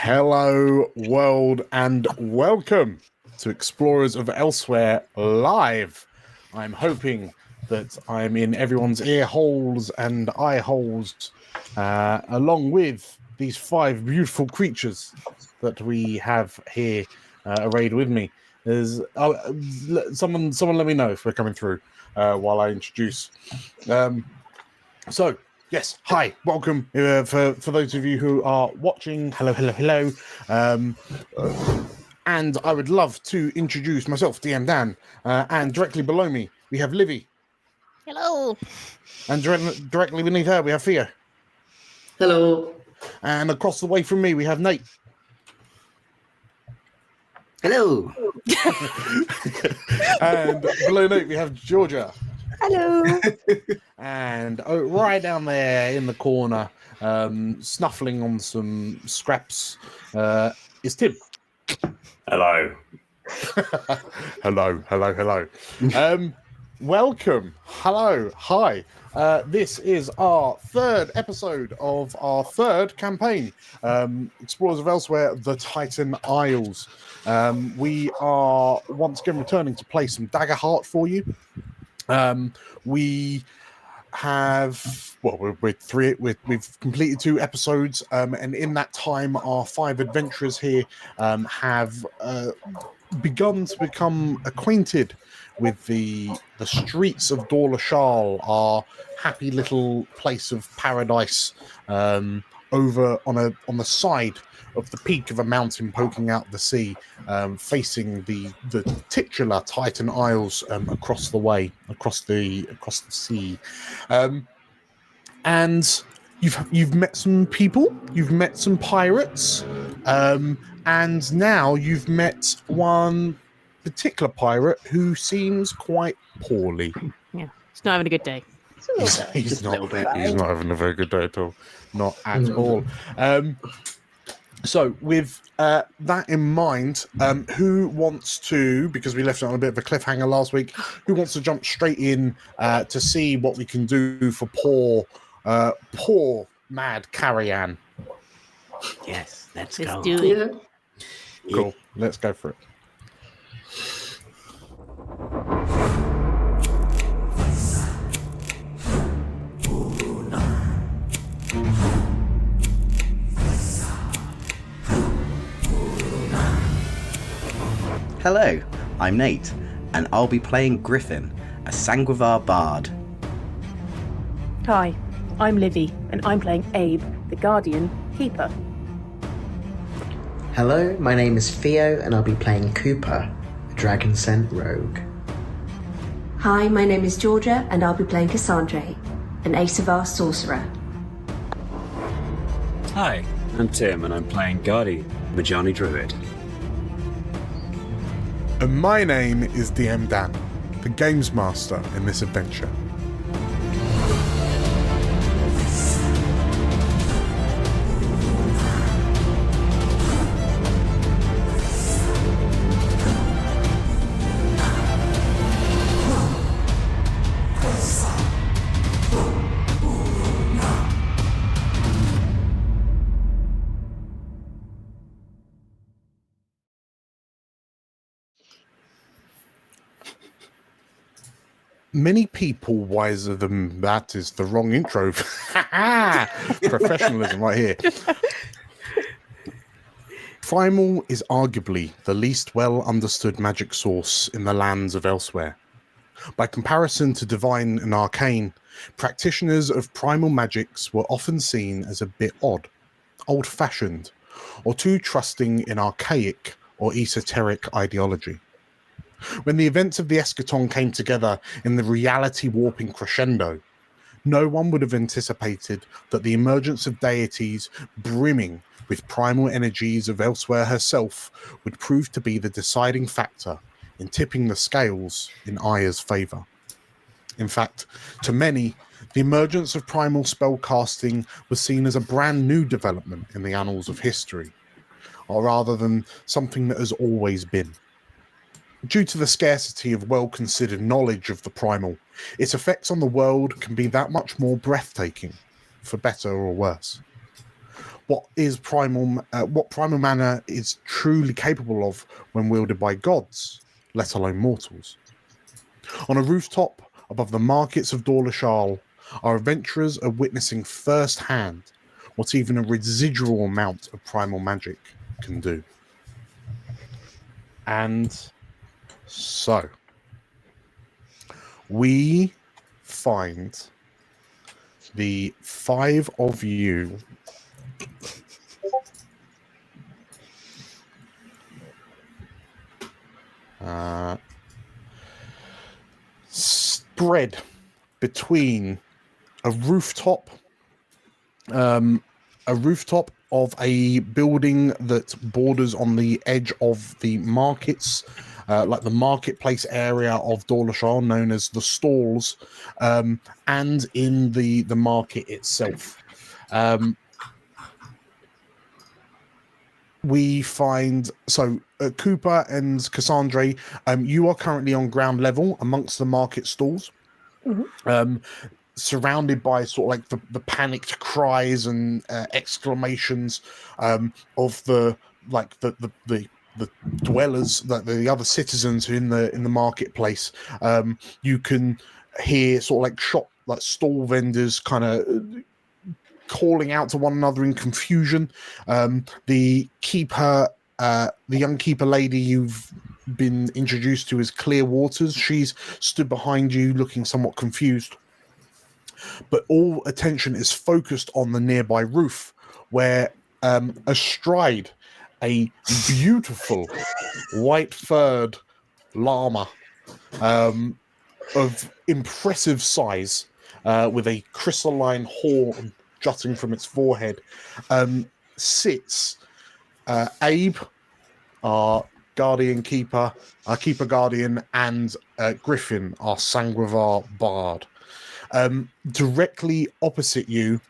Hello, world, and welcome to Explorers of Elsewhere Live. I'm hoping that I'm in everyone's ear holes and eye holes, along with these five beautiful creatures that we have here arrayed with me. There's someone let me know if we're coming through while I introduce. So, yes, hi, welcome. For those of you who are watching, hello. And I would love to introduce myself, DM Dan, and directly below me we have Livy. Hello. And directly beneath her we have Theo. Hello. And across the way from me we have Nate. Hello. And below Nate we have Georgia. Hello. And right down there in the corner, snuffling on some scraps, is Tim. Hello. hello. Welcome. Hello. Hi. This is our third episode of our third campaign, Explorers of Elsewhere, the Titan Isles. We are once again returning to play some Daggerheart for you. We have, well, we've completed 2 episodes, and in that time our 5 adventurers here have begun to become acquainted with the streets of Dawlishal, our happy little place of paradise, over on the side of the peak of a mountain poking out the sea, facing the titular Titan Isles across the sea. And you've met some people, you've met some pirates, and now you've met one particular pirate who seems quite poorly. Yeah, he's not having a good day. He's not having a very good day at all. Not at all. So with that in mind, who wants to, because we left it on a bit of a cliffhanger last week, who wants to jump straight in to see what we can do for poor mad Carrie-Anne? Yes, let's Let's go. do it. Yeah. Cool, let's go for it. Hello, I'm Nate, and I'll be playing Griffin, a Sanguivar bard. Hi, I'm Livy, and I'm playing Abe, the Guardian Keeper. Hello, my name is Theo, and I'll be playing Cooper, a Dragon Scent Rogue. Hi, my name is Georgia, and I'll be playing Cassandra, an Asavar sorcerer. Hi, I'm Tim, and I'm playing Gardy, Majani Druid. And my name is DM Dan, the Games Master in this adventure. Many people wiser than that is the wrong intro. Professionalism right here. Primal is arguably the least well understood magic source in the lands of Elsewhere. By comparison to divine and arcane, practitioners of primal magics were often seen as a bit odd, old-fashioned, or too trusting in archaic or esoteric ideology. When the events of the eschaton came together in the reality-warping crescendo, no one would have anticipated that the emergence of deities brimming with primal energies of Elsewhere herself would prove to be the deciding factor in tipping the scales in Aya's favour. In fact, to many, the emergence of primal spellcasting was seen as a brand new development in the annals of history, or rather than something that has always been. Due to the scarcity of well-considered knowledge of the primal, its effects on the world can be that much more breathtaking, for better or worse. what primal mana is truly capable of when wielded by gods, let alone mortals. On a rooftop above the markets of Dawlishal, our adventurers are witnessing firsthand what even a residual amount of primal magic can do. And so we find the 5 of you spread between a rooftop of a building that borders on the edge of the markets, like the marketplace area of Dawlishal, known as the stalls, and in the market itself. We find Cooper and Cassandra, you are currently on ground level amongst the market stalls, surrounded by sort of like the panicked cries and exclamations of the dwellers, the other citizens in the marketplace. You can hear sort of like stall vendors kind of calling out to one another in confusion. The young keeper lady you've been introduced to as Clear Waters, she's stood behind you looking somewhat confused. But all attention is focused on the nearby roof, where astride a beautiful white-furred llama of impressive size, with a crystalline horn jutting from its forehead, sits Abe, our keeper guardian, and Griffin, our Sanguivar bard. Directly opposite you,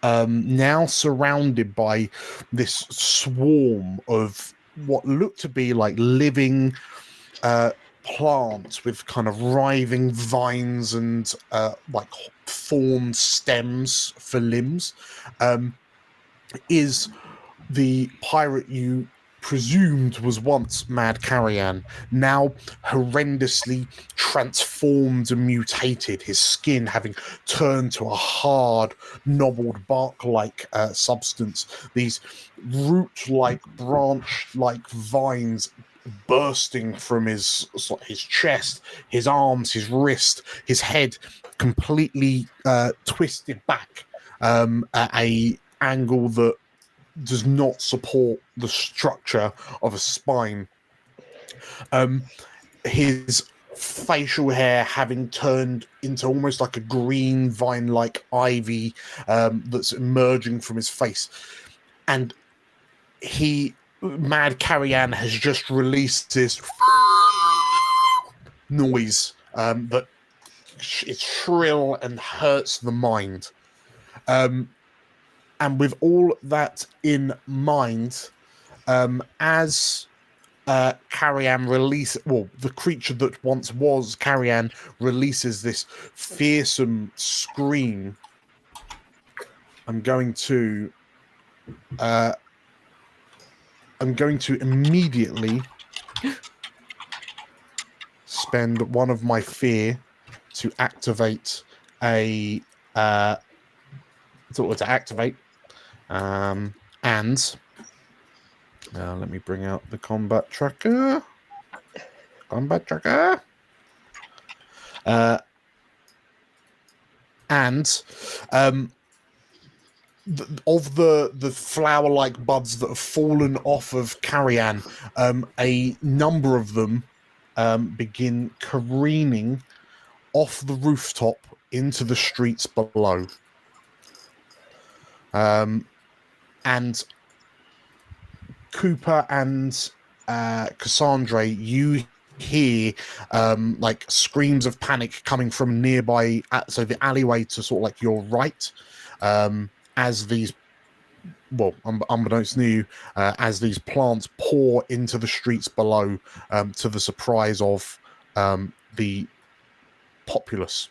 now surrounded by this swarm of what look to be like living plants with kind of writhing vines and like thorn stems for limbs, is the pirate you presumed was once Mad Carrian, now horrendously transformed and mutated, his skin having turned to a hard, knobbled bark-like substance, these root-like, branch-like vines bursting from his chest, his arms, his wrist, his head completely twisted back at a angle that does not support the structure of a spine. His facial hair having turned into almost like a green vine-like ivy that's emerging from his face. And Mad Carrian has just released this noise that is shrill and hurts the mind. And with all that in mind, as Carrian the creature that once was Carrian releases this fearsome scream, I'm going to immediately spend one of my fear to activate and let me bring out the combat tracker. And of the flower-like buds that have fallen off of Carrian, a number of them begin careening off the rooftop into the streets below. And Cooper and Cassandra, you hear like screams of panic coming from nearby, so the alleyway to sort of like your right, as these, unbeknownst to you, as these plants pour into the streets below, to the surprise of the populace.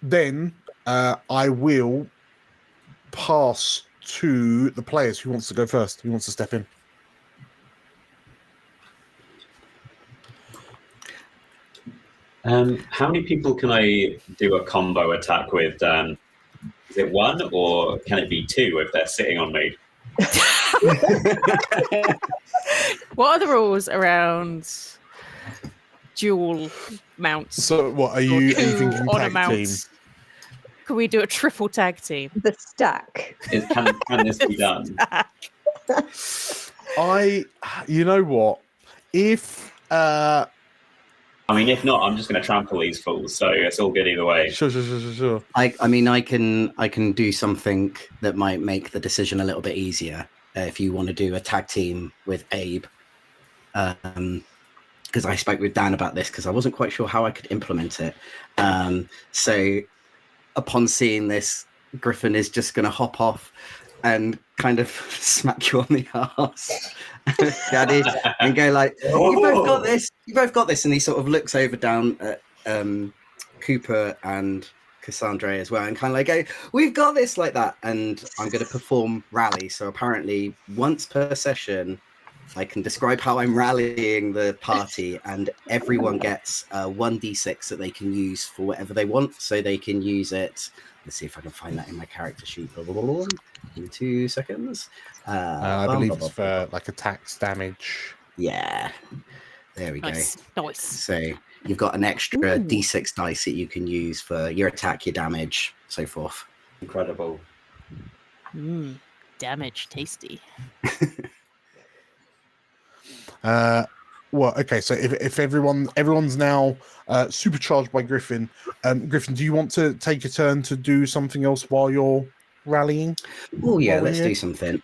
Then I will pass to the players. Who wants to go first? Who wants to step in? How many people can I do a combo attack with? Is it one, or can it be two if they're sitting on me? What are the rules around dual mounts? So, what are you thinking? On a Tag mount? team? Can we do a triple tag team? The stack. Can this be done? You know what? If I mean, if not, I'm just going to trample these fools, so it's all good either way. Sure. I mean, I can do something that might make the decision a little bit easier if you want to do a tag team with Abe. Because I spoke with Dan about this because I wasn't quite sure how I could implement it. So upon seeing this, Griffin is just going to hop off and kind of smack you on the arse, Daddy, and go like, "You both got this. You both got this." And he sort of looks over down at Cooper and Cassandra as well, and kind of like, "Go, we've got this," like that. And I'm going to perform rally. So apparently, once per session, I can describe how I'm rallying the party, and everyone gets 1d6 that they can use for whatever they want. So they can use it. Let's see if I can find that in my character sheet. In 2 seconds. I believe it's for like attacks, damage. Yeah. There we Nice. go. Nice. So you've got an extra d6 dice that you can use for your attack, your damage, so forth. Incredible. Damage, tasty. Well, okay. So if everyone's now supercharged by Griffin, Griffin, do you want to take a turn to do something else while you're rallying? Oh yeah, let's do something.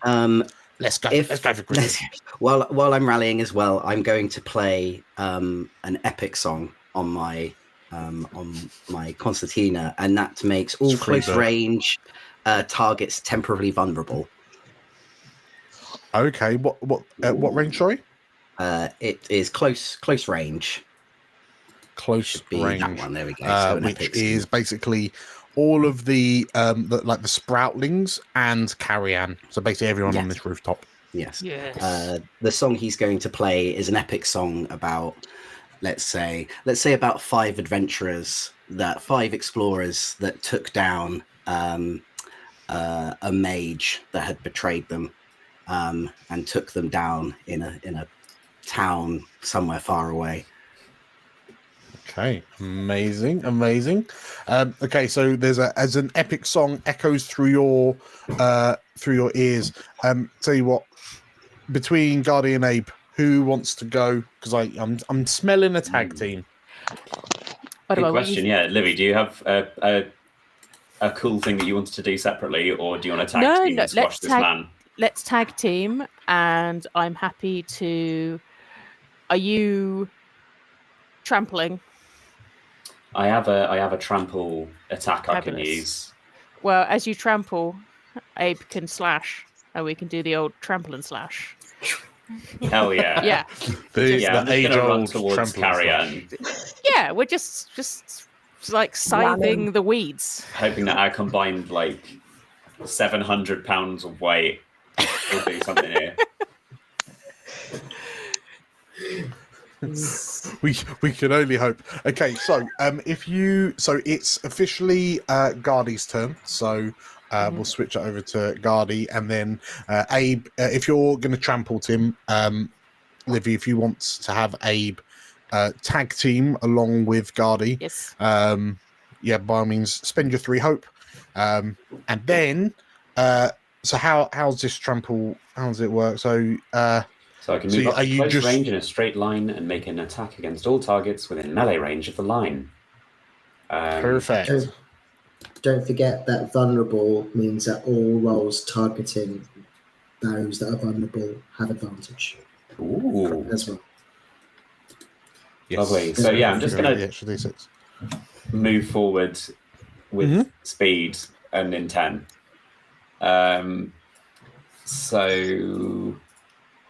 Let's go. Let's go for Griffin. While I'm rallying as well, I'm going to play an epic song on my concertina, and that makes all close range targets temporarily vulnerable. Okay. What range? Sorry. It is close range. Close Be range. that one. There we go. So an which epic is basically all of the sproutlings and carrion. So basically everyone on this rooftop. Yes. Yes. The song he's going to play is an epic song about, let's say about five explorers that took down a mage that had betrayed them, and took them down in a town somewhere far away. Okay, amazing. Okay, so as an epic song echoes through your ears. Tell you what, between Guardy and Abe, who wants to go? Because I'm smelling a tag team. By the Good way, question. Yeah, Livy, do you have a cool thing that you wanted to do separately, or do you want to tag team and squash this man? Let's tag team, and I'm happy to. Are you trampling? I have a trample attack I can Fabulous. use. Well, as you trample, Abe can slash, and we can do the old trample and slash. Hell yeah. Yeah. The I'm just going to run age-old towards trample Carrion, Yeah, we're just like scything the weeds. hoping that our combined 700 pounds of weight will do something here. We can only hope. Okay, so it's officially Guardy's turn. So we'll switch it over to Guardy, and then Abe. If you're going to trample him, Livy, if you want to have Abe tag team along with Guardy, Yes. by all means, spend your 3 hope, and then. So how's this trample? How does it work? So So I can move up to close range in a straight line and make an attack against all targets within melee range of the line. Perfect. Don't forget that vulnerable means that all rolls targeting those that are vulnerable have advantage Ooh, as well. Yes. lovely. So yeah, I'm just going to extra D6. move forward with speed and intent. So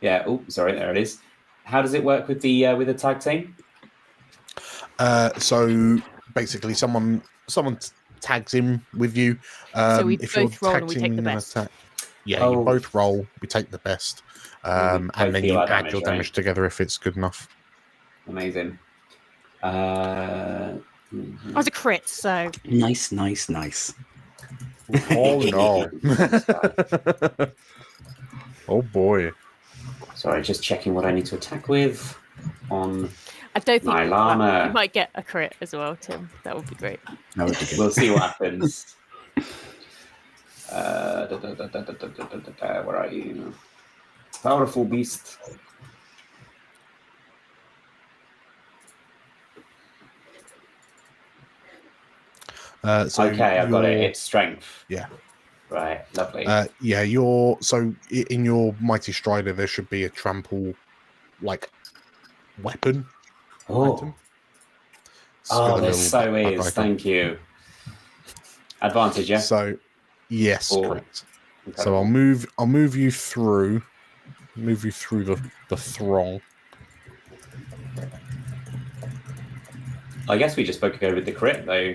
yeah. Oh, sorry. There it is. How does it work with the tag team? So basically, someone tags in with you. So we if you're both roll and we take tag the teaming an best. attack, yeah, Oh. you both roll. We take the best, and both then heal you our add damage, your right? damage together if it's good enough. Amazing. I was a crit, so Nice. Oh no! Oh boy! Sorry, just checking what I need to attack with on I don't think my you llama. might get a crit as well, Tim. That would be great. That would be good. We'll see what happens. Where are you? Powerful beast. So Okay, I've got it. your- It's strength. Yeah. Right, lovely. Yeah, in your mighty strider there should be a trample like weapon item. It's got a there little so bug is. icon. Thank you. Advantage, yeah? So yes, Oh, correct. incredible. So I'll move you through the throng. I guess we just spoke over with the crit, though,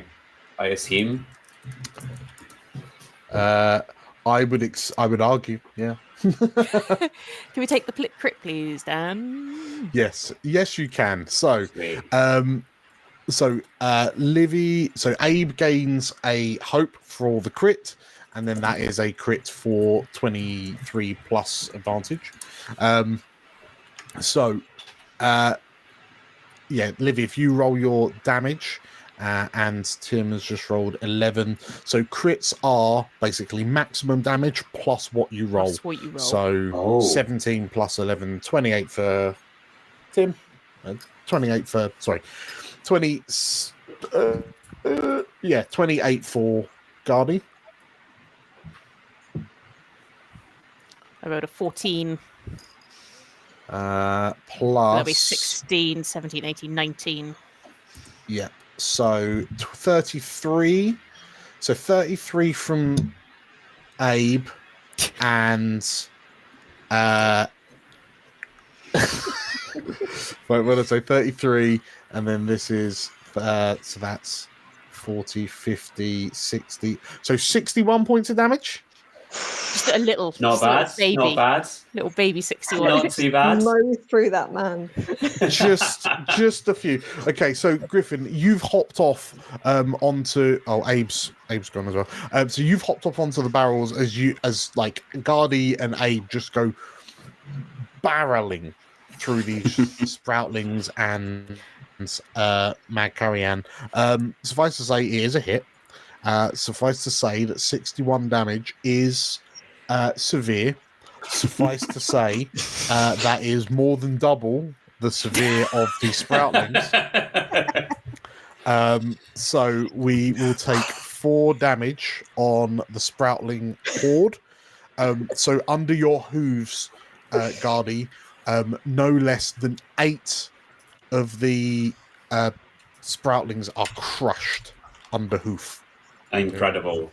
I assume. I would argue, yeah. Can we take the crit, please, Dan? Yes, you can. So Sweet. Livy, so Abe gains a hope for the crit, and then that is a crit for 23 plus advantage. Yeah, Livy, if you roll your damage, and Tim has just rolled 11. So crits are basically maximum damage plus what you roll. Plus what you roll. So 17 plus 11, 28 for Tim. 28 for, sorry, 20. 28 for Gardy. I rolled a 14. Plus. That'll be 16, 17, 18, 19. Yeah. So 33. So 33 from Abe and what did I say? 33, and then this is so that's 40, 50, 60. So 61 points of damage. Just a little. Not just a little bad. baby. Not bad. Little baby 61. Not too bad. Mow through that man. just a few. Okay, so Griffin, you've hopped off onto Abe's gone as well. So you've hopped off onto the barrels as like Gardy and Abe just go barreling through these sproutlings and Mad Carrion. Suffice to say, it is a hit. Suffice to say that 61 damage is severe. Suffice to say, that is more than double the severe of the sproutlings. So we will take 4 damage on the sproutling horde. So under your hooves, Gardy, no less than 8 of the sproutlings are crushed under hoof. Incredible.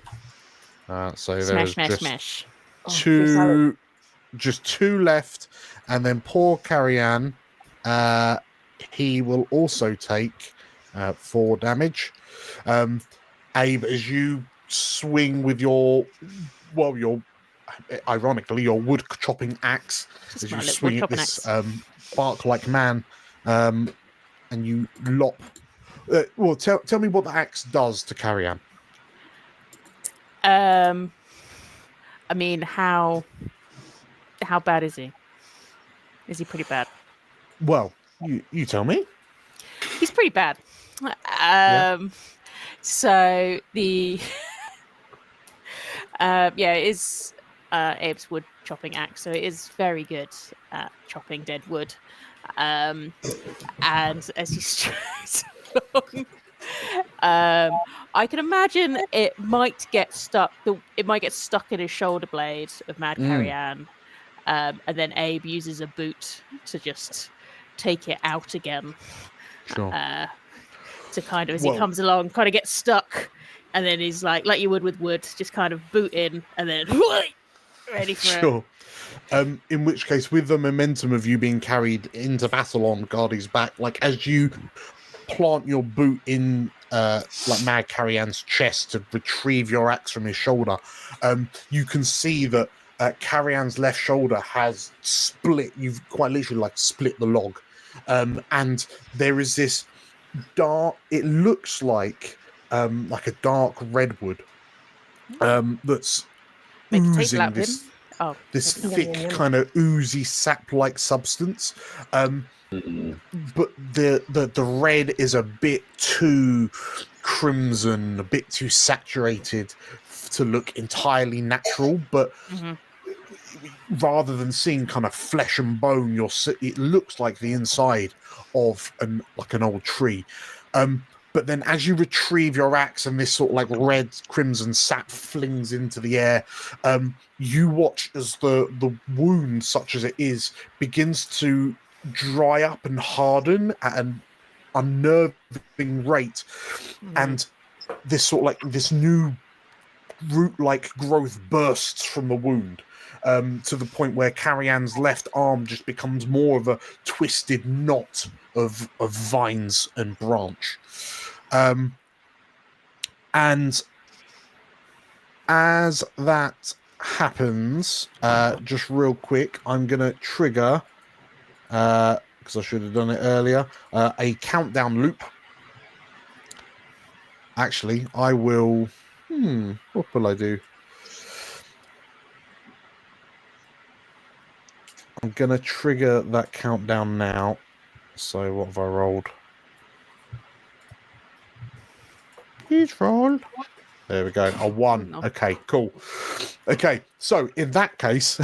So Smash, there's smash, just smash. two left, and then poor Carrion, he will also take 4 damage. Abe, as you swing with your ironically your wood chopping axe, Just as my you little swing wood at chopping this axe. bark like man, and you lop. Well, tell me what the axe does to Carrion. I mean, how bad is he? Is he pretty bad? Well, you tell me. He's pretty bad. So the it is Abe's wood chopping axe, so it is very good at chopping dead wood. And as he strides along, I can imagine it might get stuck. It might get stuck in his shoulder blade of Mad Carrion, and then Abe uses a boot to just take it out again. Sure. To kind of, as he comes along, kind of gets stuck, and then he's like you would with wood, just kind of boot in, and then ready for it. Sure. In which case, with the momentum of you being carried into battle on Gardy's back, like as you plant your boot in like Mad Carrian's chest to retrieve your axe from his shoulder, you can see that Carrian's left shoulder has split. You've quite literally like split the log, and there is this dark. It looks like a dark redwood that's Make a table oozing out of him. this Oh, this maybe not. thick kind of oozy sap-like substance. But the red is a bit too crimson, a bit too saturated to look entirely natural. But rather than seeing kind of flesh and bone, it looks like the inside of an old tree. But then as you retrieve your axe and this sort of like red crimson sap flings into the air, you watch as the wound, such as it is, begins to dry up and harden at an unnerving rate. And this sort of like this new root-like growth bursts from the wound. To the point where Carrian's left arm just becomes more of a twisted knot of vines and branch. And as that happens, just real quick, I'm going to trigger, because I should have done it earlier, a countdown loop. Actually, I will... what will I do? I'm going to trigger that countdown now. So what have I rolled? He's rolled. There we go. A 1. Okay, cool. Okay, so in that case,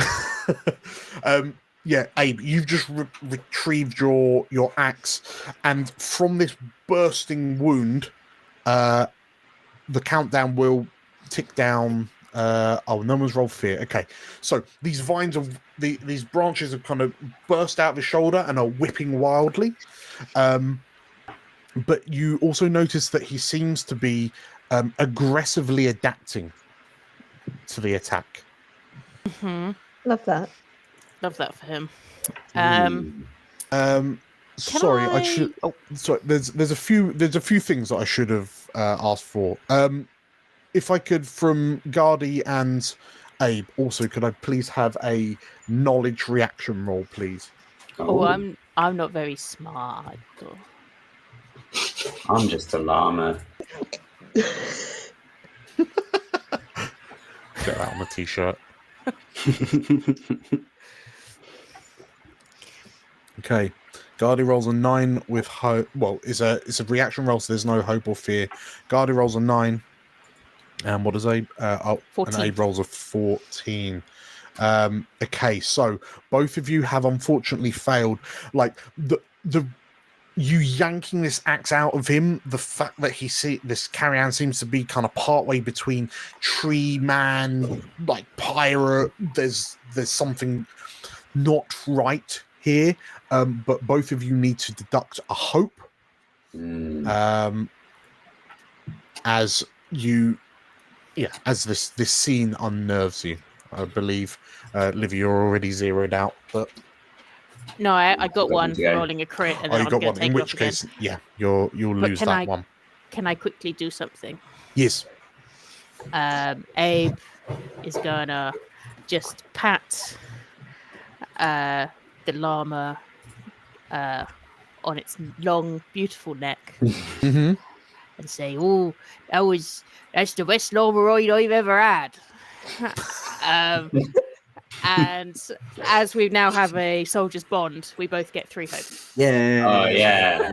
yeah, Abe, you've just retrieved your axe, and from this bursting wound, the countdown will tick down. No one's rolled fear. Okay, so these vines of these branches have kind of burst out of his shoulder and are whipping wildly. But you also notice that he seems to be aggressively adapting to the attack. Love that. Love that for him. Sorry, I should. Oh, sorry. There's a few things that I should have asked for. If I could, from Gardy and Abe, also, could I please have a knowledge reaction roll, please? Oh, I'm not very smart. I'm just a llama. Get that on a t-shirt. Okay, Gardy rolls a 9 with hope. Well, it's a reaction roll, so there's no hope or fear. Gardy rolls a 9, and what does Abe? 14. And Abe rolls a 14. Okay, so both of you have unfortunately failed. Like you yanking this axe out of him, the fact that this Carrian seems to be kind of partway between tree man, like pirate. There's something not right here, but both of you need to deduct a hope. As this scene unnerves you. I believe, Livy, you're already zeroed out, but. No, I got one for rolling a crit, and then you got I'm one. In which case, yeah, you'll lose that one. Can I quickly do something? Yes. Abe is gonna just pat the llama on its long, beautiful neck, and say, "Oh, that's the best llama ride I've ever had." And as we now have a soldier's bond, we both get 3 hope. Yeah. Oh yeah.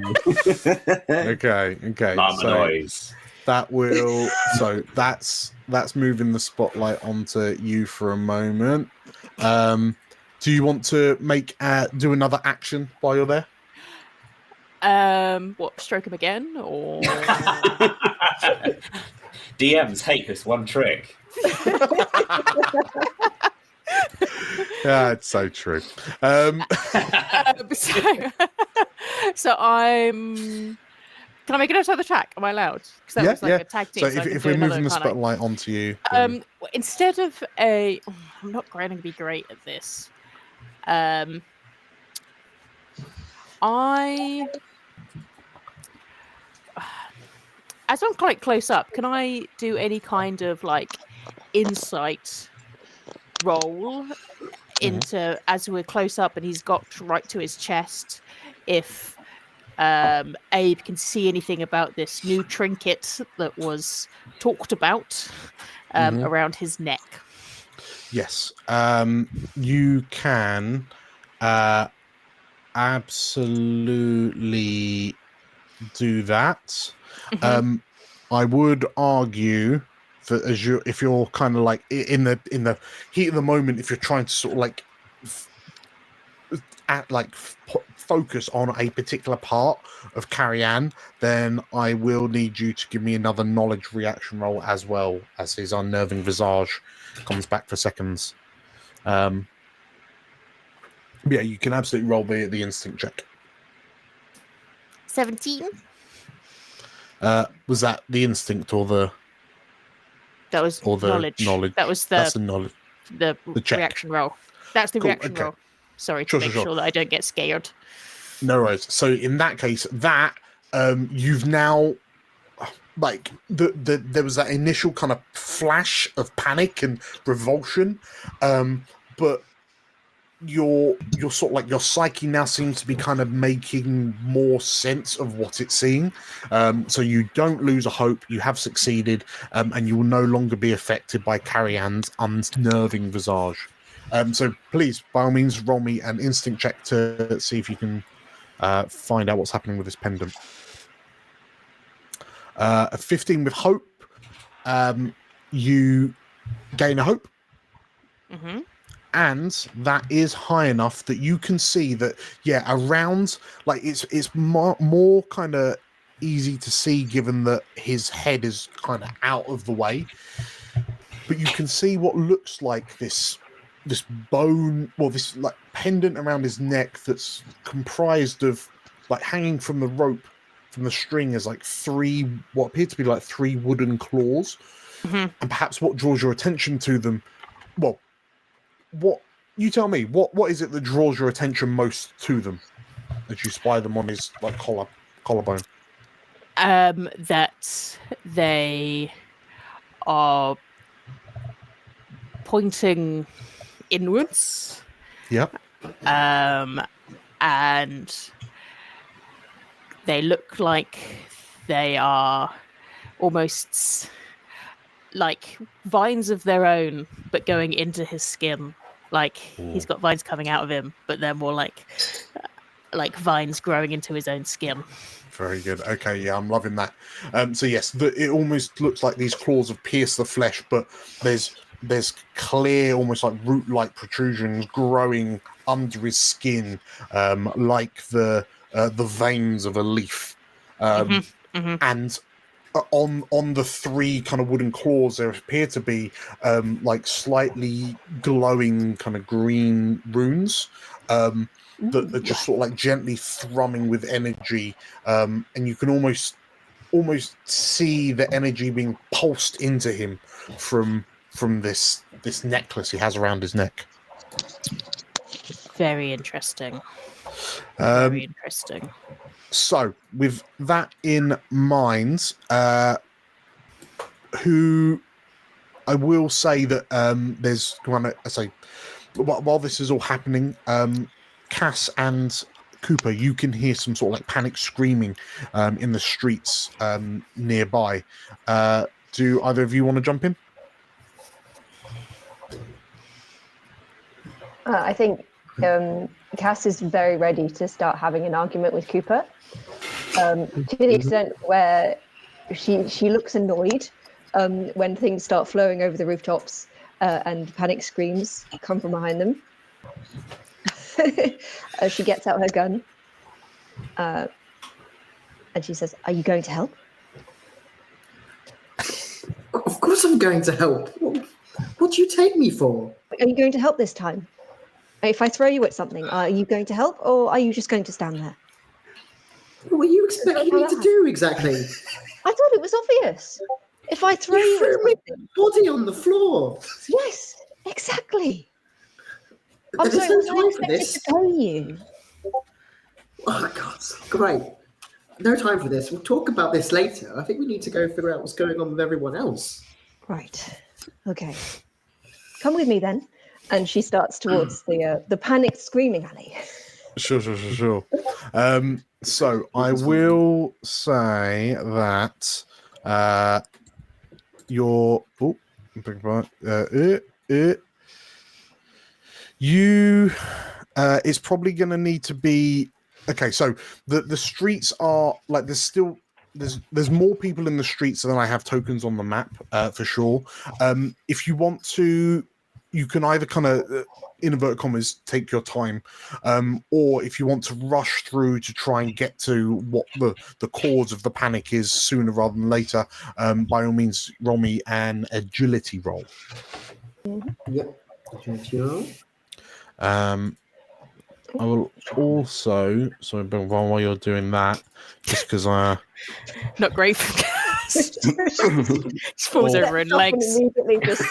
Okay. Llama noise. That will. So that's moving the spotlight onto you for a moment. Do you want to do another action while you're there? What, stroke him again, or DMs hate this one trick. Yeah, it's so true. So I'm. Can I make another track? Am I allowed? Because that was like a tag team. So if we're moving the spotlight onto you, instead of I'm not going to be great at this. as I'm quite close up, can I do any kind of like insight roll into as we're close up and he's got right to his chest? If Abe can see anything about this new trinket that was talked about around his neck. Yes, you can absolutely do that. I would argue that if you're kind of like in the heat of the moment, if you're trying to sort of like focus on a particular part of Carrie-Anne, then I will need you to give me another knowledge reaction roll as well as his unnerving visage comes back for seconds. Yeah, you can absolutely roll the instinct check. 17. Was that the instinct or the? That was knowledge. That was That's the knowledge. The check. reaction roll. That's the reaction roll. Sorry to make sure that I don't get scared. No worries. So in that case, that you've now like there was that initial kind of flash of panic and revulsion, but your sort of like your psyche now seems to be kind of making more sense of what it's seeing. So you don't lose a hope. You have succeeded, and you will no longer be affected by Carrie-Anne's unnerving visage. So please, by all means, roll me an instinct check to see if you can find out what's happening with this pendant. A 15 with hope. You gain a hope. And that is high enough that you can see that, around, like, it's more kind of easy to see given that his head is kind of out of the way. But you can see what looks like this bone, this like pendant around his neck that's comprised of, like, hanging from the rope, from the string, is like what appear to be like three wooden claws. And perhaps what draws your attention to them, what you tell me, what is it that draws your attention most to them as you spy them on his like collarbone? That they are pointing inwards. Yep. And they look like they are almost like vines of their own, but going into his skin. Like he's got vines coming out of him, but they're more like vines growing into his own skin. Very good. Okay, yeah, I'm loving that. So yes, it almost looks like these claws have pierced the flesh, but there's clear, almost like root-like protrusions growing under his skin, like the veins of a leaf. And on the three kind of wooden claws, there appear to be like slightly glowing kind of green runes that are just sort of like gently thrumming with energy, and you can almost see the energy being pulsed into him from this necklace he has around his neck. Very interesting. Very interesting. So, with that in mind, who I will say that there's kind of, I say, while this is all happening, Cass and Cooper, you can hear some sort of like panic screaming in the streets nearby. Do either of you want to jump in? I think Cass is very ready to start having an argument with Cooper, to the extent where she looks annoyed when things start flowing over the rooftops and panic screams come from behind them. She gets out her gun and she says, "Are you going to help?" Of course I'm going to help. What do you take me for? Are you going to help this time? If I throw you at something, are you going to help, or are you just going to stand there? What were you expecting me to do exactly? I thought it was obvious. If I throw you threw my body on the floor. Yes, exactly. I'm There's sorry, no time for this. to pay you. Oh God, great. no time for this. We'll talk about this later. I think we need to go figure out what's going on with everyone else. Right. Okay. Come with me then. And she starts towards the panicked screaming alley. Sure. So I will say that your you it's probably going to need to be okay. So the streets are like there's more people in the streets than I have tokens on the map for sure. If you want to, you can either kind of in inverted commas take your time, or if you want to rush through to try and get to what the cause of the panic is sooner rather than later, by all means roll me an agility roll. Yep. I will also while you're doing that, just because Not great for Cass. Just falls Oh. over in legs. Immediately just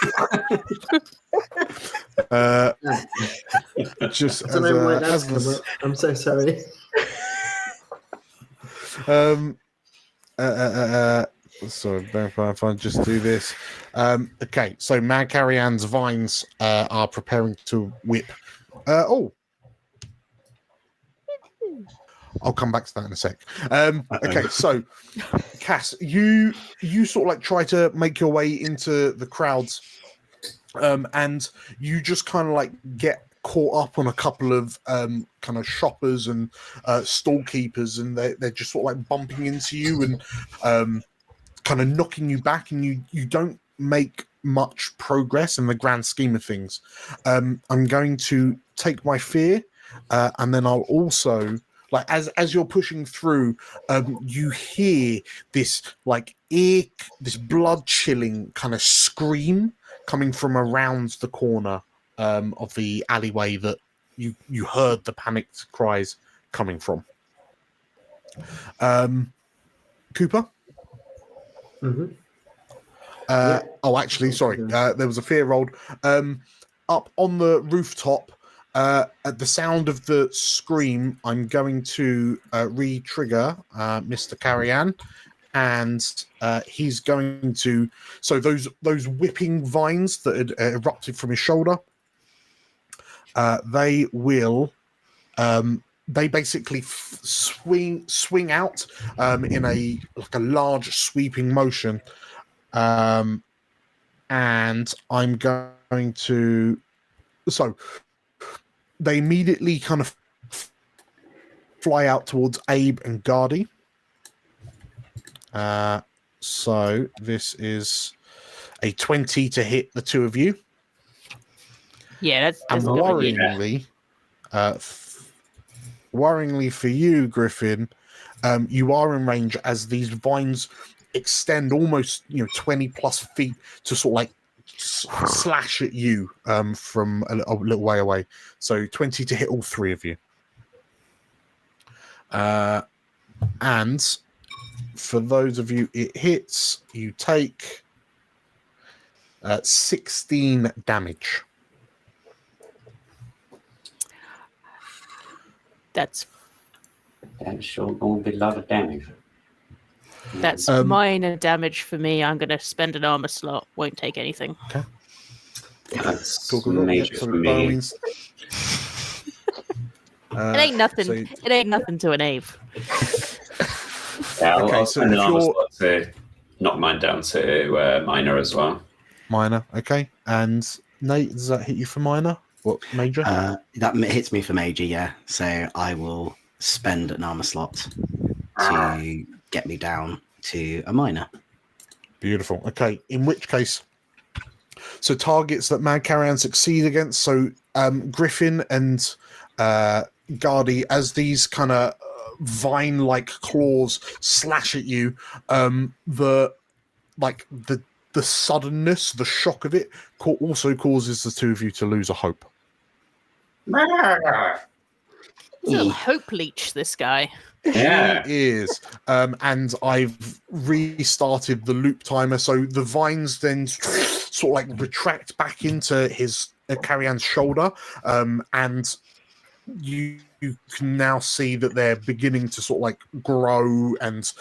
just I don't know why as that's come up. I'm so sorry. Sorry, if I just do this. Okay, so Mag Carrian's vines are preparing to whip. I'll come back to that in a sec. Okay, so Cass, you sort of like try to make your way into the crowds, and you just kind of like get caught up on a couple of kind of shoppers and stall keepers, and they're just sort of like bumping into you and kind of knocking you back, and you don't make much progress in the grand scheme of things. I'm going to take my fear, and then I'll also, like, as you're pushing through, you hear this like this blood chilling kind of scream coming from around the corner of the alleyway that you heard the panicked cries coming from. Cooper? Mm-hmm. Oh, actually, sorry. There was a fear rolled. Up on the rooftop, at the sound of the scream, I'm going to re-trigger Mr. Carrian, and he's going to. So those whipping vines that had erupted from his shoulder, they will. They basically swing out in a large sweeping motion, and I'm going to. So they immediately kind of fly out towards Abe and Gardy. So this is a 20 to hit the two of you. Yeah, that's And a good one. worryingly for you, Griffin, you are in range as these vines extend almost 20 plus feet to sort of like slash at you from a little way away. So 20 to hit all three of you. And for those of you it hits, you take 16 damage. That's sure going to be a lot of damage. minor damage for me. I'm going to spend an armor slot. Won't take anything. Okay. That's Cool. major for me. It ain't nothing. It ain't nothing to an Abe. Yeah, Okay, I'll so spend an if armor you're- slot to knock mine down to minor as well. Minor, okay. And Nate, does that hit you for minor? What, major? That hits me for major, yeah. So I will spend an armor slot to get me down to a minor. Beautiful. Okay, in which case, so targets that Mad Carrion succeed against, so Griffin and Gardy, as these kind of vine-like claws slash at you, the suddenness, the shock of it also causes the two of you to lose a hope. Little hope leech, this guy. Yeah. He is. And I've restarted the loop timer, so the vines then sort of like retract back into his Carrian's shoulder, and you can now see that they're beginning to sort of like grow and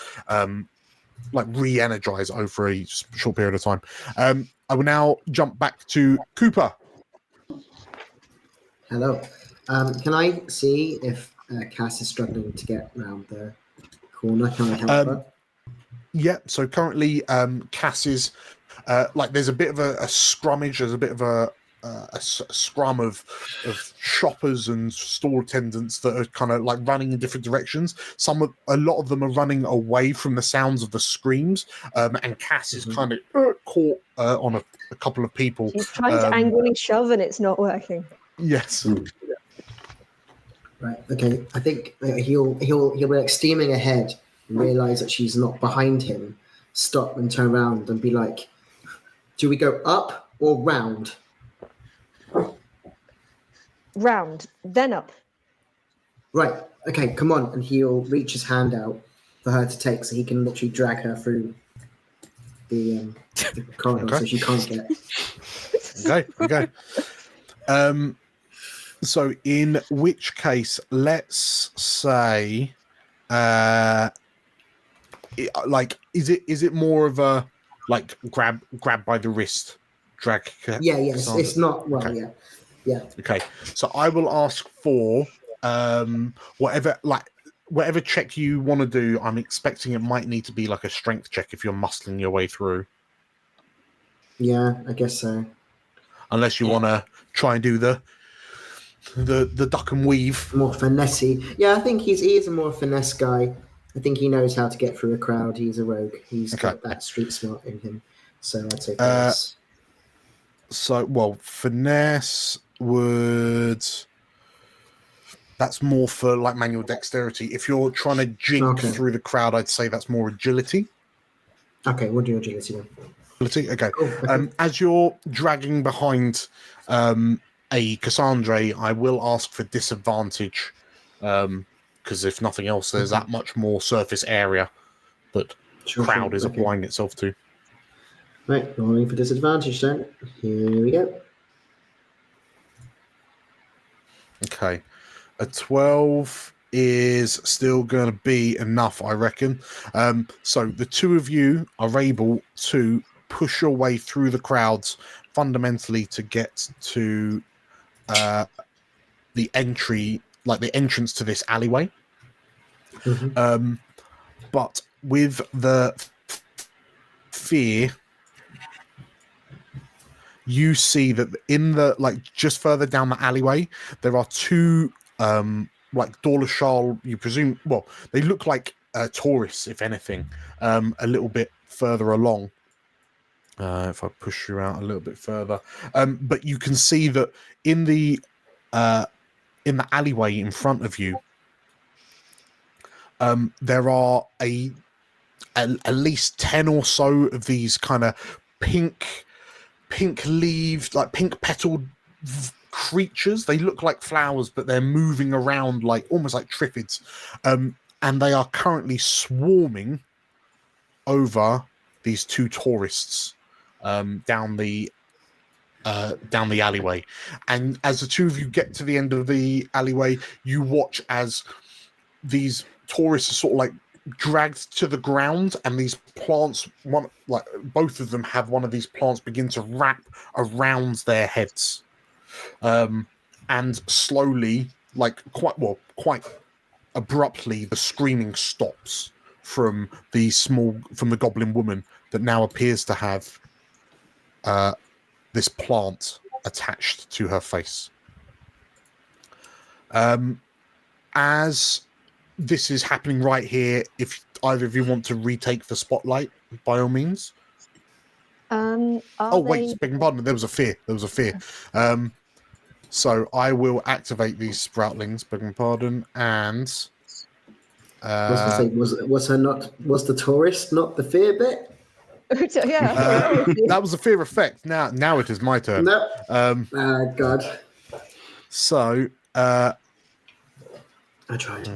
like re-energize over a short period of time. I will now jump back to Cooper. Hello. Can I see if Cass is struggling to get around the corner? Can I help her? Yeah, so currently Cass is like there's a bit of a scrummage, there's a bit of a scrum of shoppers and store attendants that are kind of like running in different directions. A lot of them are running away from the sounds of the screams, and Cass is kind of caught on a couple of people. She's trying to angrily shove and it's not working. Yes. Right. Okay. I think he'll be like steaming ahead and realize that she's not behind him. Stop and turn around and be like, "Do we go up or round?" Round, then up. Right. Okay. Come on. And he'll reach his hand out for her to take, so he can literally drag her through the corridor, so she can't get. Okay. So in which case, let's say, is it more of a like grab by the wrist, drag? Yeah. It's not. Well, okay. Yeah. Okay. So I will ask for whatever check you want to do. I'm expecting it might need to be like a strength check if you're muscling your way through. Yeah, I guess so. Unless you want to try and do the duck and weave. More finessey. Yeah, I think he is a more finesse guy. I think he knows how to get through a crowd. He's a rogue. He's got that street smart in him. So I'd say finesse. Finesse would... That's more for like manual dexterity. If you're trying to jink through the crowd, I'd say that's more agility. Okay, we'll do agility then. Okay. Cool. As you're dragging behind a Cassandra, I will ask for disadvantage, because if nothing else, there's that much more surface area that crowd is applying itself to. Right, rolling for disadvantage then. Here we go. Okay. A 12 is still going to be enough, I reckon. So the two of you are able to push your way through the crowds fundamentally to get to the entry, like the entrance to this alleyway. But with the fear, you see that in the just further down the alleyway, there are two like Dawlishal, you presume, well, they look like tourists, if anything, a little bit further along. If I push you out a little bit further, but you can see that in the alleyway in front of you, there are at least 10 or so of these kind of pink leaved, like pink petaled creatures. They look like flowers, but they're moving around like almost like triffids, and they are currently swarming over these two tourists down the alleyway. And as the two of you get to the end of the alleyway, you watch as these tourists are sort of like dragged to the ground, and these plants, both of them have one of these plants begin to wrap around their heads, and slowly, quite abruptly, the screaming stops from the goblin woman that now appears to have this plant attached to her face. As this is happening right here, if either of you want to retake the spotlight, by all means. Beg your pardon, there was a fear. So I will activate these sproutlings, beg your pardon, and I was going to say, was the tourist not the fear bit? That was a fear effect. Now it is my turn. No. God. So I tried.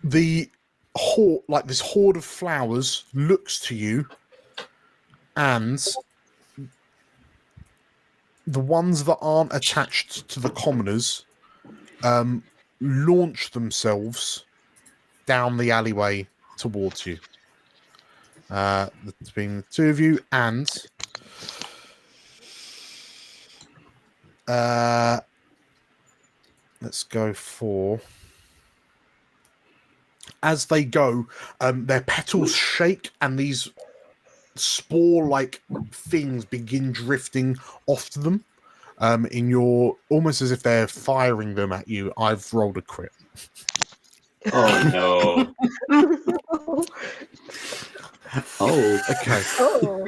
The horde, this horde of flowers, looks to you, and the ones that aren't attached to the commoners launch themselves down the alleyway towards you. Between the two of you, and let's go for. As they go, their petals shake, and these spore-like things begin drifting off to them. In your almost as if they're firing them at you. I've rolled a crit. Oh no! Oh, Okay. Oh,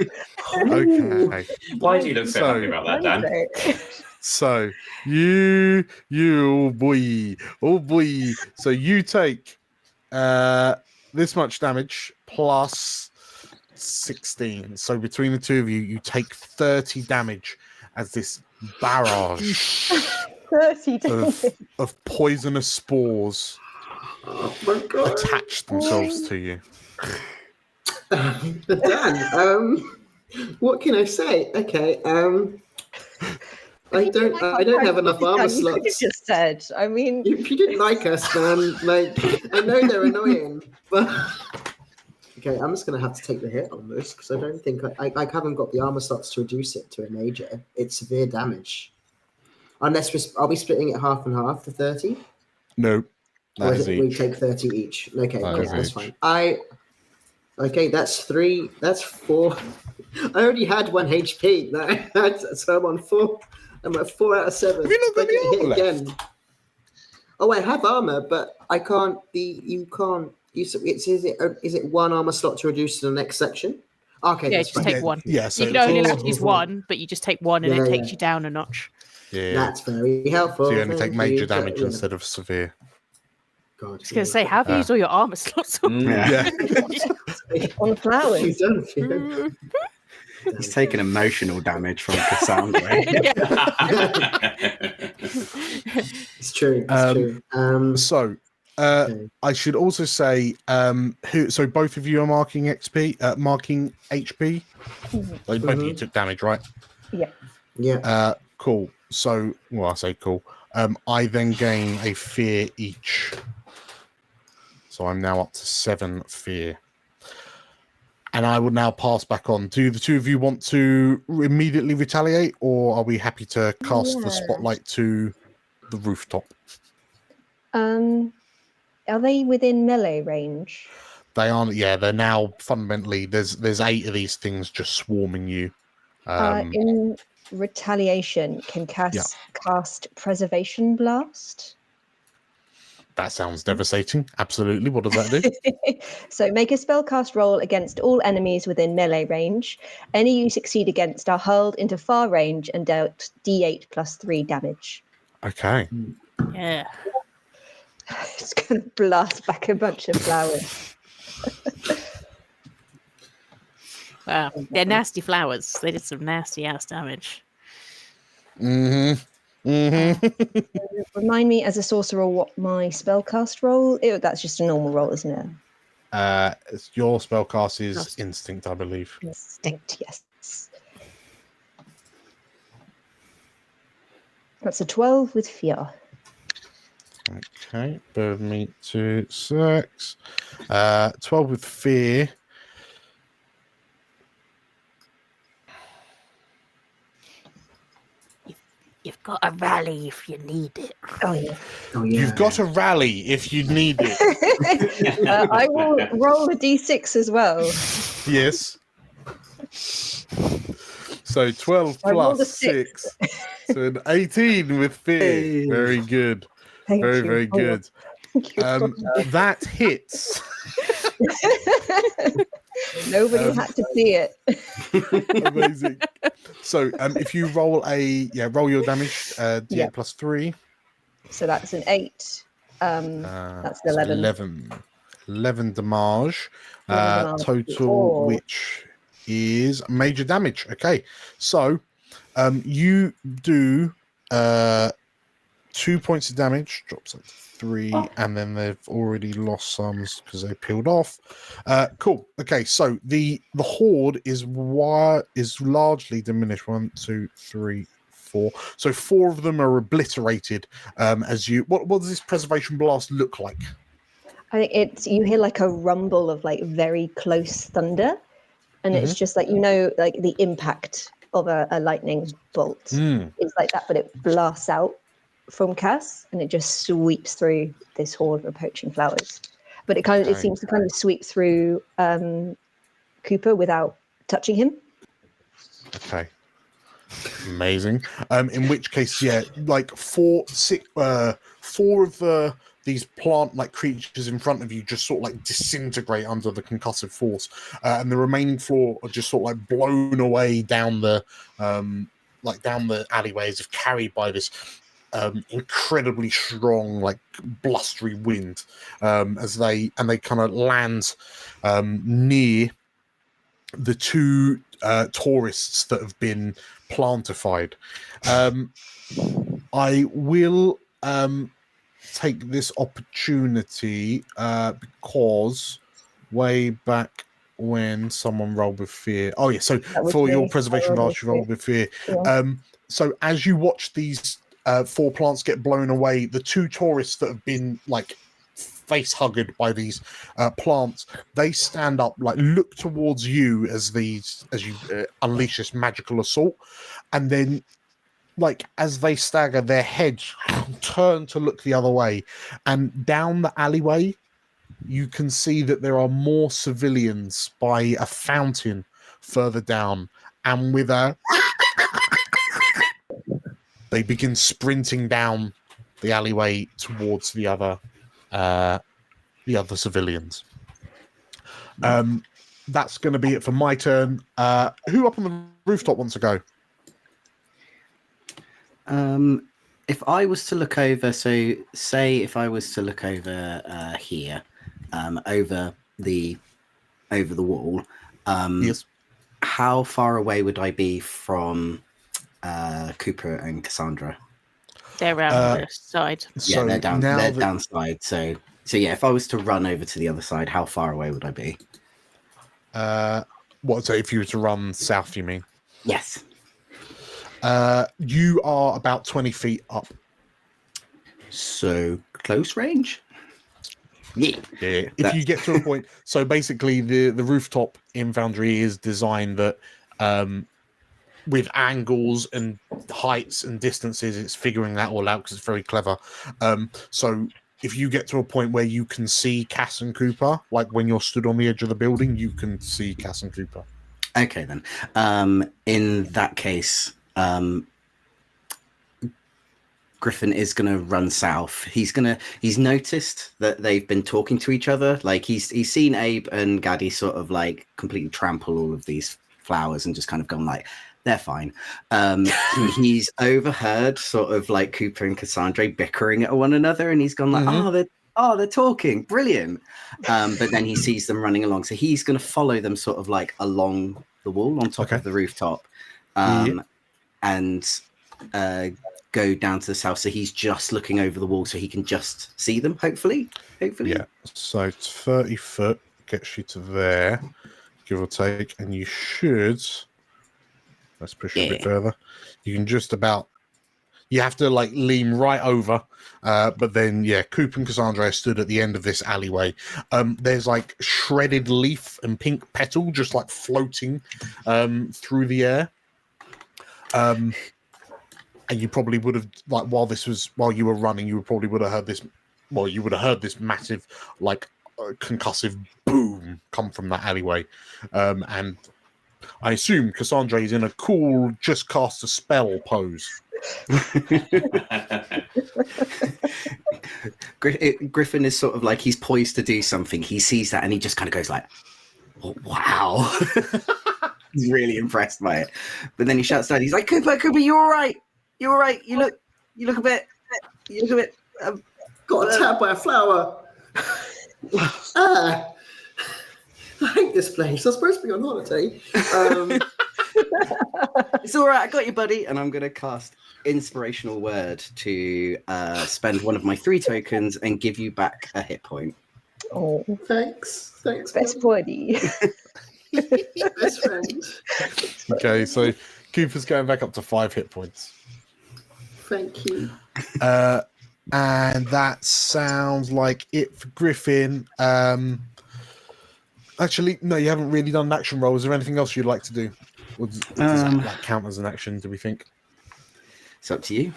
Okay. Why do you look so happy about that, Dan? So you oh boy. So you take this much damage plus 16. So between the two of you, you take 30 damage as this barrage 30 damage. of poisonous spores Oh my god. attach themselves to you. Dan, what can I say? Okay, I don't have enough armor You could have slots. just said. I mean, If you didn't like us, man, like I know they're annoying, but okay, I'm just gonna have to take the hit on this because I don't think I haven't got the armor slots to reduce it to a major. It's severe damage. Unless are we splitting it half and half to 30? No, Or that is is it we each. take 30 each? Okay, That cool, is that's each. fine. Okay, that's 3. That's 4. I already had 1 HP. So I'm on 4. I'm at 4 out of 7. Have you not got If I any get armor hit again. Oh, I have armor, but I can't. You can't. Is it 1 armor slot to reduce to the next section? Okay, Yeah, that's just fine. take one. Yeah, so You can only it's- allowed to use one, but you just take one and Yeah, it takes yeah. you down a notch. yeah. That's very helpful. So you only take thank major you, but, damage yeah. instead of severe. God, I was going to say, how have you used all your armor slots? yeah. on flowers. You've done, Theo. He's taking emotional damage from Cassandra. It's true. It's true. So Okay. I should also say so both of you are marking marking HP. Like both of you took damage, right? Yeah. Cool. So I say cool. I then gain a fear each. So I'm now up to 7 fear. And I will now pass back on. Do the two of you want to immediately retaliate, or are we happy to cast the spotlight to the rooftop? Are they within melee range? They aren't. Yeah, they're now fundamentally. There's 8 of these things just swarming you. In retaliation, can cast Preservation Blast. That sounds devastating. Absolutely. What does that do? So make a spellcast roll against all enemies within melee range. Any you succeed against are hurled into far range and dealt D8 plus 3 damage. Okay. Yeah. It's going to blast back a bunch of flowers. Wow. They're nasty flowers. They did some nasty ass damage. Remind me as a sorcerer what my spellcast roll. That's just a normal roll, isn't it? Your spellcast is instinct, I believe. Instinct, yes. That's a 12 with fear. Okay, bear with me 2 secs. 12 with fear. You've got a rally if you need it. Oh, yeah. Oh, yeah. You've got a rally if you need it. I will roll a d6 as well. Yes. So 12 I rolled plus a 6. 6. So an 18 with fear. Hey. Very good. Thank you. Very good. Thank you. That hits. Nobody had to see it. Amazing. So if you roll roll your damage, D8 plus 3. So that's an 8. That's an 11. 11 damage. 11 damage. Total, which is major damage. Okay. So you do 2 points of damage, drops at 3, and then they've already lost some because they peeled off. Cool. Okay, so the horde is largely diminished. 1, 2, 3, 4. So 4 of them are obliterated. As you, what does this preservation blast look like? I think it's you hear like a rumble of like very close thunder, and it's just like like the impact of a lightning bolt is like that, but it blasts out from Cass and it just sweeps through this horde of approaching flowers. But it seems to kind of sweep through Cooper without touching him. Okay. Amazing. In which case, yeah, like 4 of these plant-like creatures in front of you just sort of like disintegrate under the concussive force, and the remaining 4 are just sort of like blown away down the alleyway as if carried by this incredibly strong, like blustery wind, as they kind of land near the 2 tourists that have been plantified. I will take this opportunity because way back when someone rolled with fear. Oh yeah, so for your preservation blast, you rolled with fear. Yeah. So as you watch these 4 plants get blown away, the 2 tourists that have been like face hugged by these plants, they stand up, like look towards you as you unleash this magical assault, and then like as they stagger, their heads turn to look the other way, and down the alleyway you can see that there are more civilians by a fountain further down, and with a they begin sprinting down the alleyway towards the other civilians. That's going to be it for my turn. Who up on the rooftop wants to go? If I was to look over, so say if I was to look over here, over the wall, Yes. how far away would I be from Cooper and Cassandra? They're around the side. Yeah, they're down. They're downside. So yeah, if I was to run over to the other side, how far away would I be? What? So if you were to run south, you mean? Yes. You are about 20 feet up. So close range. Yeah. If you get to a point, so basically the rooftop in Foundry is designed that with angles and heights and distances, it's figuring that all out because it's very clever. So if you get to a point where you can see Cass and Cooper, like when you're stood on the edge of the building, you can see Cass and Cooper. Okay, then. In that case, Griffin is going to run south. He's noticed that they've been talking to each other. Like he's seen Abe and Gaddy sort of like completely trample all of these flowers and just kind of gone like, they're fine. He's overheard sort of like Cooper and Cassandra bickering at one another, and he's gone like, they're talking, brilliant. But then he sees them running along, so he's going to follow them sort of like along the wall on top of the rooftop, and go down to the south. So he's just looking over the wall, so he can just see them. Hopefully. Yeah. So 30 foot gets you to there, give or take, and you should. Let's push it a bit further. You can just about. You have to like lean right over, but then Coop and Cassandra stood at the end of this alleyway. There's like shredded leaf and pink petal just like floating through the air. And you probably would have like while you were running, you probably would have heard this. Well, you would have heard this massive like concussive boom come from that alleyway, and I assume Cassandra is in a cool just cast a spell pose. Griffin is sort of like he's poised to do something. He sees that and he just kind of goes like, oh, wow. He's really impressed by it. But then he shouts down, he's like, Cooper, you all right? You all right? You look a bit got attacked by a flower. I hate this place. I'm supposed to be on holiday. It's all right. I got you, buddy. And I'm going to cast Inspirational Word to spend one of my 3 tokens and give you back a hit point. Oh, thanks, best buddy. best friend. Okay, so Cooper's going back up to 5 hit points. Thank you. And that sounds like it for Griffin. Actually, no, you haven't really done an action roll. Is there anything else you'd like to do? Or does that count as an action, do we think? It's up to you.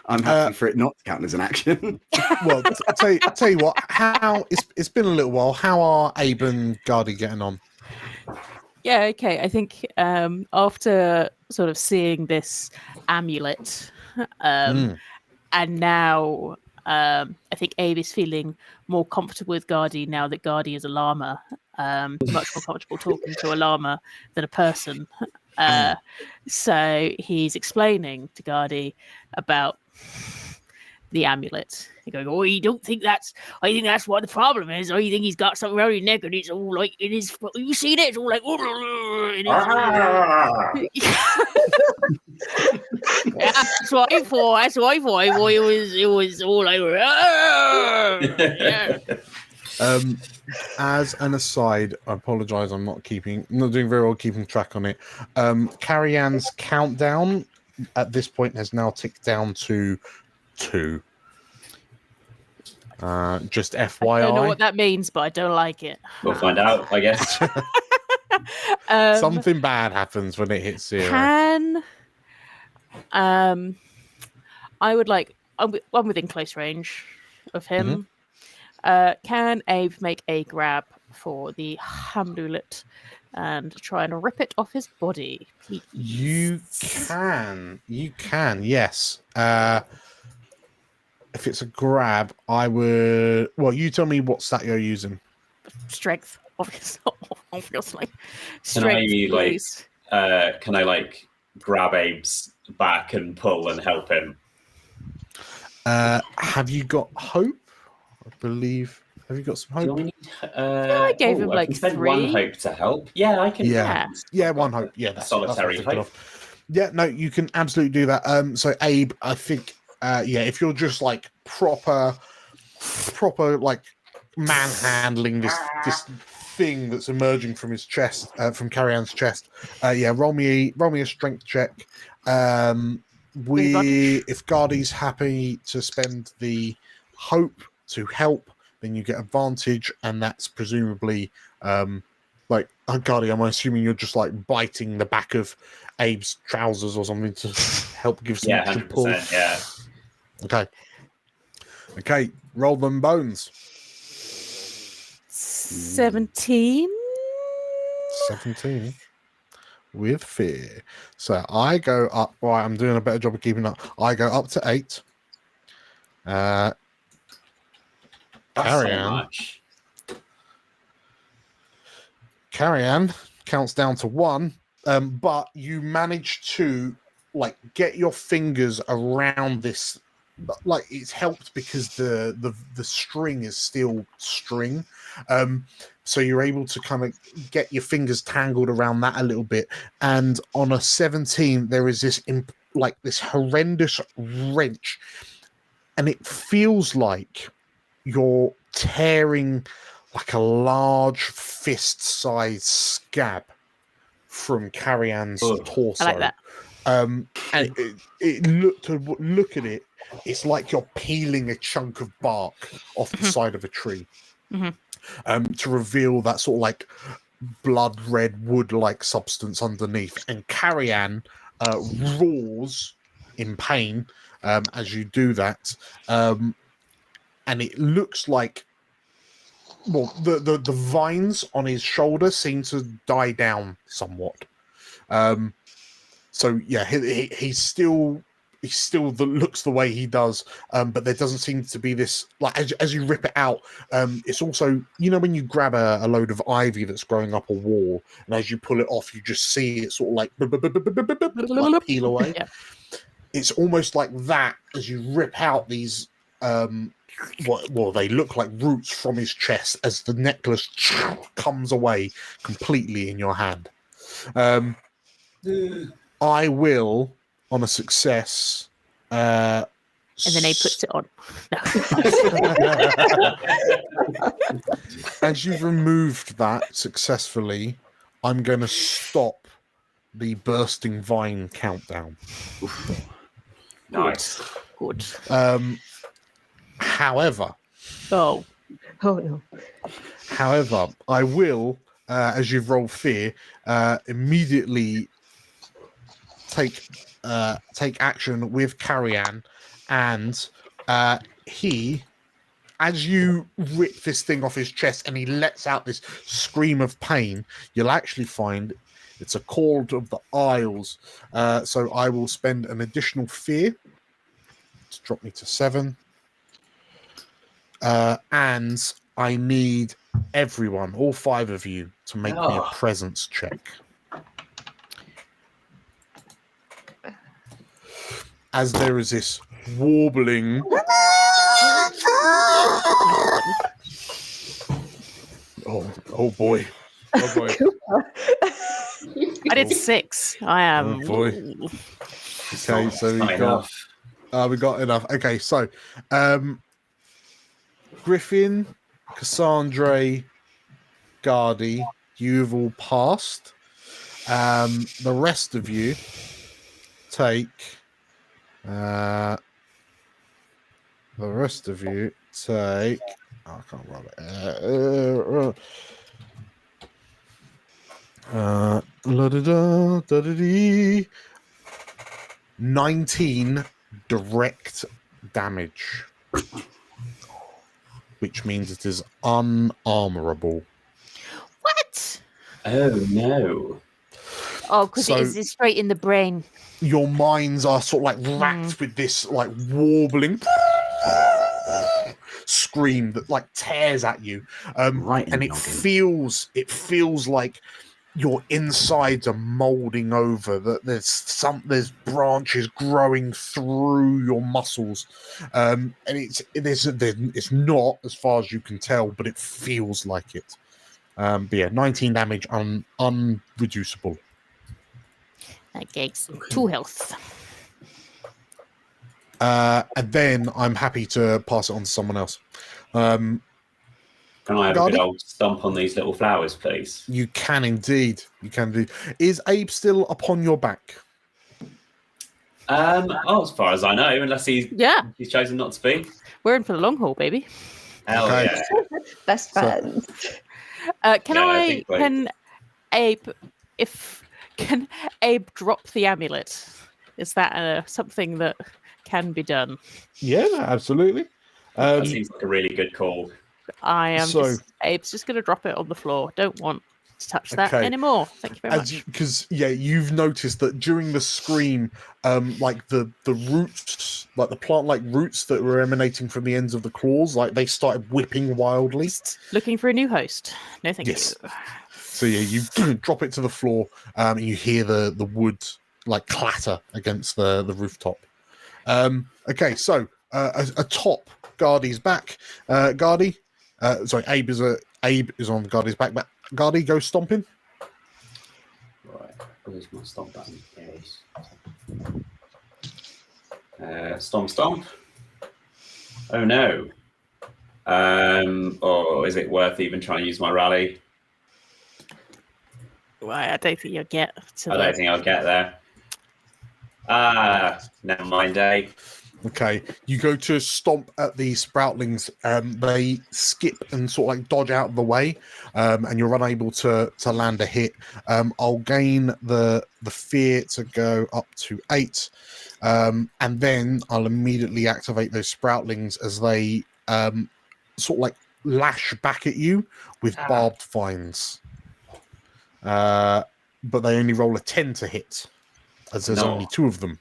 I'm happy for it not to count as an action. Well, tell you what, how it's been a little while. How are Abe and Gardy getting on? Yeah, okay. I think after sort of seeing this amulet, and now I think Abe is feeling more comfortable with Gardy now that Gardy is a llama. Much more comfortable talking to a llama than a person. So he's explaining to Gardy about the amulet. He goes, "Oh, you don't think that's? I think that's what the problem is. I think he's got something around his neck, and it's all like it is. You see that? It's all like yeah, that's what I thought. That's what I thought. Boy, it was all like yeah." As an aside, I apologise. I'm not doing very well keeping track on it. Carrie Ann's countdown at this point has now ticked down to 2. Just FYI. I don't know what that means, but I don't like it. We'll find out, I guess. Something bad happens when it hits 0. I would like. I'm within close range of him. Can Abe make a grab for the amulet and try and rip it off his body, please? You can, yes. If it's a grab, I would. Well, you tell me what stat you're using. Strength, obviously. Can I grab Abe's back and pull and help him? Have you got hope? I believe. Have you got some hope? I gave him I can spend 3. 1 hope to help. Yeah, I can. Yeah, 1 hope. Yeah, that's solitary that's hope. Yeah, no, you can absolutely do that. So Abe, I think, if you're just like proper like manhandling this thing that's emerging from his chest, from Carrie Ann's chest. Roll me a strength check. If Gardy's happy to spend the hope to help, then you get advantage, and that's presumably Gardy, I'm assuming you're just like biting the back of Abe's trousers or something to help give some extra pull. Yeah. Okay, roll them bones. 17 with fear. So I go up. Right, I'm doing a better job of keeping up. I go up to 8. Carrie Ann counts down to 1, but you manage to get your fingers around this. It's helped because the string is still string, so you're able to kind of get your fingers tangled around that a little bit. And on a 17, there is this this horrendous wrench, and it feels like you're tearing like a large fist-sized scab from Carrie Ann's torso. I like that. And look at it. It's like you're peeling a chunk of bark off the side of a tree, to reveal that sort of blood red wood-like substance underneath. And Carrie Ann roars in pain as you do that, and it looks like the vines on his shoulder seem to die down somewhat. So yeah, he still looks the way he does, but there doesn't seem to be this as you rip it out. It's also, when you grab a load of ivy that's growing up a wall, and as you pull it off, you just see it sort of like peel away. Yeah. It's almost like that as you rip out these. They look like roots from his chest as the necklace comes away completely in your hand. I will, on a success, and then he puts it on. As you've removed that successfully, I'm going to stop the bursting vine countdown. Nice. Good. However, Oh. Oh no. However, I will, as you've rolled fear, immediately take action with Carrian, and he, as you rip this thing off his chest and he lets out this scream of pain, you'll actually find it's a cord of the Isles. So I will spend an additional fear to drop me to 7. And I need everyone, all 5 of you, to make me a presence check. As there is this warbling. Oh boy. Oh boy. I did 6. I am. Oh boy. Okay, so we got enough. Okay, so Griffin, Cassandra, Gardy, you've all passed. The rest of you take. I can't roll it. 19 direct damage, which means it is unarmorable. What? Oh no. Oh, because it is straight in the brain. Your minds are sort of like racked with this like warbling scream that like tears at you, and it feels like your insides are molding over. That there's branches growing through your muscles, and it's not, as far as you can tell, but it feels like it. But yeah, 19 damage, unreducible. That takes 2 health. And then I'm happy to pass it on to someone else. Can I have Gardy? a good old stomp on these little flowers, please? You can indeed. Is Abe still upon your back? As far as I know, unless he's chosen not to be. We're in for the long haul, baby. Hell yeah. Best friends. Can Abe drop the amulet? Is that something that can be done? Yeah, absolutely. That seems like a really good call. Abe's just going to drop it on the floor. Don't want to touch that anymore. Thank you very much. Because you've noticed that during the scream, like the roots, like the plant-like roots that were emanating from the ends of the claws, like they started whipping wildly. Just looking for a new host. No, thank you. So you drop it to the floor, and you hear the wood like clatter against the rooftop. Okay, so atop Gardy's back. Abe is on Gardy's back, but Gardy, go stomping. Right, where's my stomp button? Yes. Stomp. Oh no. Is it worth even trying to use my rally? Well, I don't think you'll get to I don't think I'll get there. Never mind, Abe. Okay, you go to stomp at the sproutlings. They skip and sort of like dodge out of the way, and you're unable to land a hit. I'll gain the fear to go up to 8, and then I'll immediately activate those sproutlings as they sort of like lash back at you with barbed vines. But they only roll a 10 to hit, as there's only 2 of them.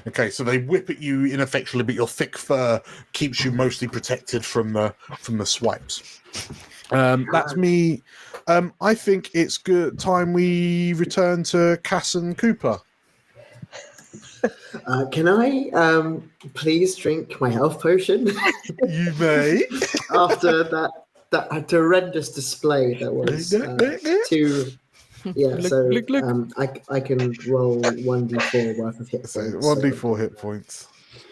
Okay, so they whip at you ineffectually, but your thick fur keeps you mostly protected from the swipes. That's me. I think it's good time we return to Cass and Cooper. Can I please drink my health potion? You may. After that horrendous display that was too. Yeah, so I can roll 1d4 worth of hit points. 1d4 hit points.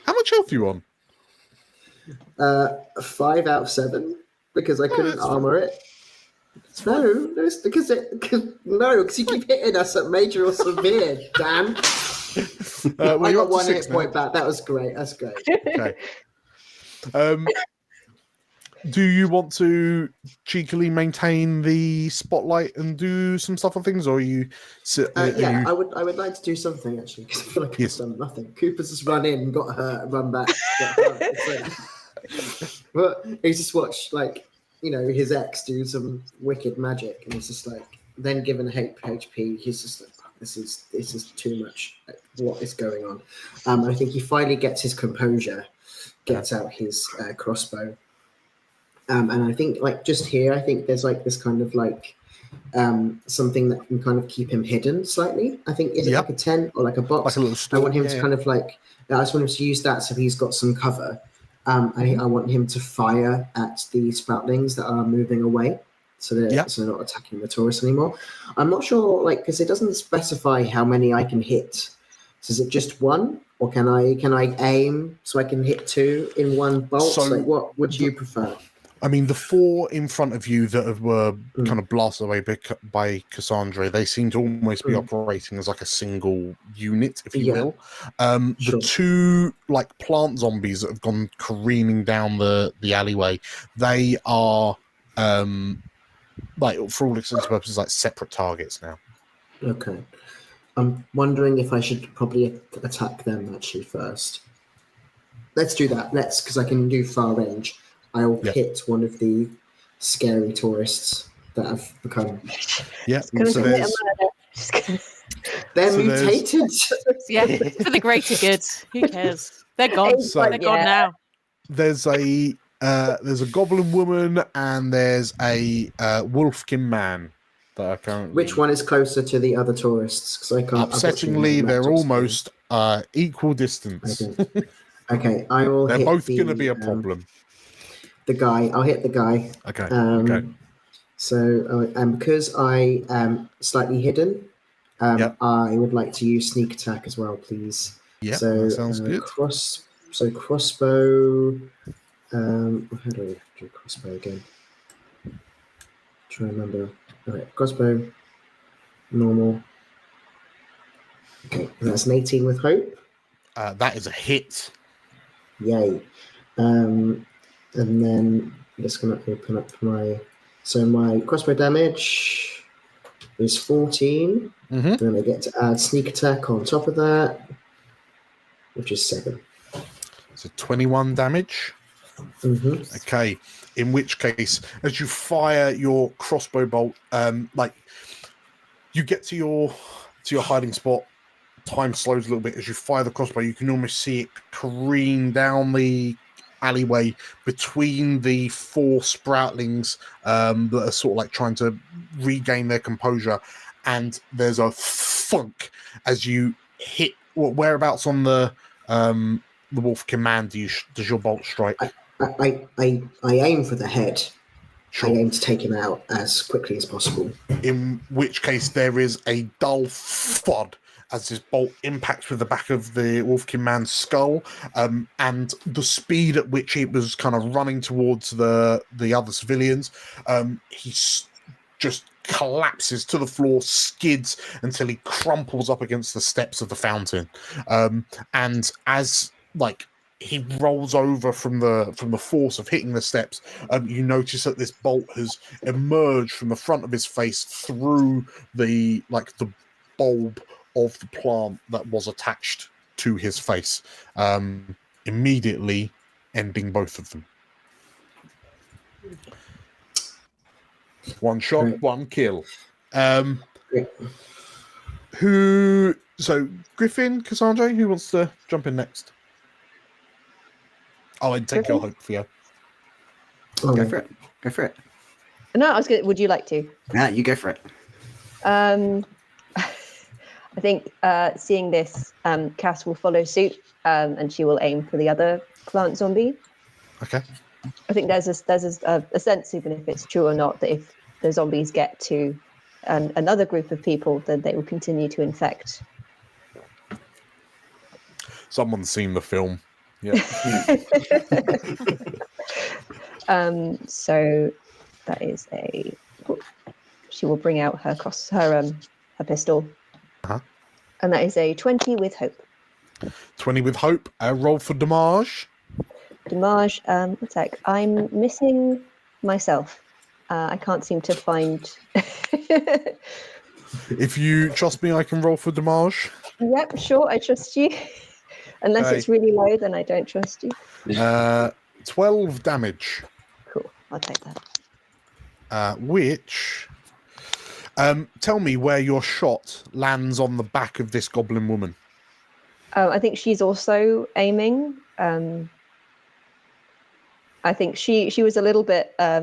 How much health are you on? 5 out of 7, because I couldn't armor it. No, because you keep hitting us at major or severe, Dan. Well, I you're got up to one 6 hit now. point back. That was great. That's great. Okay. Do you want to cheekily maintain the spotlight and do some stuff on things, or are you? I would like to do something actually because I feel like Yes. I've done nothing. Cooper's just run in, got hurt, run back, got hurt. It's like, but he's just watched his ex do some wicked magic, and he's just like then given HP. He's just like, this is too much. Like, what is going on? And I think he finally gets his composure, gets out his crossbow. And I think just here, I think there's this kind of something that can kind of keep him hidden slightly. I think is it like a tent or like a box? Like a little store, I want him to kind of I just want him to use that so he's got some cover. I want him to fire at the sproutlings that are moving away, so they're not attacking the tourists anymore. I'm not sure, because it doesn't specify how many I can hit. So is it just one, or can I aim so I can hit two in one bolt? So what would you prefer? I mean, the 4 in front of you that were kind of blasted away by Cassandra, they seem to almost be operating as like a single unit, if you will. The 2 plant zombies that have gone careening down the alleyway, they are for all intents and purposes separate targets now. Okay. I'm wondering if I should probably attack them actually first. Let's do that. Because I can do far range. I'll hit one of the scary tourists that have become. Yeah, so they're mutated. Yeah, for the greater good. Who cares? They're gone. They're gone now. There's a goblin woman and there's a wolfkin man that are currently. Which one is closer to the other tourists? Because I can't. Upsettingly, they're almost equal distance. Okay, I will. They're hit both going to be a problem. The guy. I'll hit the guy. Okay. Okay. So, because I am slightly hidden, I would like to use sneak attack as well, please. Yeah, so, that sounds good. Crossbow. How do I do crossbow again? Try and remember. All right, crossbow. Normal. Okay, that's an 18 with hope. That is a hit. Yay. And then I'm just going to open up my crossbow damage is 14. Mm-hmm. Then I get to add sneak attack on top of that, which is 7. So 21 damage. Mm-hmm. Okay. In which case, as you fire your crossbow bolt, you get to your hiding spot. Time slows a little bit as you fire the crossbow. You can almost see it careen down the alleyway between the 4 sproutlings that are sort of trying to regain their composure, and there's a thunk as you hit. Whereabouts on the wolf command does your bolt strike? I aim for the head. Sure. I aim to take him out as quickly as possible. In which case there is a dull thud as this bolt impacts with the back of the Wolfkin man's skull, and the speed at which it was kind of running towards the other civilians, he just collapses to the floor, skids until he crumples up against the steps of the fountain. And as he rolls over from the force of hitting the steps, you notice that this bolt has emerged from the front of his face through the bulb of the plant that was attached to his face, immediately ending both of them. One shot, one kill. So Griffin, Cassandra, who wants to jump in next? I'd take your hope for you. Go for it. Go for it. No, I was good. Would you like to? Yeah, you go for it. I think seeing this, Cass will follow suit, and she will aim for the other plant zombie. Okay. I think there's a sense, even if it's true or not, that if the zombies get to another group of people, then they will continue to infect. Someone's seen the film. Yeah. So that is she will bring out her pistol. Uh-huh. And that is a 20 with hope. 20 with hope. Roll for damage. Damage, one sec. I'm missing myself. I can't seem to find. If you trust me, I can roll for damage. Yep, sure, I trust you. Unless Okay. it's really low, then I don't trust you. 12 damage. Cool, I'll take that. Which, tell me where your shot lands on the back of this goblin woman. I think she's also aiming. I think she was a little bit a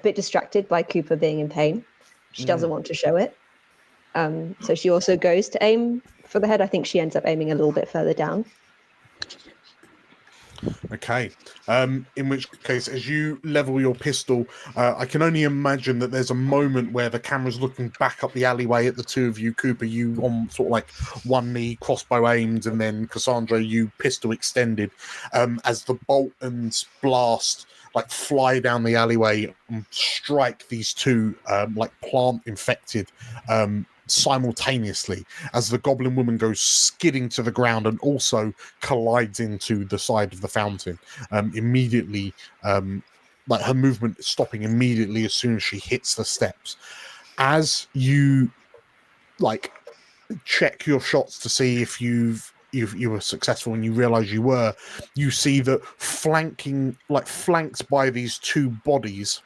bit distracted by Cooper being in pain. She doesn't want to show it. So she also goes to aim for the head. I think she ends up aiming a little bit further down. Okay. In which case, as you level your pistol, I can only imagine that there's a moment where the camera's looking back up the alleyway at the two of you. Cooper, you on sort of like one knee, crossbow aimed, and then Cassandra, you pistol extended, as the bolt and blast like fly down the alleyway and strike these two like plant infected simultaneously, as the goblin woman goes skidding to the ground and also collides into the side of the fountain, immediately, like her movement stopping immediately as soon as she hits the steps. As you like check your shots to see if you were successful, and you realize you were, you see that flanked by these two bodies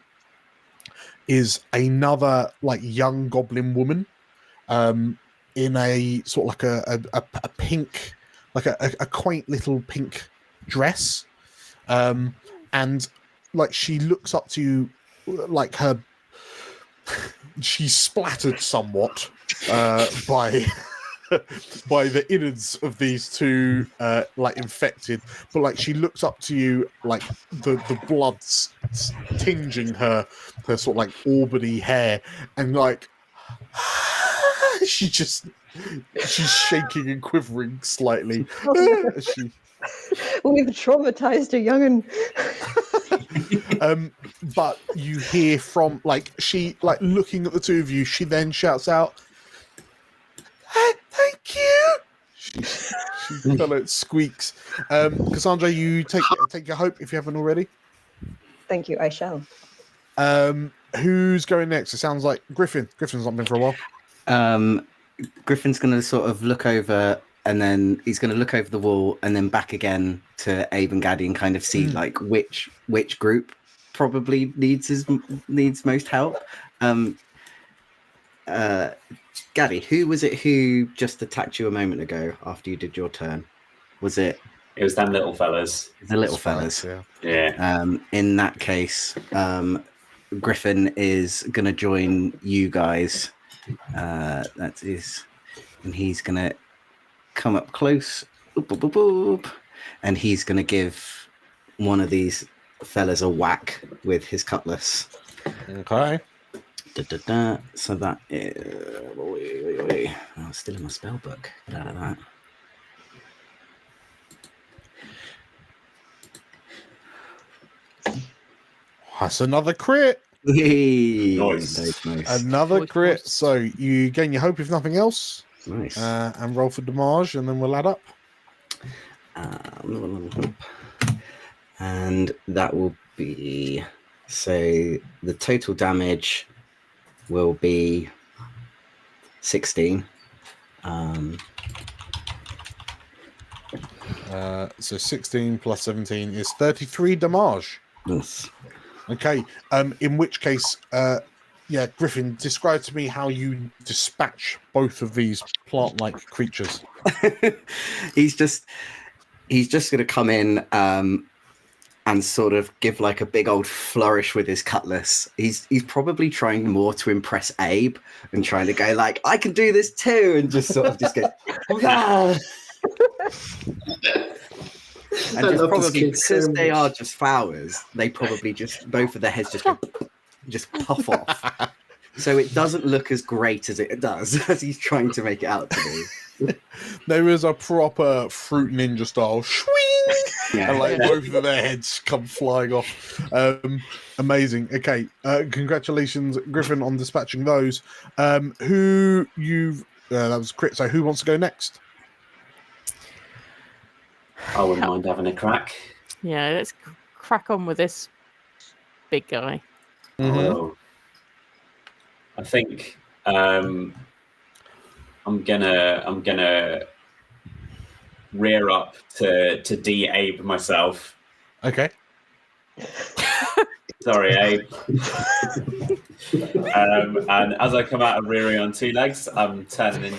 is another like young goblin woman, in a sort of like a pink, like a quaint little pink dress, and like she looks up to you, like she's splattered somewhat by by the innards of these two like infected, but like she looks up to you, like the blood's tinging her sort of like auburny hair, and like she's shaking and quivering slightly. We've traumatized a young'un. But you hear from like she, like looking at the two of you, she then shouts out, "Thank you!" She squeaks. Cassandra, you take your hope if you haven't already. Thank you, I shall. Who's going next? It sounds like Griffin. Griffin's not been for a while. Griffin's going to sort of look over, and then he's going to look over the wall and then back again to Abe and Gaddy and kind of see like which group probably needs most help. Gaddy, who was it who just attacked you a moment ago after you did your turn? Was it? It was them little fellas. The little fellas. Yeah. In that case, Griffin is going to join you guys. That is, and he's going to come up close, and he's going to give one of these fellas a whack with his cutlass. Okay. So that is... Oh, still in my spell book. Get out of that. That's another crit. Nice. Another crit. So you gain your hope if nothing else. Nice. And roll for damage, and then we'll add up. And that will be... So the total damage will be 16. So 16 plus 17 is 33 damage. Yes. Okay. In which case, Griffin, describe to me how you dispatch both of these plant-like creatures. He's just going to come in and sort of give like a big old flourish with his cutlass. He's probably trying more to impress Abe and trying to go like, I can do this too, and just sort of just go, ah! And just probably because they are just flowers, they probably just both of their heads just puff off. So it doesn't look as great as it does as he's trying to make it out to be. There is a proper fruit ninja style swing, and like both of their heads come flying off. Amazing. Okay, congratulations, Griffin, on dispatching those. That was crit. So who wants to go next? I wouldn't mind having a crack. Yeah, let's crack on with this big guy. Oh, I think I'm gonna rear up to de-abe myself. Okay. Sorry, Abe. And as I come out of rearing on two legs, I'm turning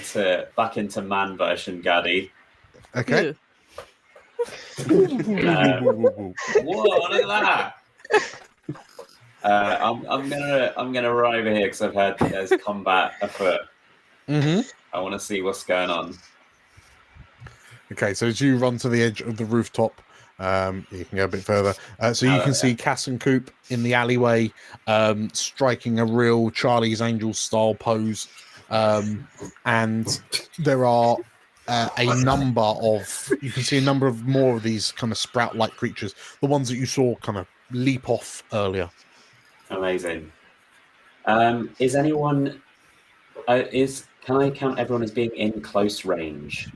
back into man version Gaddy. Okay. Whoa! Look at that. I'm gonna run over here because I've heard that there's combat afoot. I want to see what's going on. Okay, so as you run to the edge of the rooftop, you can go a bit further. So you can see Cass and Coop in the alleyway, striking a real Charlie's Angels style pose. And there are you can see a number of more of these kind of sprout-like creatures, the ones that you saw kind of leap off earlier. Amazing. Is anyone? Can I count everyone as being in close range?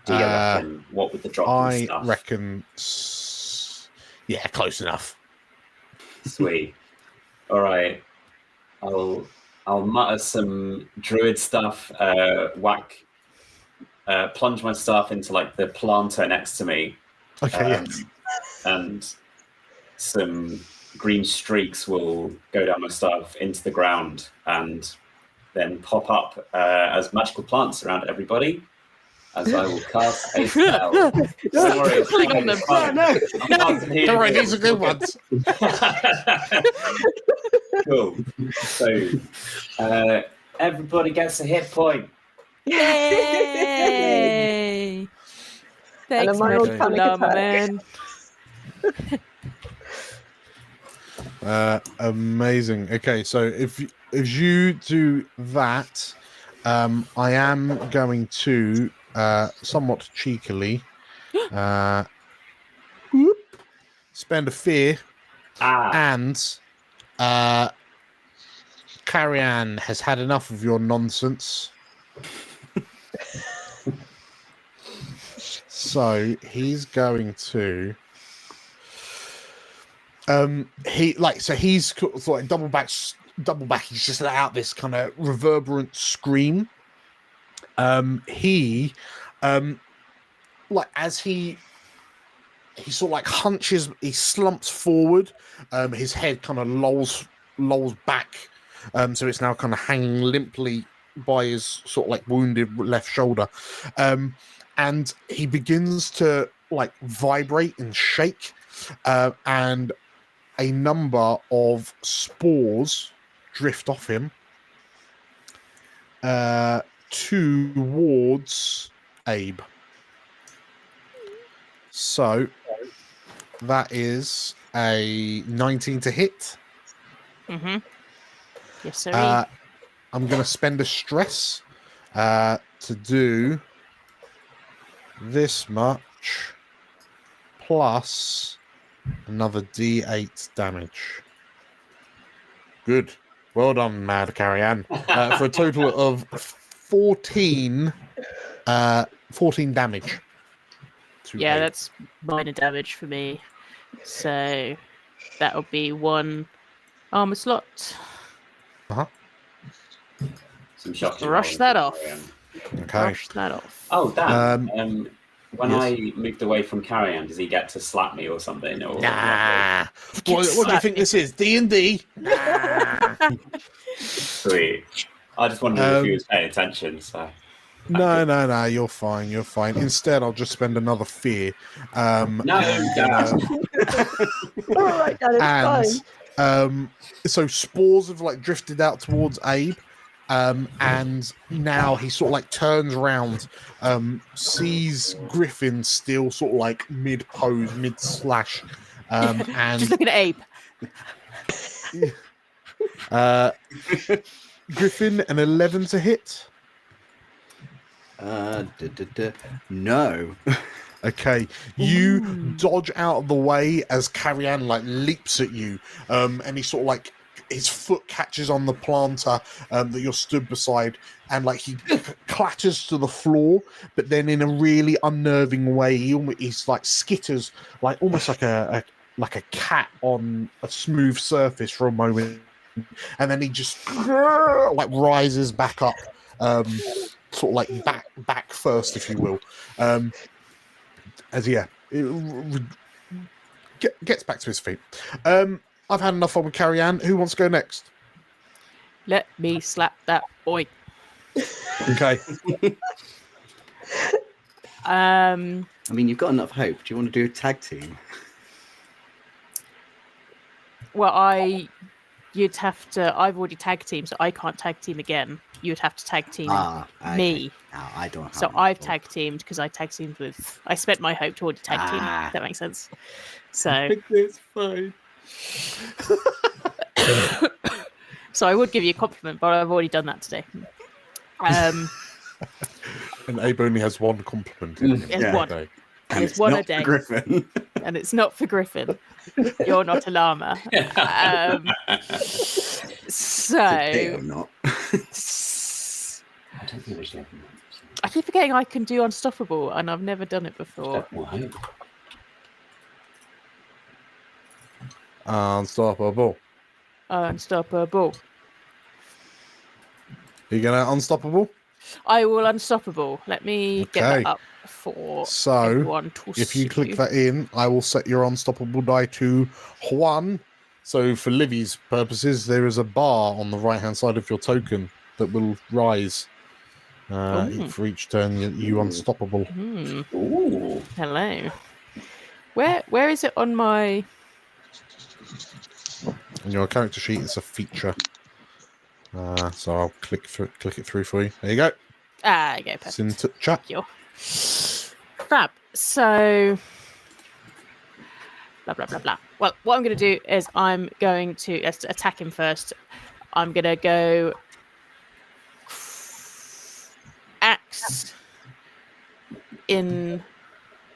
Do you reckon? What with the drop and stuff? I reckon, yeah, close enough. Sweet. All right. I'll mutter some druid stuff. Plunge my staff into like the planter next to me. Okay. Yes. And some green streaks will go down my staff into the ground and then pop up as magical plants around everybody. As I will cast a spell. Don't worry, Don't worry, these are good ones. Cool. So, everybody gets a hit point. Yay! Thanks, a mild Magical panic Llama attack. Man. Amazing. Okay, so if you do that, I am going to somewhat cheekily spend a fear, and Carrie-Anne has had enough of your nonsense. So he's going to he's sort of like double back. He's just let out this kind of reverberant scream. He as he sort of like hunches, he slumps forward. His head kind of lolls back, so it's now kind of hanging limply by his sort of like wounded left shoulder, and he begins to like vibrate and shake, and a number of spores drift off him towards Abe. So that is a 19 to hit. Yes, sir. I'm going to spend a stress to do this much plus another D8 damage. Good. Well done, Mad Carrie-Anne. For a total of 14 damage. Yeah, Abe. that's minor damage for me. So that'll be 1 armor slot. Some shots. Brush that off. Okay. Brush that off. Oh, damn. When I moved away from Carrie-Anne, does he get to slap me or something? Or Nah. What do you think this is? D&D? Nah. Sweet. I just wondered if he was paying attention. So. No. You're fine. Instead, I'll just spend another fear. No, Dad. All right, that is fine. So spores have like drifted out towards Abe. And now he sort of like turns around, sees Griffin still sort of like mid-pose, mid-slash, and Just looking at Abe. Griffin, an 11 to hit. No. Okay, you dodge out of the way as Carrie-Anne like leaps at you, and he sort of like his foot catches on the planter that you're stood beside, and like he clatters to the floor, but then in a really unnerving way, he's like skitters, like almost like a cat on a smooth surface for a moment, and then he just like rises back up, sort of like back first, if you will, gets back to his feet. I've had enough fun with Carrie Ann. Who wants to go next? Let me slap that boy. Okay. I mean, you've got enough hope. Do you want to do a tag team? Well, you'd have to. I've already tag team, so I can't tag team again. You'd have to tag team me. No, I don't. So I've tag teamed because I tag teamed with. I spent my hope to already tag team. If that makes sense. So It's fine. so I would give you a compliment, but I've already done that today. And Abe only has one compliment. It's one. Day. And it's one not a day. for Griffin. And it's not for Griffin. You're not a llama. Today or not. I don't think we should have them. I keep forgetting I can do Unstoppable, and I've never done it before. Why? Unstoppable. Unstoppable. Are you gonna unstoppable? I will Unstoppable. Let me get Okay. that up for So, everyone to if you see. click that in, I will set your unstoppable die to 1. So for Livy's purposes, there is a bar on the right-hand side of your token that will rise for each turn you unstoppable. Ooh. Hello. Where is it on my... On your character sheet, it's a feature. So I'll click it through for you. There you go. Okay, perfect. It's in chat. Thank you. Fab. So... Blah, blah, blah, blah. Well, what I'm going to do is I'm going to attack him first. I'm going to go... Axe in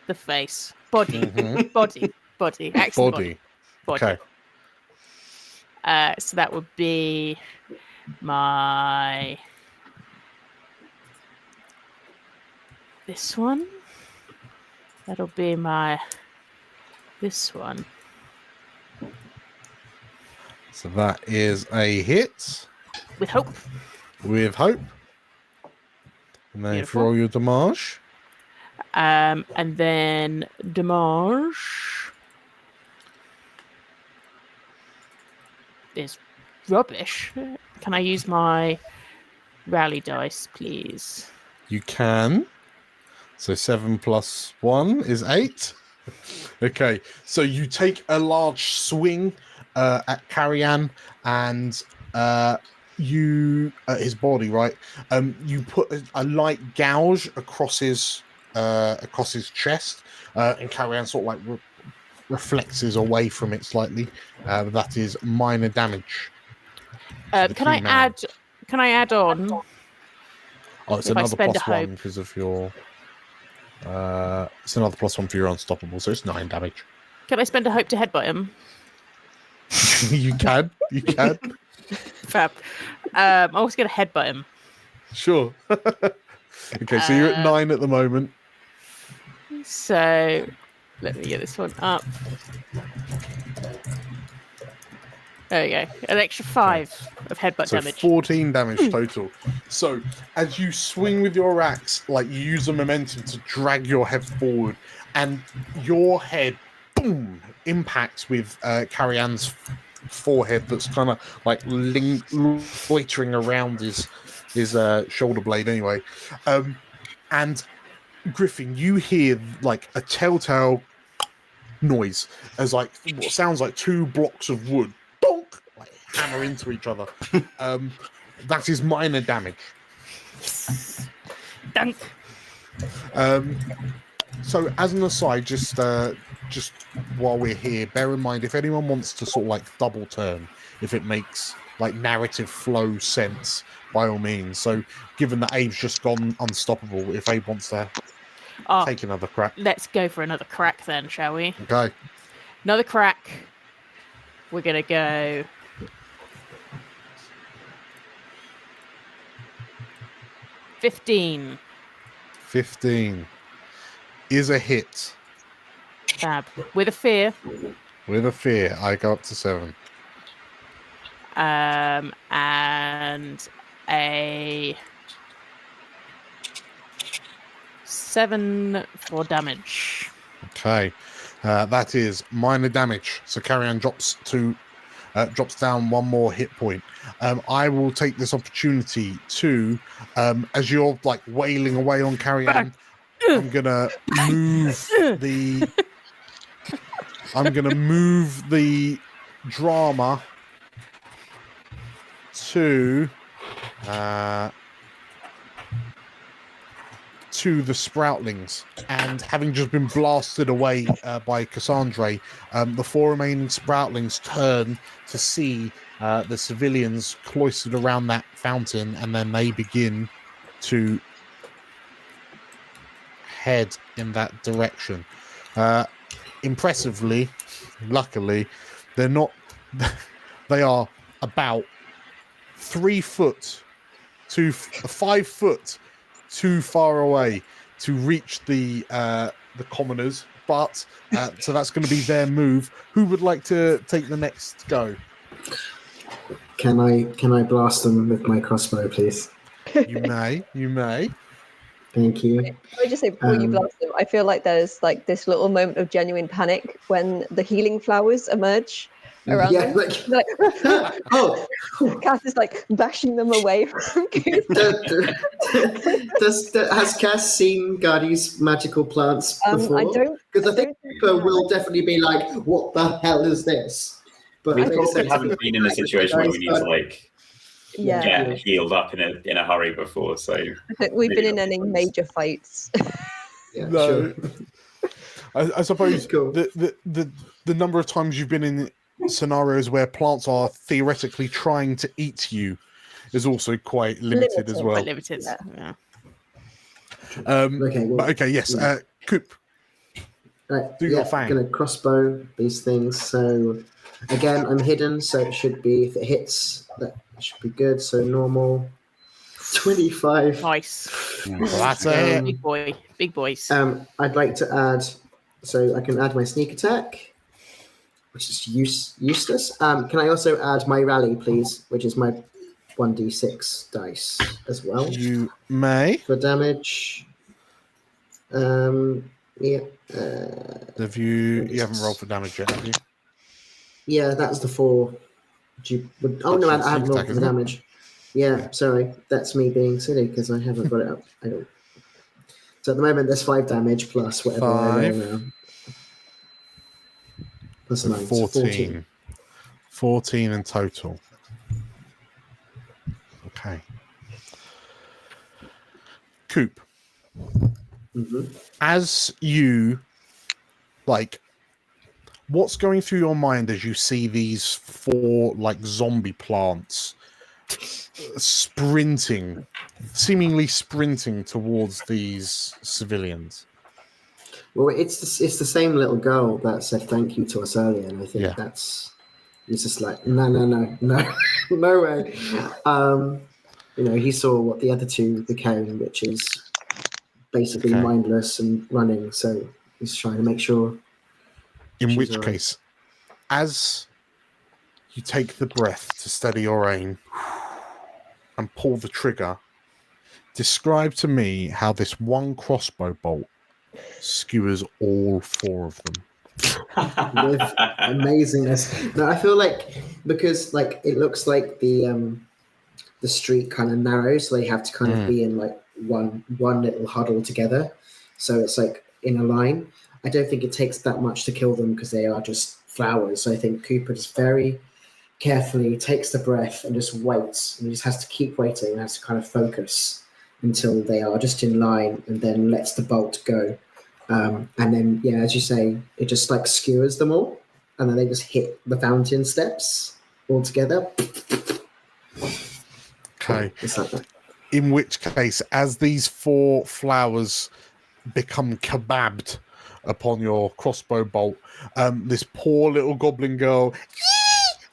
the face. Body. Body. Axe in the body. Okay. So that would be my... This one. That'll be my... This one. So that is a hit. With hope. With hope. And then Beautiful. for all your damage. And then damage is rubbish. Can I use my rally dice, please? You can. So 7 plus 1 is 8. Okay, so you take a large swing at Carrie Ann and his body, right? You put a light gouge across his chest, and Carrie Ann sort of like reflexes away from it slightly. That is minor damage. Can I add on? Oh, it's if I another spend a plus 1 hope? because of your. It's another plus 1 for your unstoppable, so it's 9 damage. Can I spend a hope to headbutt him? You can. Fab. I'm also going to headbutt him. Sure. Okay, so you're at 9 at the moment. So let me get this one up. There we go. An extra 5 of headbutt So damage. 14 damage total. So as you swing with your axe, like you use the momentum to drag your head forward, and your head, boom, impacts with Carrie Ann's forehead that's kind of like loitering around his shoulder blade anyway. And Griffin, you hear like a telltale noise as like what sounds like 2 blocks of wood bonk, like hammer into each other. That is minor damage. Dunk. So as an aside, just while we're here, bear in mind if anyone wants to sort of like double turn, if it makes like narrative flow sense, by all means. So given that Abe's just gone unstoppable, if Abe wants to take another crack. Let's go for another crack then, shall we? Okay. Another crack. We're going to go 15. 15 is a hit. Fab. With a fear. With a fear, I go up to 7. And a 7 for damage. Okay, that is minor damage. So Carrion drops down 1 more hit point. I will take this opportunity to, as you're like wailing away on Carrion, I'm gonna move the drama to the sproutlings, and having just been blasted away by Cassandra, the 4 remaining sproutlings turn to see the civilians cloistered around that fountain, and then they begin to head in that direction. Impressively, luckily, they're not. They are about 3 foot to 5 foot too far away to reach the commoners, but so that's going to be their move. Who would like to take the next go? Can I blast them with my crossbow, please? You may. Thank you. Can I just say before you blast them, I feel like there's like this little moment of genuine panic when the healing flowers emerge around them. Like, oh, Cass is like bashing them away from Cooper. Has Cass seen Guardy's magical plants before? I don't. Because I think Cooper will definitely be like, "What the hell is this?" But We it makes probably sense. haven't been in a situation where we need to like Yeah. get healed up in a hurry before. So I think we've been in any major fights. Yeah, No. sure. I suppose Cool. the number of times you've been in scenarios where plants are theoretically trying to eat you is also quite limited as well. Quite limited. Yeah. Okay, well, yes. Coop, right, do your thing. I'm gonna crossbow these things. So again, I'm hidden, so it should be, if it hits, that should be good. So normal 25. Nice. That's a hit. Big boys. I'd like to add, so I can add my sneak attack, which is useless. Can I also add my rally, please, which is my 1d6 dice as well? You may. For damage. Yeah. Have you haven't rolled for damage yet, have you? Yeah, that's the 4. Oh no, I haven't rolled for the damage. Yeah, sorry, that's me being silly because I haven't got it up. I don't. So at the moment, there's 5 damage plus whatever I roll now. Plus 9, 14. 14 in total. Okay. Coop. Mm-hmm. As you, like, what's going through your mind as you see these 4, like, zombie plants seemingly sprinting towards these civilians? Well, it's the same little girl that said thank you to us earlier, and I think he's just like, no, no way. He saw what the other 2 became, which is basically mindless and running, so he's trying to make sure. In which case, as you take the breath to steady your aim and pull the trigger, describe to me how this one crossbow bolt skewers all 4 of them. With amazingness. No, I feel like, because like it looks like the street kind of narrows, so they have to kind of be in like one little huddle together, so it's like in a line. I don't think it takes that much to kill them because they are just flowers. So I think Cooper just very carefully takes the breath and just waits, and he just has to keep waiting and has to kind of focus until they are just in line, and then lets the bolt go. And then, as you say, it just like skewers them all, and then they just hit the fountain steps all together. Okay. Just like that. In which case, as these 4 flowers become kebabbed upon your crossbow bolt, this poor little goblin girl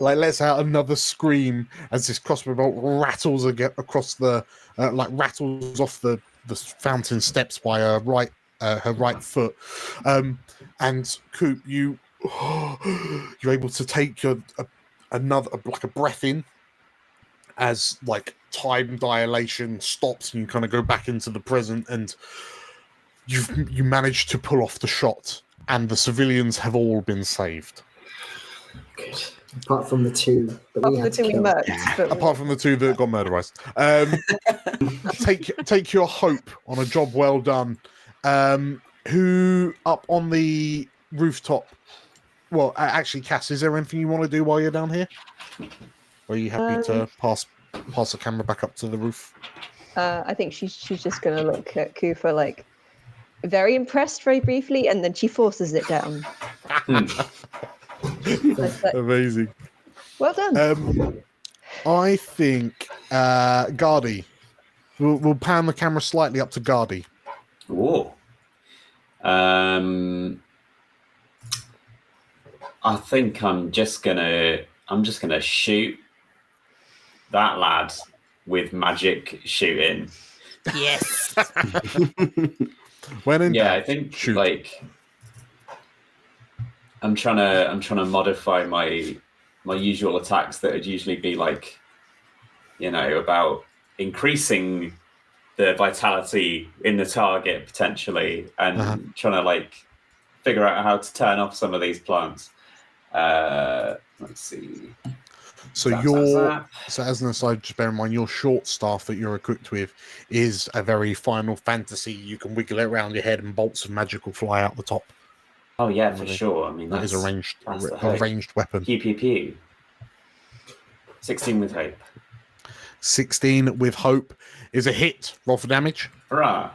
like lets out another scream as this crossbow bolt rattles across the rattles off the fountain steps by her right foot. And Coop, you're able to take another breath in as like time dilation stops and you kind of go back into the present, and you manage to pull off the shot, and the civilians have all been saved. Good. Apart from the two that we had to kill. Apart from the two that got murderized. Take your hope on a job well done. Who up on the rooftop? Well, actually, Cass, is there anything you want to do while you're down here? Or are you happy to pass the camera back up to the roof? I think she's just going to look at Cooper like very impressed very briefly, and then she forces it down. Amazing. Well done. I think Gardy. We'll pan the camera slightly up to Gardy. Whoa. I think I'm just gonna shoot that lad with magic shooting. Yes. When in doubt, I think shoot. like I'm trying to modify my usual attacks that would usually be like, about increasing the vitality in the target potentially, and trying to like figure out how to turn off some of these plants. Let's see. So so as an aside, just bear in mind your short staff that you're equipped with is a very Final Fantasy. You can wiggle it around your head and bolts of magic will fly out the top. Oh yeah, for sure. I mean that is a ranged weapon. Pew. 16 with hope. 16 with hope is a hit. Roll for damage. Hurrah!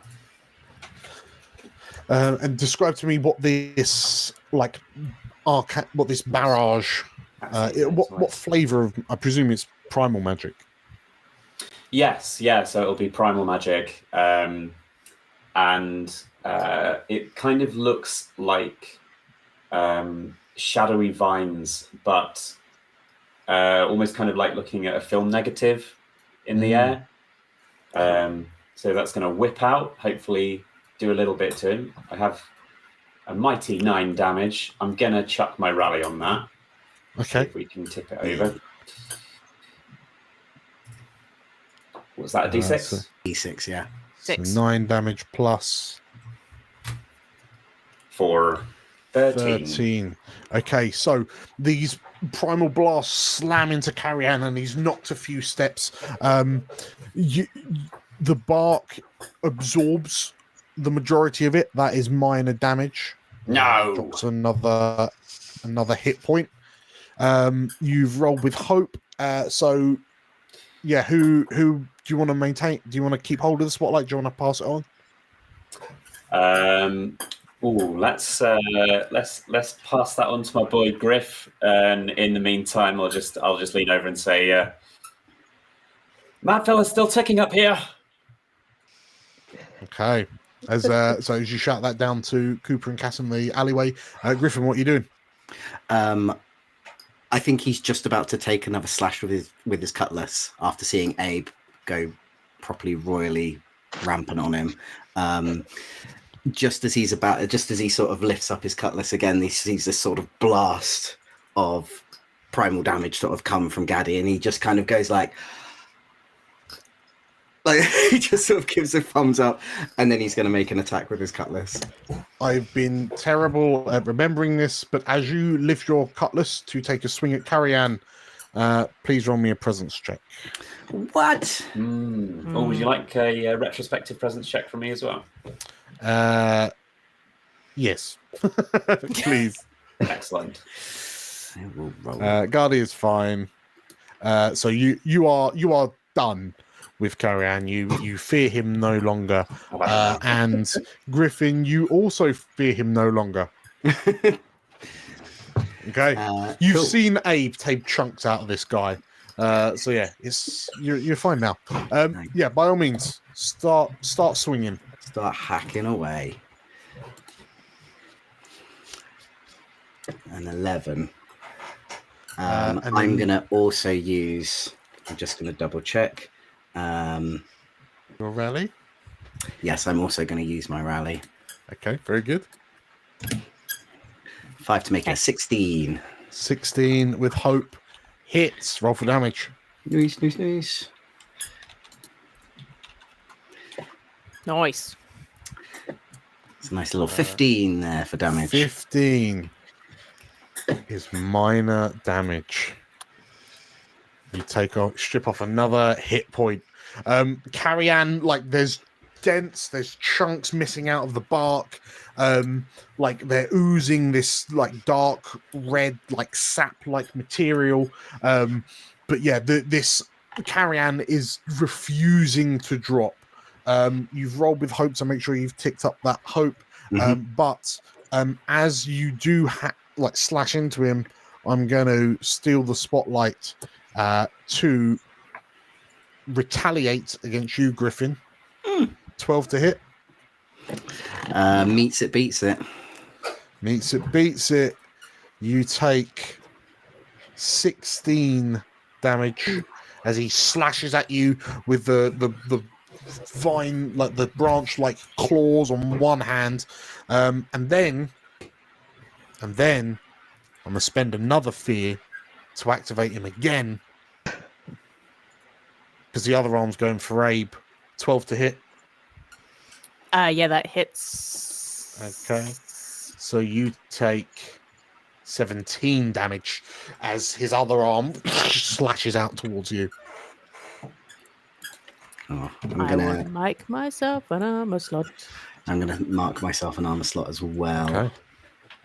And describe to me what this what this barrage. What flavor of? I presume it's primal magic. Yes, yeah. So it'll be primal magic, and it kind of looks like shadowy vines, but almost kind of like looking at a film negative in the air. So that's going to whip out. Hopefully, do a little bit to him. I have a mighty 9 damage. I'm gonna chuck my rally on that. Okay. See if we can tip it over. What's that, a D6? D6, yeah. 6. So 9 damage plus 4. 13. Okay, so these primal blasts slam into Carrion and he's knocked a few steps. The bark absorbs the majority of it. That is minor damage. No. Drops another hit point. You've rolled with hope. So yeah, who do you want to maintain? Do you want to keep hold of the spotlight? Do you want to pass it on? Let's pass that on to my boy Griff. And in the meantime, I'll just lean over and say, "Mad fella's still ticking up here." Okay. As you shout that down to Cooper and Cass in the alleyway, Griffin, what are you doing? I think he's just about to take another slash with his cutlass after seeing Abe go properly royally rampant on him. Just as he sort of lifts up his cutlass again, he sees this sort of blast of primal damage sort of come from Gaddy, and he just kind of goes like he just sort of gives a thumbs up, and then he's going to make an attack with his cutlass. I've been terrible at remembering this, but as you lift your cutlass to take a swing at Carrion, please roll me a presence check. What? Oh, would you like a retrospective presence check from me as well? Yes. Please. Excellent. Guardy is fine. So you are done with Carrion. You fear him no longer. And Griffin, you also fear him no longer. Okay. You've seen Abe take chunks out of this guy. So yeah, you're fine now. Yeah, by all means, start swinging. Start hacking away. An 11. And I'm then- going to also use... I'm just going to double check. Your rally. Yes, I'm also going to use my rally. Okay, very good. 5 to make it a 16. 16 with hope. Hits. Roll for damage. Nice, nice, nice. Nice. It's a nice little 15 there for damage. 15 is minor damage. You strip off another hit point. Carrie-Anne, like there's dents, there's chunks missing out of the bark. Like they're oozing this like dark red, like sap-like material. But yeah, this Carrie-Anne is refusing to drop. You've rolled with hope to make sure you've ticked up that hope. But as you do like slash into him, I'm going to steal the spotlight to retaliate against you, Griffin. 12 to hit. Meets it, beats it. Meets it, beats it. You take 16 damage as he slashes at you with the vine, like the branch like claws on one hand. And then I'm gonna spend another fear to activate him again. Because the other arm's going for Abe. 12 to hit. Yeah, that hits. Okay. So you take 17 damage as his other arm slashes out towards you. Oh, I want to make myself an armor slot. I'm gonna mark myself an armor slot as well. Okay.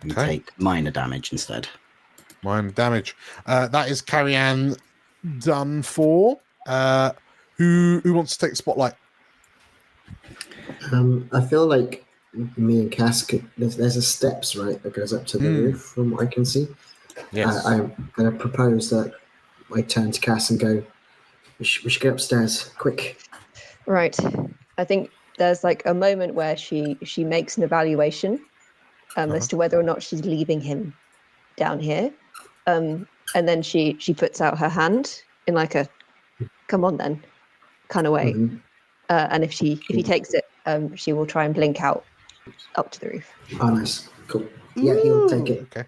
And Okay. take minor damage instead. Minor damage. That is Carrie-Anne done for. Who wants to take the spotlight? I feel like me and Cass there's a steps, right, that goes up to the roof from what I can see. Yes. I'm going to propose that I turn to Cass and go, we should go upstairs, quick. Right. I think there's like a moment where she makes an evaluation as to whether or not she's leaving him down here. And then she puts out her hand in like a come on then kind of way. And if he takes it, she will try and blink out up to the roof. Oh, nice. Cool. Yeah, he'll take it. Okay.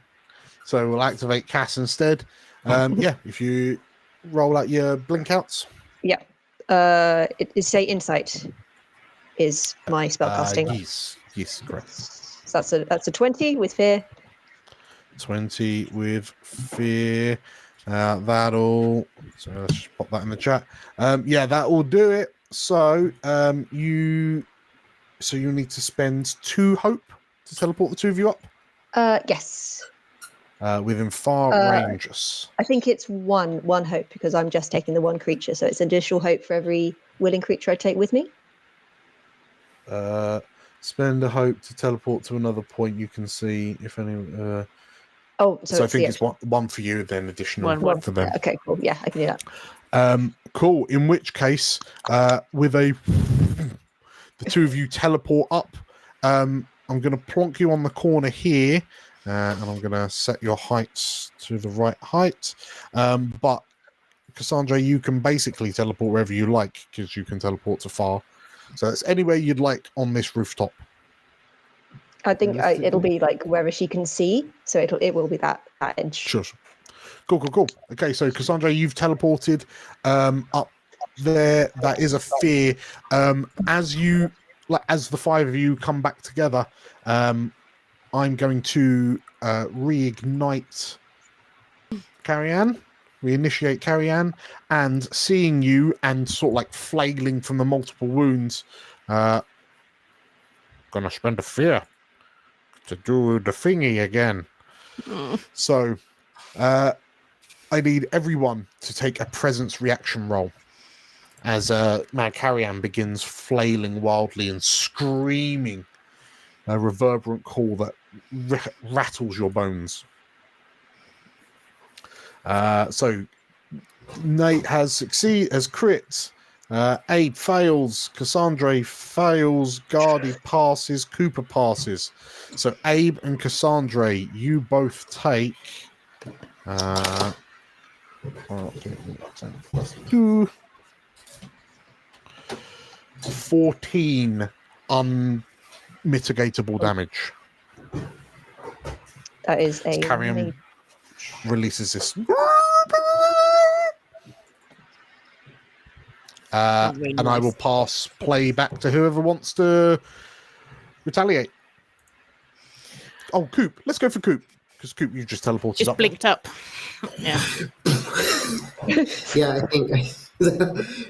So we'll activate Cass instead. Yeah, if you roll out your blink outs. Yeah. It is say insight is my spellcasting. Yes, correct. So that's a 20 with fear. 20 with fear. So let's just pop that in the chat. Yeah, that will do it. So you need to spend 2 hope to teleport the 2 of you up. Yes. Within far ranges. I think it's one hope because I'm just taking the one creature, so it's additional hope for every willing creature I take with me. Spend a hope to teleport to another point you can see if any. So I think it's one for you, then additional One for them. Okay, cool. Yeah, I can do that. Cool. In which case, with the 2 of you teleport up. I'm going to plonk you on the corner here, and I'm going to set your heights to the right height. But Cassandra, you can basically teleport wherever you like because you can teleport to far. So it's anywhere you'd like on this rooftop. I think it'll be like wherever she can see, so it will be that edge. Sure. Cool. Okay, so Cassandra, you've teleported up there. That is a fear. As the 5 of you come back together, I'm going to reignite Carrie-Anne. Reinitiate Carrie-Anne, and seeing you and sort of like flailing from the multiple wounds, gonna spend a fear to do the thingy again. So I need everyone to take a presence reaction roll as Mad Carrie-Anne begins flailing wildly and screaming a reverberant call that rattles your bones. So Nate has crit. Abe fails. Cassandra fails. Gardy passes. Cooper passes. So Abe and Cassandra, you both take 2. 14 unmitigatable damage. That is As a Carrion releases this. Really and I will nice. pass play back to whoever wants to retaliate. Oh, Coop. Let's go for Coop. Because Coop, you just teleported Just up. blinked up. Yeah. Yeah,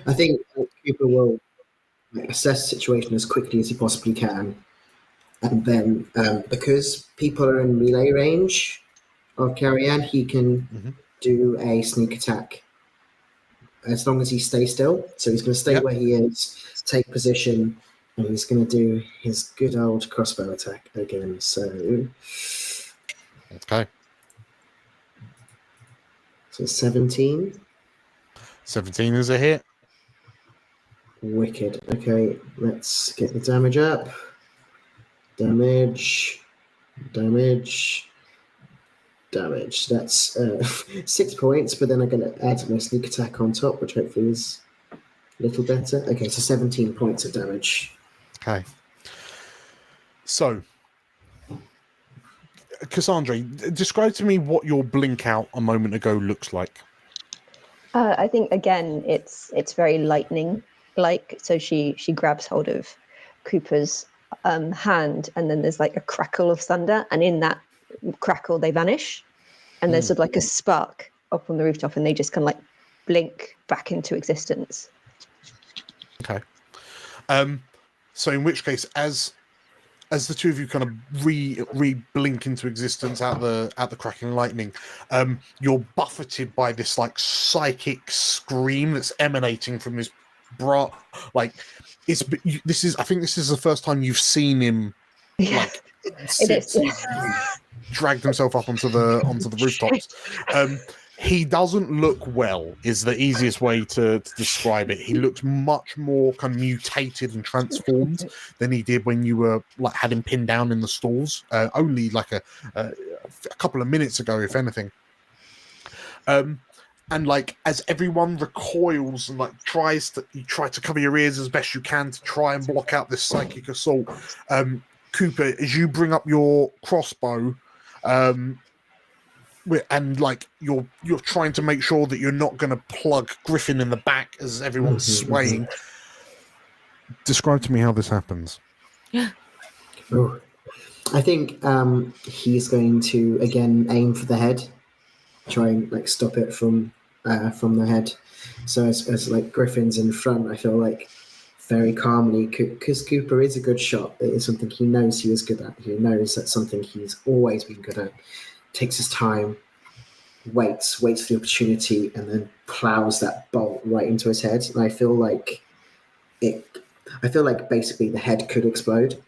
I think Cooper will assess the situation as quickly as he possibly can, and then because people are in melee range of Carrion, he can do a sneak attack as long as he stays still. So he's going to stay where he is, take position, and he's going to do his good old crossbow attack again. So, Okay. So 17. 17 is a hit. Wicked. Okay, let's get the damage up. Damage. That's 6 points, but then I'm going to add my sneak attack on top, which hopefully is a little better. Okay, so 17 points of damage. Okay. So, Cassandra, describe to me what your blink out a moment ago looks like. I think again, it's very lightning like. So she grabs hold of Cooper's hand, and then there's like a crackle of thunder, and in that crackle they vanish, and there's sort of like a spark up on the rooftop, and they just kind of like blink back into existence. Okay. So in which case, as the two of you kind of re-blink into existence at the cracking lightning, you're buffeted by this like psychic scream that's emanating from this like I think this is the first time you've seen him like dragged himself up onto the rooftops. He doesn't look well is the easiest way to describe it. He looks much more kind of mutated and transformed than he did when you were like had him pinned down in the stalls only like a couple of minutes ago, if anything. And like as everyone recoils and like try to cover your ears as best you can to try and block out this psychic assault, Cooper, as you bring up your crossbow, and like you're trying to make sure that you're not going to plug Griffin in the back as everyone's swaying. Describe to me how this happens. Oh, I think he's going to again aim for the head, try and like stop it from the head. So as like Griffin's in front, I feel like very calmly, because Cooper is a good shot. It is something he knows he is good at. He knows that's something he's always been good at. Takes his time, waits for the opportunity, and then plows that bolt right into his head. And I feel like basically the head could explode.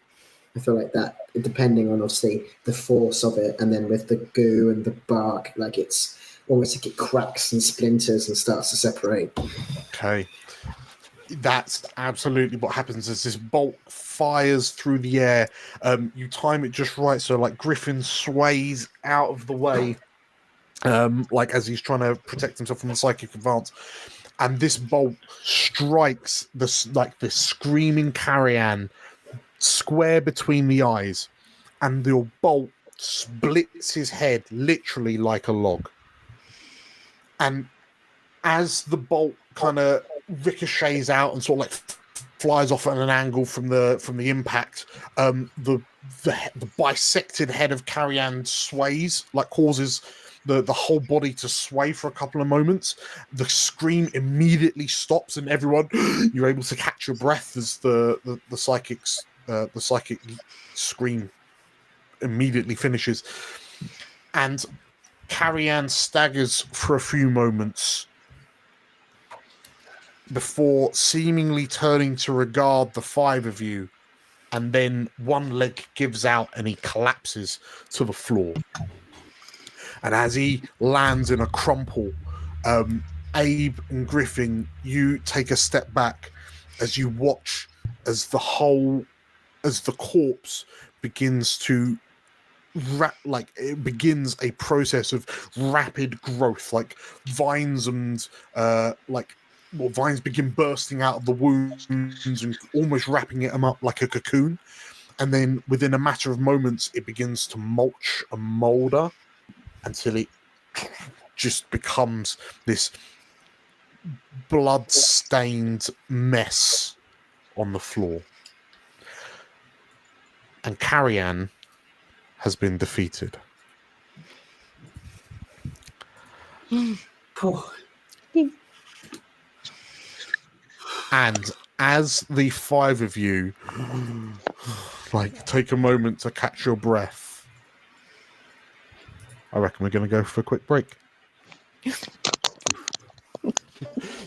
I feel like that, depending on obviously the force of it, and then with the goo and the bark, like it's almost like it cracks and splinters and starts to separate. Okay. That's absolutely what happens as this bolt fires through the air. You time it just right, so like Griffin sways out of the way, like as he's trying to protect himself from the psychic advance, and this bolt strikes this screaming Carrion square between the eyes, and your bolt splits his head literally like a log. And as the bolt kind of ricochets out and sort of like flies off at an angle from the impact, the bisected head of Carrion sways, like causes the whole body to sway for a couple of moments. The scream immediately stops, and everyone you're able to catch your breath as the psychic scream immediately finishes, and Carrion staggers for a few moments before seemingly turning to regard the five of you, and then one leg gives out and he collapses to the floor. And as he lands in a crumple, Abe and Griffin, you take a step back as you watch as the corpse begins to like it begins a process of rapid growth, like vines and vines begin bursting out of the wounds and almost wrapping them up like a cocoon. And then within a matter of moments, it begins to mulch and molder until it just becomes this blood-stained mess on the floor. And Carrian has been defeated. And as the five of you take a moment to catch your breath, I reckon we're going to go for a quick break.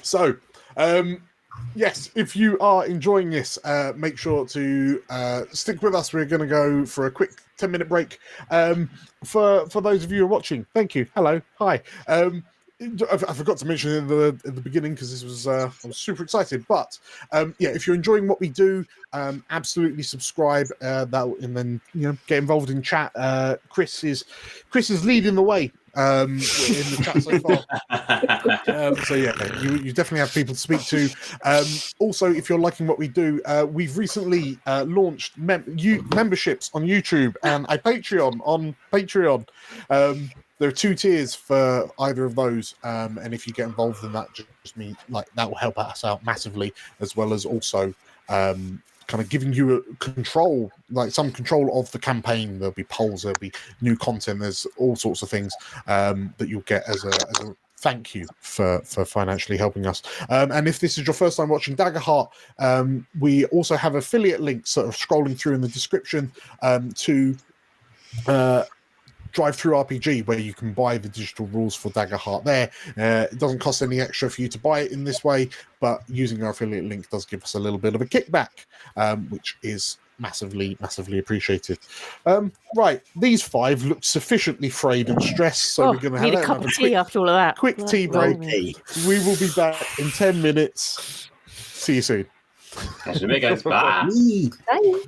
So, yes, if you are enjoying this, make sure to stick with us. We're going to go for a quick 10-minute break. For those of you who are watching, thank you. Hello. Hi. I forgot to mention in the beginning because this was I was super excited. But if you're enjoying what we do, absolutely subscribe. And then get involved in chat. Chris is leading the way in the chat so far. So you definitely have people to speak to. Also, if you're liking what we do, we've recently launched memberships on YouTube and a Patreon on Patreon. There are 2 tiers for either of those, and if you get involved in that, just mean that will help us out massively, as well as also kind of giving you a control, some control of the campaign. There'll be polls, there'll be new content, there's all sorts of things that you'll get as a thank you for financially helping us. And if this is your first time watching Daggerheart, we also have affiliate links sort of scrolling through in the description to Drive-Thru RPG, where you can buy the digital rules for Daggerheart there. It doesn't cost any extra for you to buy it in this way, but using our affiliate link does give us a little bit of a kickback, which is massively appreciated. Right, these 5 look sufficiently frayed and stressed, so we're going to need have a cup of tea after all of that. quick tea break. We will be back in 10 minutes. See you soon. Catch you in a bit, guys. Bye. Bye.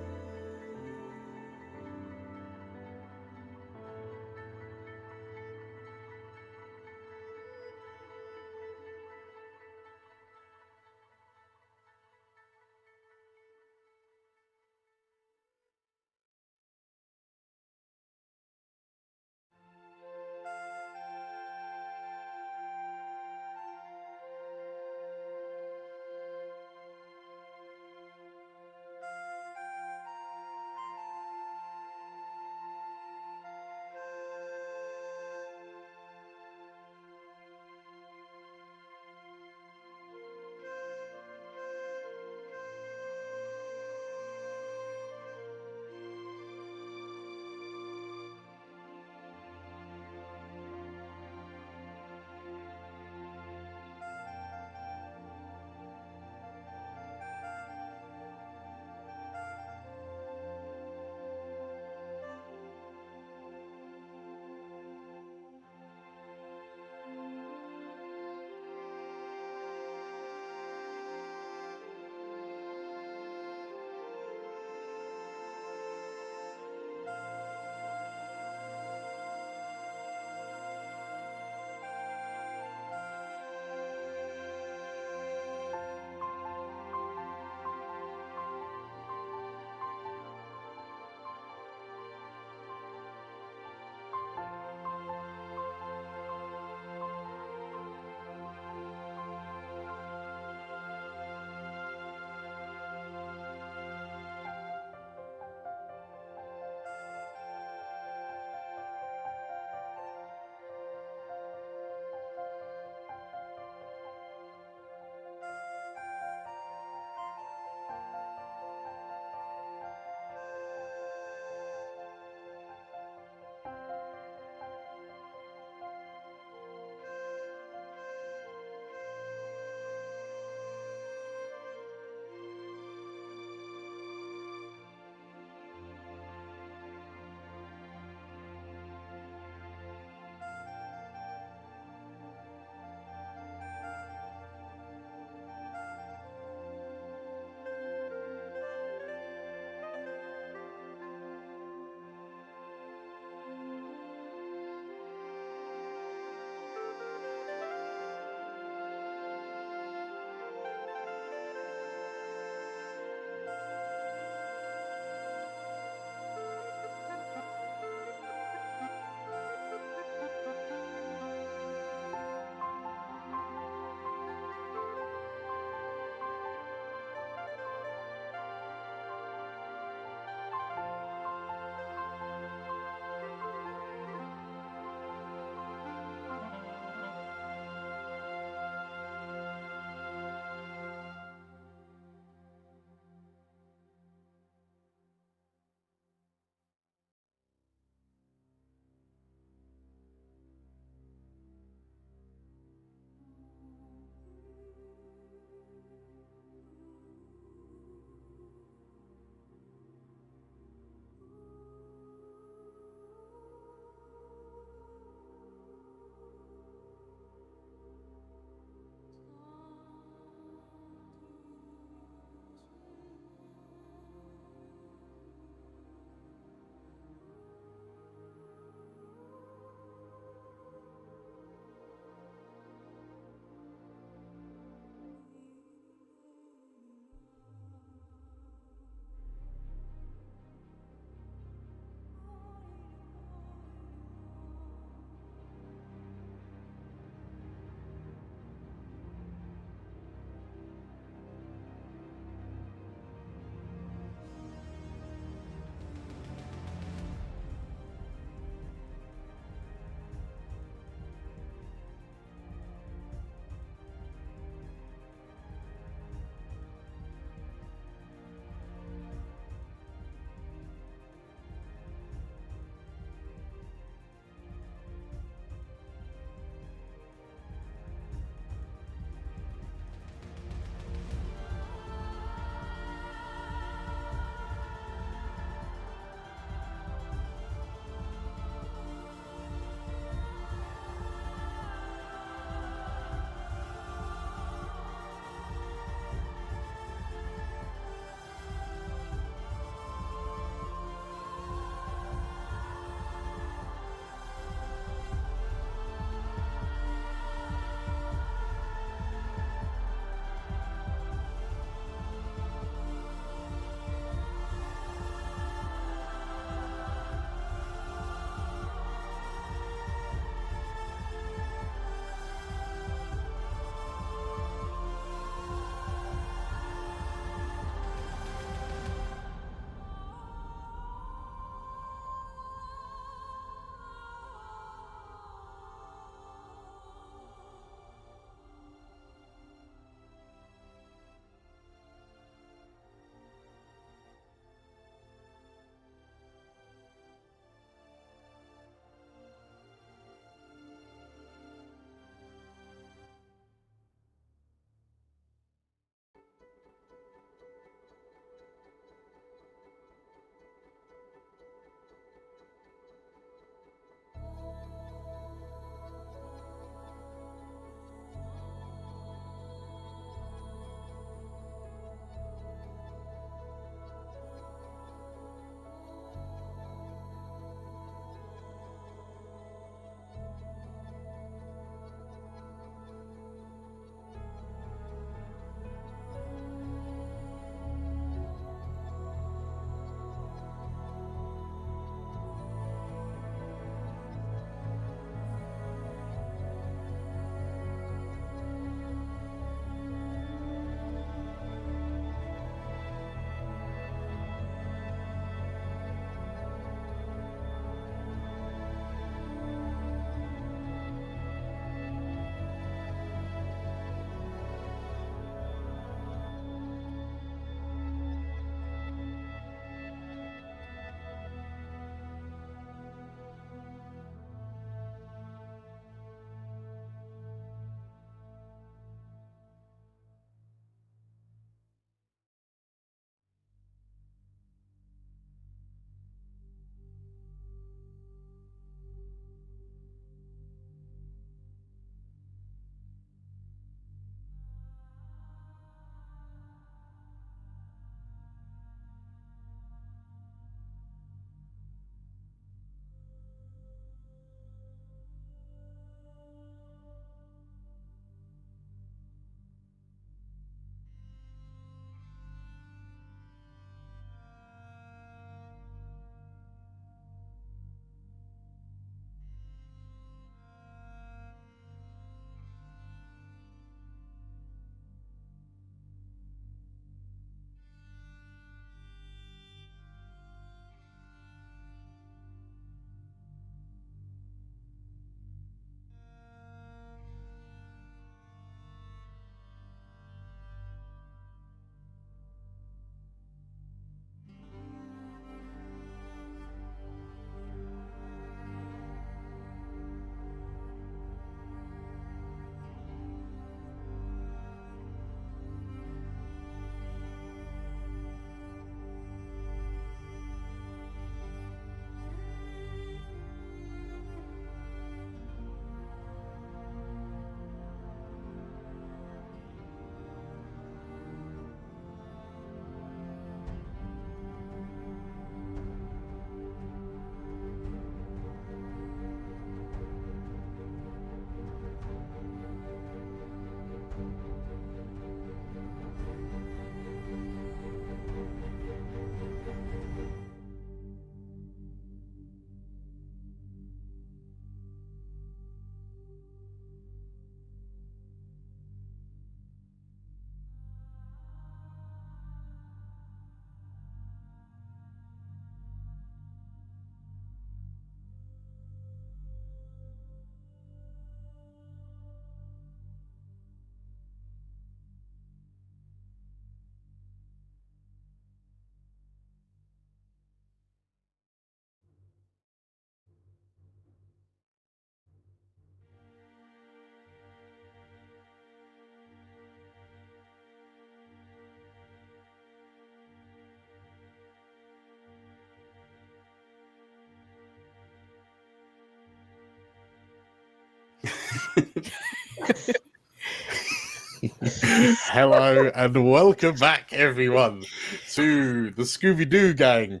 Hello and welcome back, everyone, to the Scooby-Doo gang.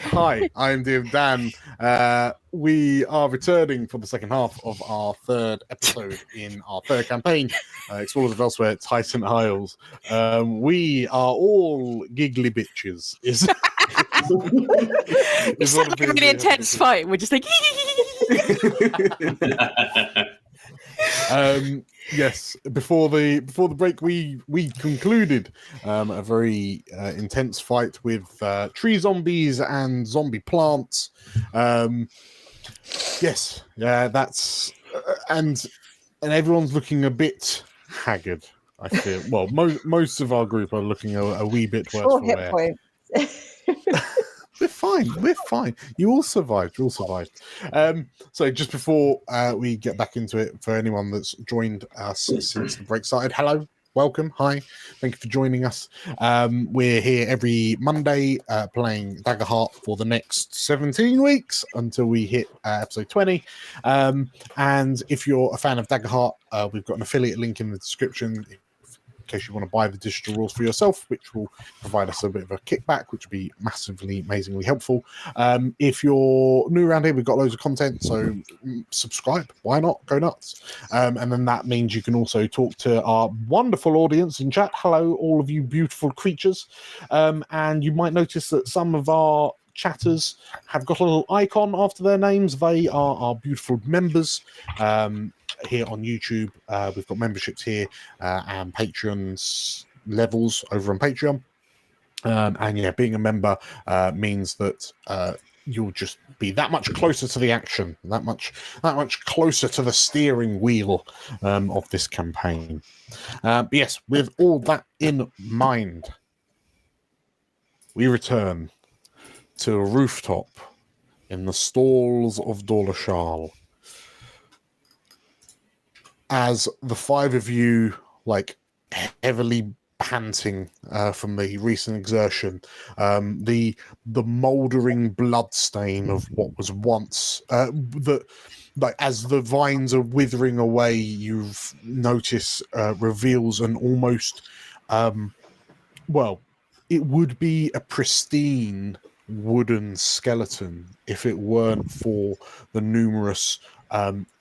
Hi, I'm Dear Dan. We are returning for the second half of our third episode in our third campaign, Explorers of Elsewhere, Titan Isles. We are all giggly bitches. It's like a really intense fight. We're just like. Yes, before the break, we concluded a very intense fight with tree zombies and zombie plants. Yes, yeah, that's and everyone's looking a bit haggard. I feel well. Most of our group are looking a wee bit worse 4 for hit wear. points. We're fine. We're fine. You all survived. You all survived. So just before we get back into it, for anyone that's joined us since the break started, hello, welcome, hi, thank you for joining us. We're here every Monday playing Daggerheart for the next 17 weeks until we hit episode 20. And if you're a fan of Daggerheart, we've got an affiliate link in the description. In case you want to buy the digital rules for yourself, which will provide us a bit of a kickback, which will be massively, amazingly helpful. If you're new around here, we've got loads of content, so subscribe. Why not? Go nuts. And then that means you can also talk to our wonderful audience in chat. Hello, all of you beautiful creatures. And you might notice that some of our chatters have got a little icon after their names. They are our beautiful members. Here on YouTube, we've got memberships here and Patreon's levels over on Patreon. And yeah, being a member means that you'll just be that much closer to the action, that much closer to the steering wheel of this campaign. But yes, with all that in mind, we return to a rooftop in the stalls of Dawlishal. As the five of you, like, heavily panting from the recent exertion, the mouldering bloodstain of what was once as the vines are withering away, you've noticed reveals an almost it would be a pristine wooden skeleton if it weren't for the numerous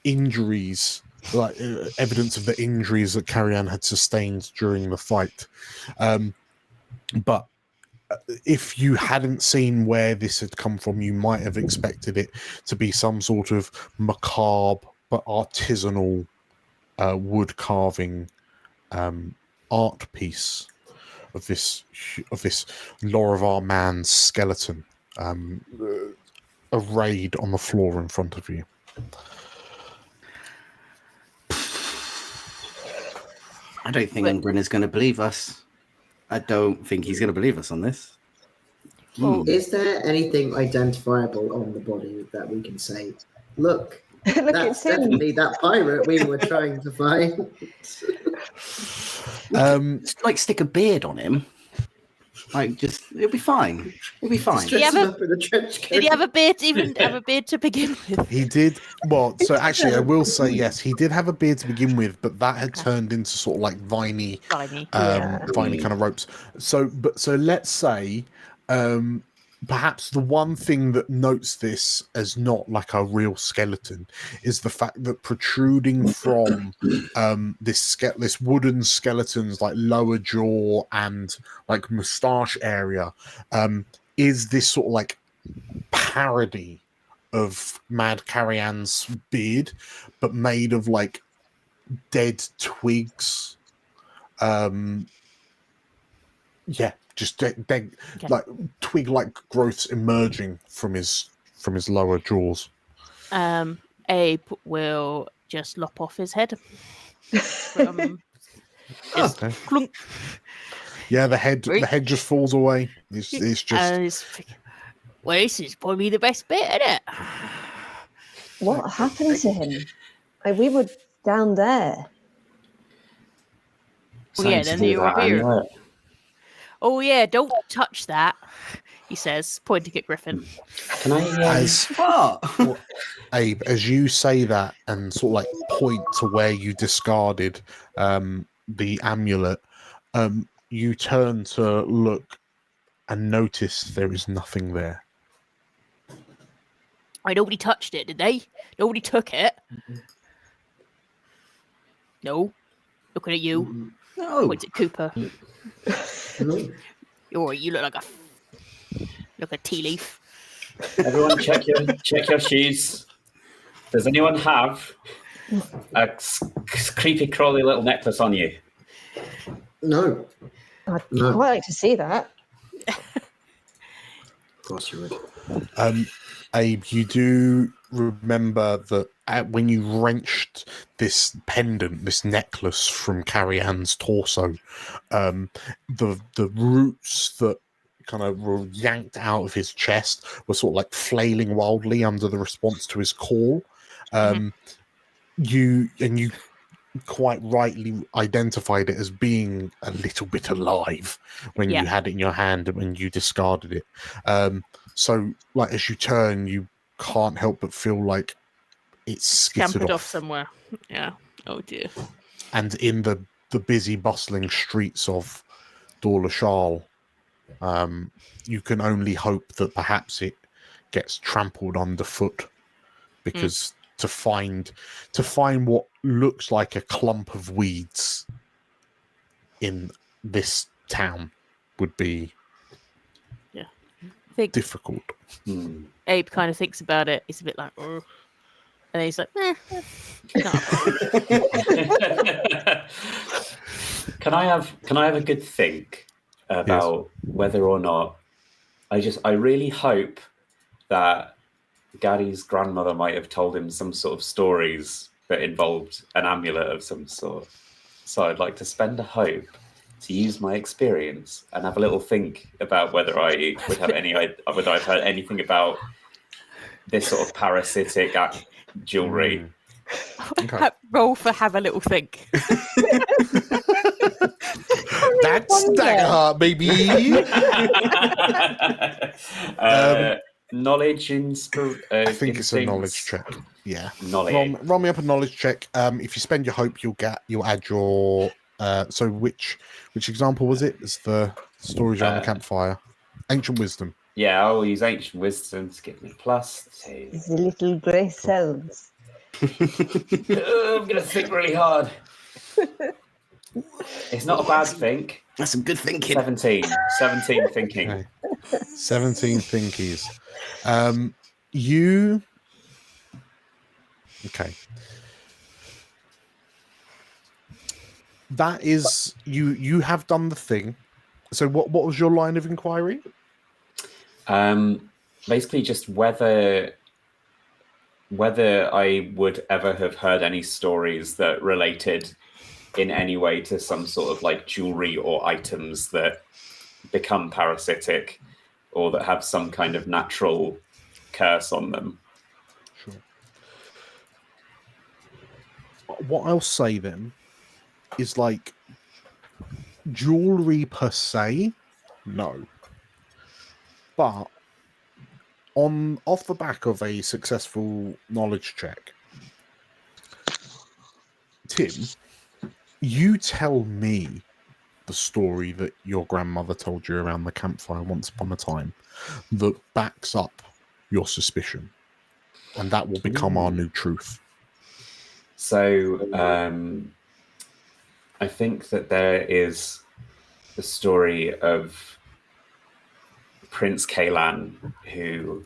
injuries, like evidence of the injuries that Carrie-Anne had sustained during the fight. But if you hadn't seen where this had come from, you might have expected it to be some sort of macabre but artisanal wood carving art piece of this Lorivar man's skeleton arrayed on the floor in front of you. I don't think Ingrid is going to believe us. I don't think he's going to believe us on this. Well, is there anything identifiable on the body that we can say, look, that's definitely that pirate we were trying to find? Like, stick a beard on him. Like, just, it'll be fine. It'll be fine. Did he have a beard? Even have a beard to begin with? He did. Well, so actually, I will say yes. He did have a beard to begin with, but that had turned into sort of like viney kind of ropes. So let's say, perhaps the one thing that notes this as not like a real skeleton is the fact that protruding from this wooden skeleton's like lower jaw and like moustache area is this sort of like parody of Mad Carrie-Anne's beard, but made of like dead twigs. Just dead, like twig-like growths emerging from his lower jaws. Abe will just lop off his head. Clunk. Yeah, the head just falls away. It's just. Well, this is probably the best bit, isn't it? What happened to him? Like, we were down there. Well, yeah, then you were here. Oh yeah, don't touch that, he says, pointing at Griffin. Can I? As What? Abe, as you say that and sort of like point to where you discarded the amulet, you turn to look and notice there is nothing there. Nobody touched it, did they? Nobody took it. No. Looking at you. No. Points at Cooper. No. You look like a tea leaf. Everyone, check your shoes. Does anyone have a creepy crawly little necklace on you? No. I'd No. quite like to see that. Of course you would. Abe, you do remember that when you wrenched this pendant, this necklace from Carrie Ann's torso, the roots that kind of were yanked out of his chest were sort of like flailing wildly under the response to his call. You quite rightly identified it as being a little bit alive when you had it in your hand and when you discarded it. So, like, as you turn, you can't help but feel like it's skittered Scampered off off. somewhere. Yeah. Oh dear. And in the busy, bustling streets of Dawlishal, you can only hope that perhaps it gets trampled underfoot, because to find what looks like a clump of weeds in this town would be difficult. Abe kind of thinks about it. He's a bit like, "Ugh." And he's like, no. Can I have a good think about whether or not I really hope that Gary's grandmother might have told him some sort of stories that involved an amulet of some sort. So I'd like to spend a hope to use my experience and have a little think about whether I would have whether I've heard anything about this sort of parasitic jewelry. Okay. Roll for have a little think. That's Daggerheart, baby. Knowledge I think it's a knowledge check. Yeah. Knowledge. Roll me up a knowledge check. If you spend your hope, you'll add your. So which example was it? It's the stories around the campfire. Ancient wisdom. Yeah, I'll use ancient wisdom to give me +2. The little grey cells. I'm gonna think really hard. It's not a bad think. That's some good thinking. 17 thinking. Okay. 17 thinkies. You. Okay. That is you have done the thing. So what was your line of inquiry? Basically just whether I would ever have heard any stories that related in any way to some sort of like jewelry or items that become parasitic or that have some kind of natural curse on them. Sure. What I'll say then is, like, jewelry per se, no. But off the back of a successful knowledge check, Tim, you tell me the story that your grandmother told you around the campfire once upon a time that backs up your suspicion, and that will become our new truth. So I think that there is the story of Prince Kalan, who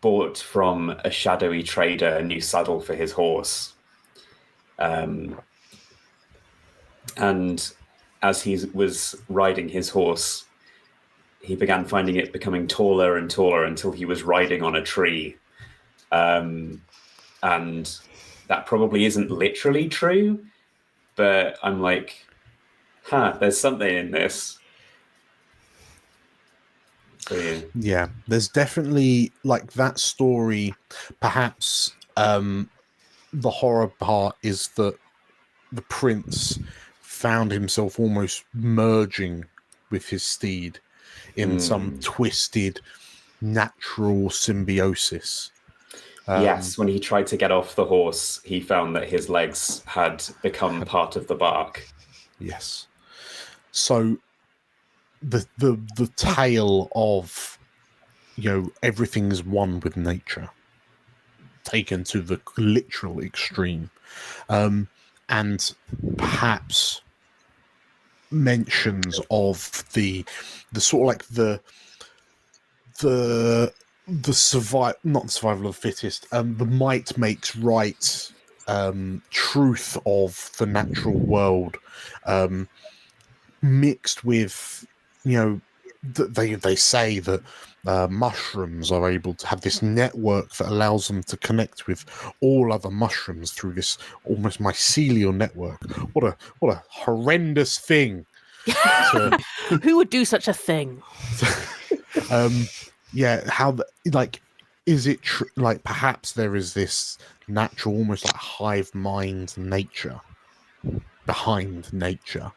bought from a shadowy trader a new saddle for his horse. And as he was riding his horse, he began finding it becoming taller and taller until he was riding on a tree. And that probably isn't literally true, but I'm like, there's something in this. So, yeah, there's definitely, like, that story. Perhaps the horror part is that the prince found himself almost merging with his steed in some twisted natural symbiosis. Yes, when he tried to get off the horse, he found that his legs had become part of the bark. Yes. So the tale of, you know, everything's one with nature, taken to the literal extreme, and perhaps mentions of the sort of like the not survival of the fittest, the might makes right, truth of the natural world, mixed with, you know, they say that mushrooms are able to have this network that allows them to connect with all other mushrooms through this almost mycelial network. What a horrendous thing. Who would do such a thing? Yeah, how like, is it like perhaps there is this natural, almost like hive mind nature behind nature,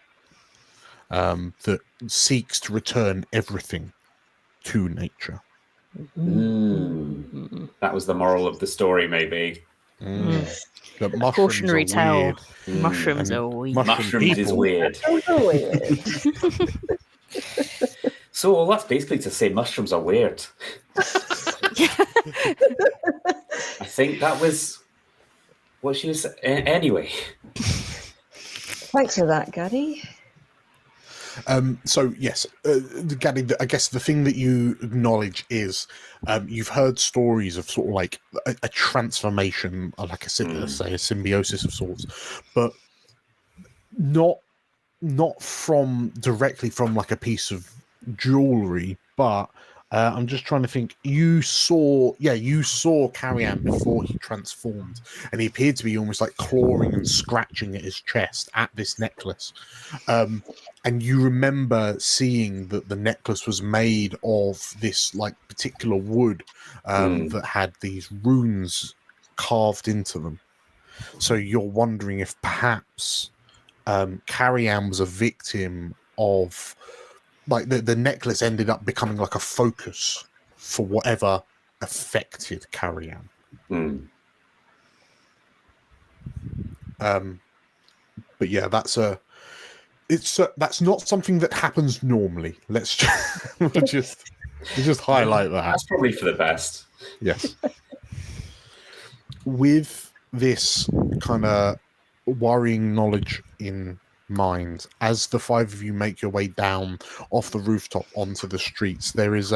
that seeks to return everything to nature. That was the moral of the story, maybe. That mushrooms Cautionary are tale. weird. Mushrooms And are weird. Mushrooms is weird. So well, that's basically to say mushrooms are weird. I think that was what she was. Anyway. Thanks for that, Gaddy. So yes, Gaddy, I guess the thing that you acknowledge is, you've heard stories of sort of like a transformation, like I said, let's say a symbiosis of sorts, but not from directly from like a piece of jewelry, but I'm just trying to think. You saw Carrion before he transformed, and he appeared to be almost like clawing and scratching at his chest at this necklace. And you remember seeing that the necklace was made of this like particular wood, that had these runes carved into them. So you're wondering if perhaps Carrion was a victim of, like, the necklace ended up becoming like a focus for whatever affected Carrion. But yeah, that's not something that happens normally. Let's just highlight that. That's probably for the best. Yes. With this kind of worrying knowledge in mind, as the five of you make your way down off the rooftop onto the streets, there is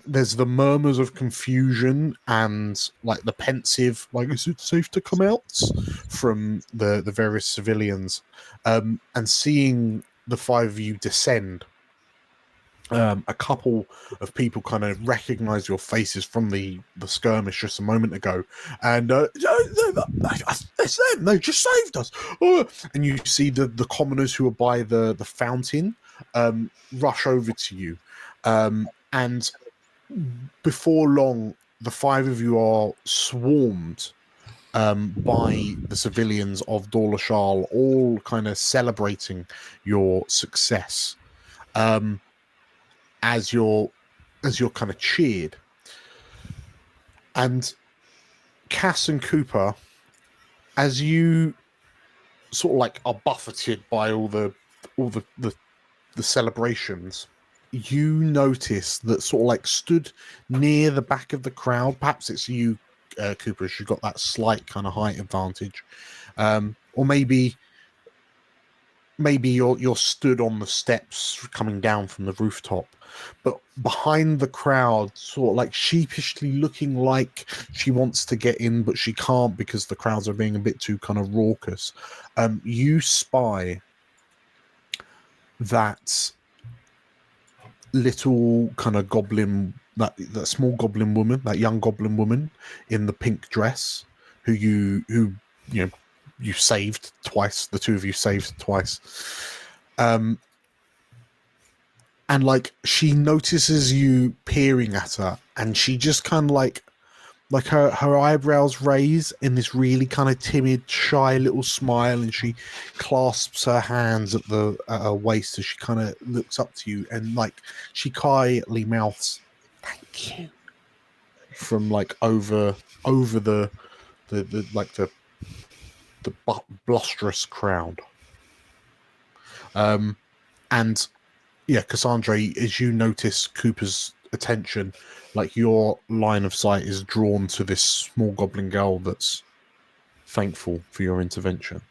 there's the murmurs of confusion and like the pensive, like, is it safe to come out, from the various civilians, and seeing the five of you descend, a couple of people kind of recognize your faces from the skirmish just a moment ago, and it's them, they just saved us. And you see the commoners who are by the fountain rush over to you, and before long the five of you are swarmed by the civilians of Dawlishal, all kind of celebrating your success, as you're kind of cheered. And Cass and Cooper, as you sort of like are buffeted by all the celebrations, you notice that sort of like stood near the back of the crowd, perhaps it's you, Cooper, as you've got that slight kind of height advantage, or maybe you're stood on the steps coming down from the rooftop, but behind the crowd, sort of like sheepishly looking like she wants to get in, but she can't because the crowds are being a bit too kind of raucous. You spy that little kind of goblin, that small goblin woman, that young goblin woman in the pink dress, who you saved twice. The two of you saved twice. And like, she notices you peering at her, and she just kind of like like her eyebrows raise in this really kind of timid, shy little smile, and she clasps her hands at her waist as she kind of looks up to you, and like she quietly mouths, "Thank you," from like over the blusterous crowd. And yeah, Cassandra, as you notice Cooper's attention, like your line of sight is drawn to this small goblin girl that's thankful for your intervention.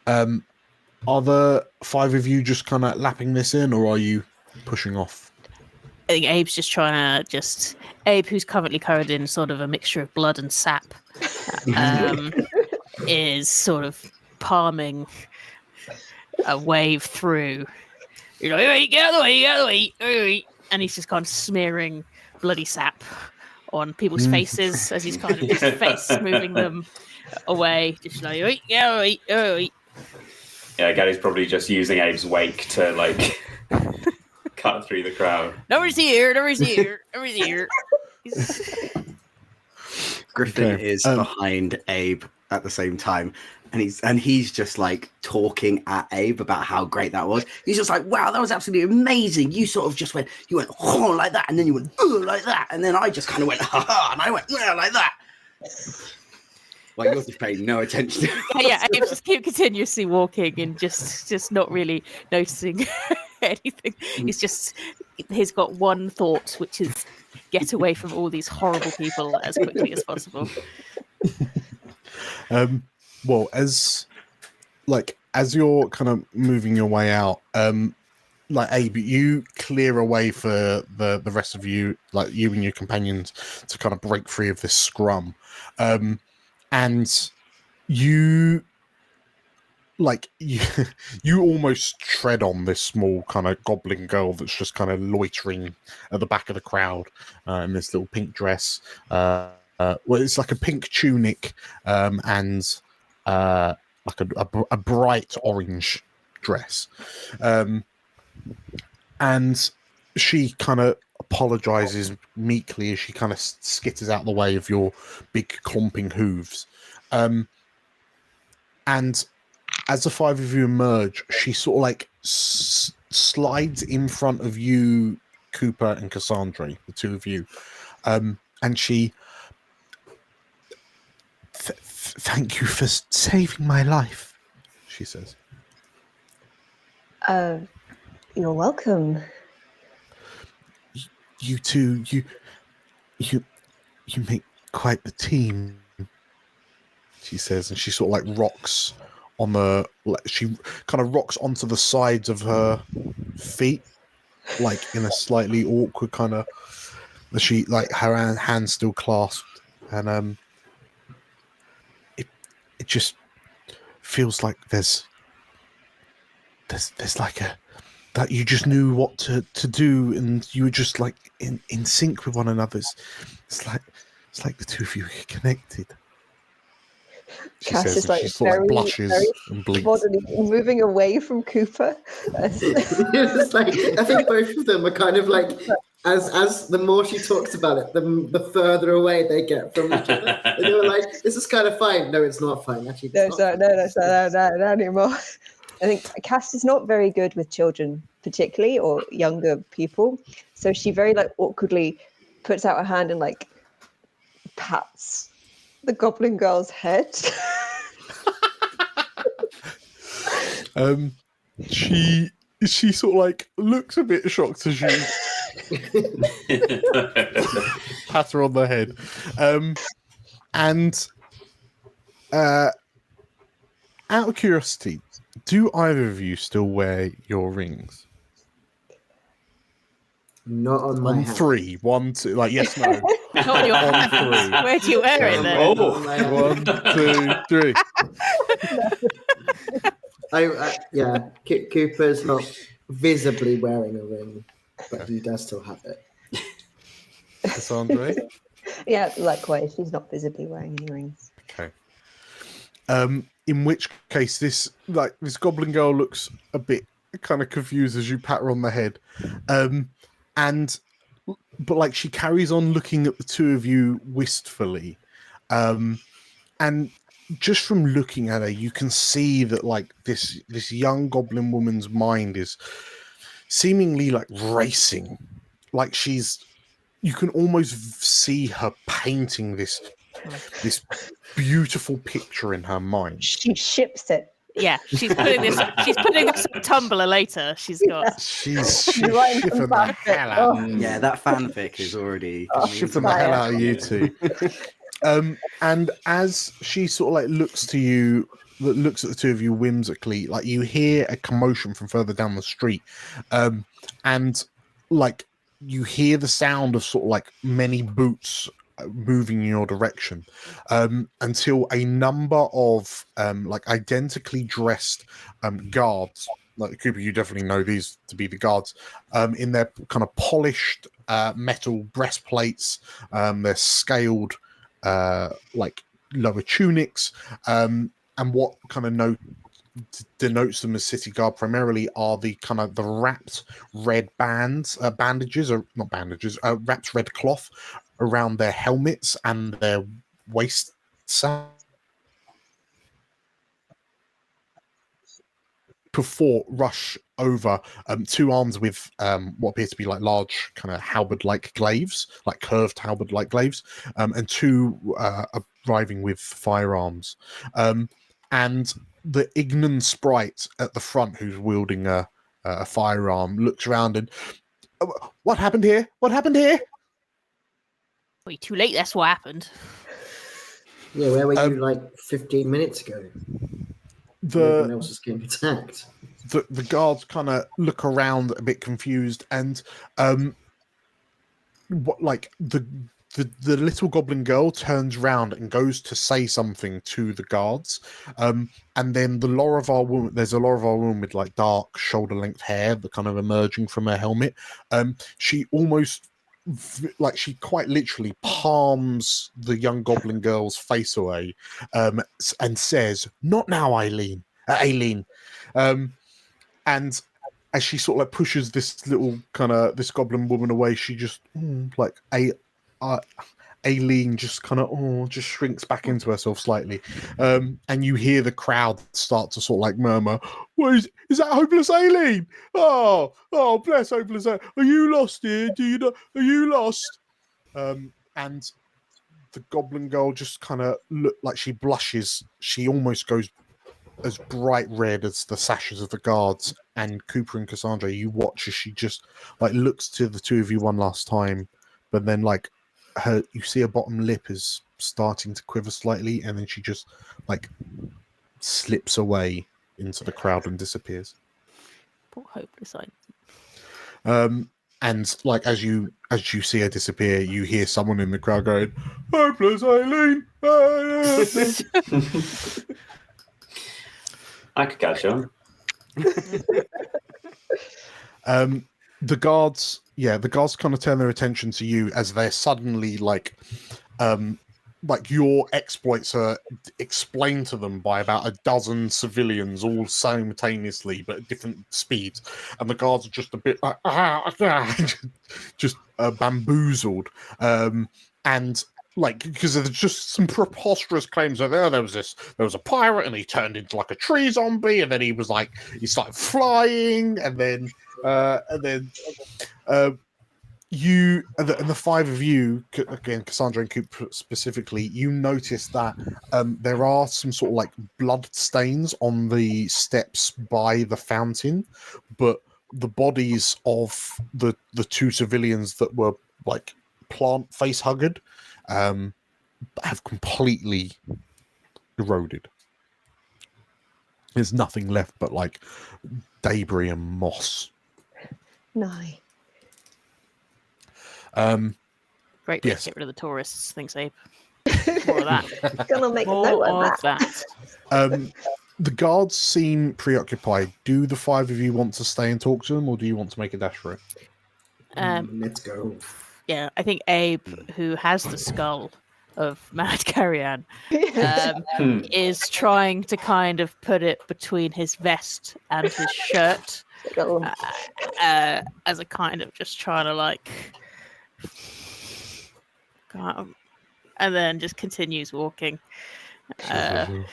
Are the five of you just kind of lapping this in, or are you pushing off? I think Abe's just trying to Abe, who's currently covered in sort of a mixture of blood and sap, is sort of palming a wave through. You know, "Hey, get out of the way, get out of the way, hey," and he's just kind of smearing bloody sap on people's faces as he's kind of just face moving them away. Just like, "Hey, get out of the way, hey." Yeah, Gary's probably just using Abe's wake to like cut through the crowd. Nobody's here, nobody's here, nobody's here. Griffin is behind Abe at the same time, and he's just like talking at Abe about how great that was. He's just like, "Wow, that was absolutely amazing. You sort of just went oh like that, and then you went like that, and then I just kind of went ha ha, and I went like that." Like you're just paying no attention to Yeah, Abe just keep continuously walking and just not really noticing anything. He's got one thought, which is get away from all these horrible people as quickly as possible. Well, as you're kind of moving your way out, like Abe, you clear a way for the rest of you, like you and your companions, to kind of break free of this scrum. And you almost tread on this small kind of goblin girl that's just kind of loitering at the back of the crowd in this little pink dress. Well, it's like a pink tunic and like a bright orange dress. And she kind of apologizes meekly as she kind of skitters out the way of your big clomping hooves. And as the five of you emerge, she sort of like slides in front of you, Cooper and Cassandra, the two of you. And she... Thank you for saving my life, she says. You're welcome. You two, you make quite the team, she says, and she sort of like rocks on she kind of rocks onto the sides of her feet, like in a slightly awkward kind of, she like her hands still clasped, and it just feels like there's like that you just knew what to do, and you were just like in sync with one another. It's like the two of you are connected. Cass is like she sort of very, blushes very and blinks. bodily moving away from Cooper. It's like, I think both of them are kind of like, as the more she talks about it, the further away they get from each other. And they were like, "This is kind of fine." No, it's not fine. Actually, No anymore. I think Cass is not very good with children, particularly, or younger people. So she very like awkwardly puts out her hand and like pats the goblin girl's head. She sort of like looks a bit shocked as you pat her on the head, and out of curiosity, do either of you still wear your rings? Not on my hand. 3, 1, 2, like yes, no. Not on your On hands. 3. Where do you wear it then? Oh. 1, 2, 3. Yeah, Cooper's not visibly wearing a ring, but he does still have it. Cassandra? Yeah, likewise. She's not visibly wearing any rings. Okay. In which case, this goblin girl looks a bit kind of confused as you pat her on the head. But like she carries on looking at the two of you wistfully. And just from looking at her, you can see that like this young goblin woman's mind is seemingly like racing. Like you can almost see her painting this beautiful picture in her mind. She ships it. Yeah, she's putting this on Tumblr later. She's she's Writing shipping some the fanfic. hell out. Oh. Yeah, that fanfic is already Shipping the hell out of you two. And as she sort of like looks at the two of you whimsically, like you hear a commotion from further down the street, and like you hear the sound of sort of like many boots moving in your direction, until a number of like identically dressed guards, like Cooper, you definitely know these to be the guards, in their kind of polished metal breastplates, their scaled like lower tunics, and what kind of denotes them as city guard primarily are the kind of the wrapped red bandages, or not bandages, wrapped red cloth around their helmets and their waist. Before rush over two arms with what appear to be like large kind of halberd-like glaives, like curved halberd-like glaives, and two arriving with firearms. And the Ignan sprite at the front, who's wielding a firearm, looks around and, what happened here? What happened here? Well, you're too late. That's what happened. Yeah, where were you like 15 minutes ago? Everyone else was getting attacked. The guards kind of look around a bit confused, and what like the little goblin girl turns around and goes to say something to the guards, and then the Laravar woman, there's a Laravar woman with like dark shoulder length hair that kind of emerging from her helmet. She almost like she quite literally palms the young goblin girl's face away, and says, "Not now, Aileen." And as she sort of like pushes this little kind of this goblin woman away, she just like Aileen just kind of just shrinks back into herself slightly, and you hear the crowd start to sort of like murmur, "What is that hopeless Aileen? Oh, bless hopeless Aileen. Are you lost here? Do you know? Are you lost?" And the goblin girl just kind of look like she blushes. She almost goes as bright red as the sashes of the guards. And Cooper and Cassandra, you watch as she just like looks to the two of you one last time, but then like you see her bottom lip is starting to quiver slightly, and then she just like slips away into the crowd and disappears. Poor hopeless Aileen. And like as you see her disappear, you hear someone in the crowd going, "Hopeless Aileen!" I could catch on. The guards kind of turn their attention to you as they're suddenly like your exploits are explained to them by about a dozen civilians all simultaneously but at different speeds, and the guards are just a bit like just bamboozled, and like because there's just some preposterous claims that there was a pirate and he turned into like a tree zombie, and then he started flying, and then you and the five of you, again Cassandra and Coop specifically, you notice that there are some sort of like blood stains on the steps by the fountain, but the bodies of the two civilians that were like plant face hugged have completely eroded. There's nothing left but like debris and moss. No. Great way yes. to get rid of the tourists, thinks Abe. More of that. Gonna make a More note of of that. The guards seem preoccupied. Do the five of you want to stay and talk to them, or do you want to make a dash for it? Let's go. Yeah, I think Abe, who has the skull of Mad Carrion, is trying to kind of put it between his vest and his shirt, as a kind of just trying to like, and then just continues walking. And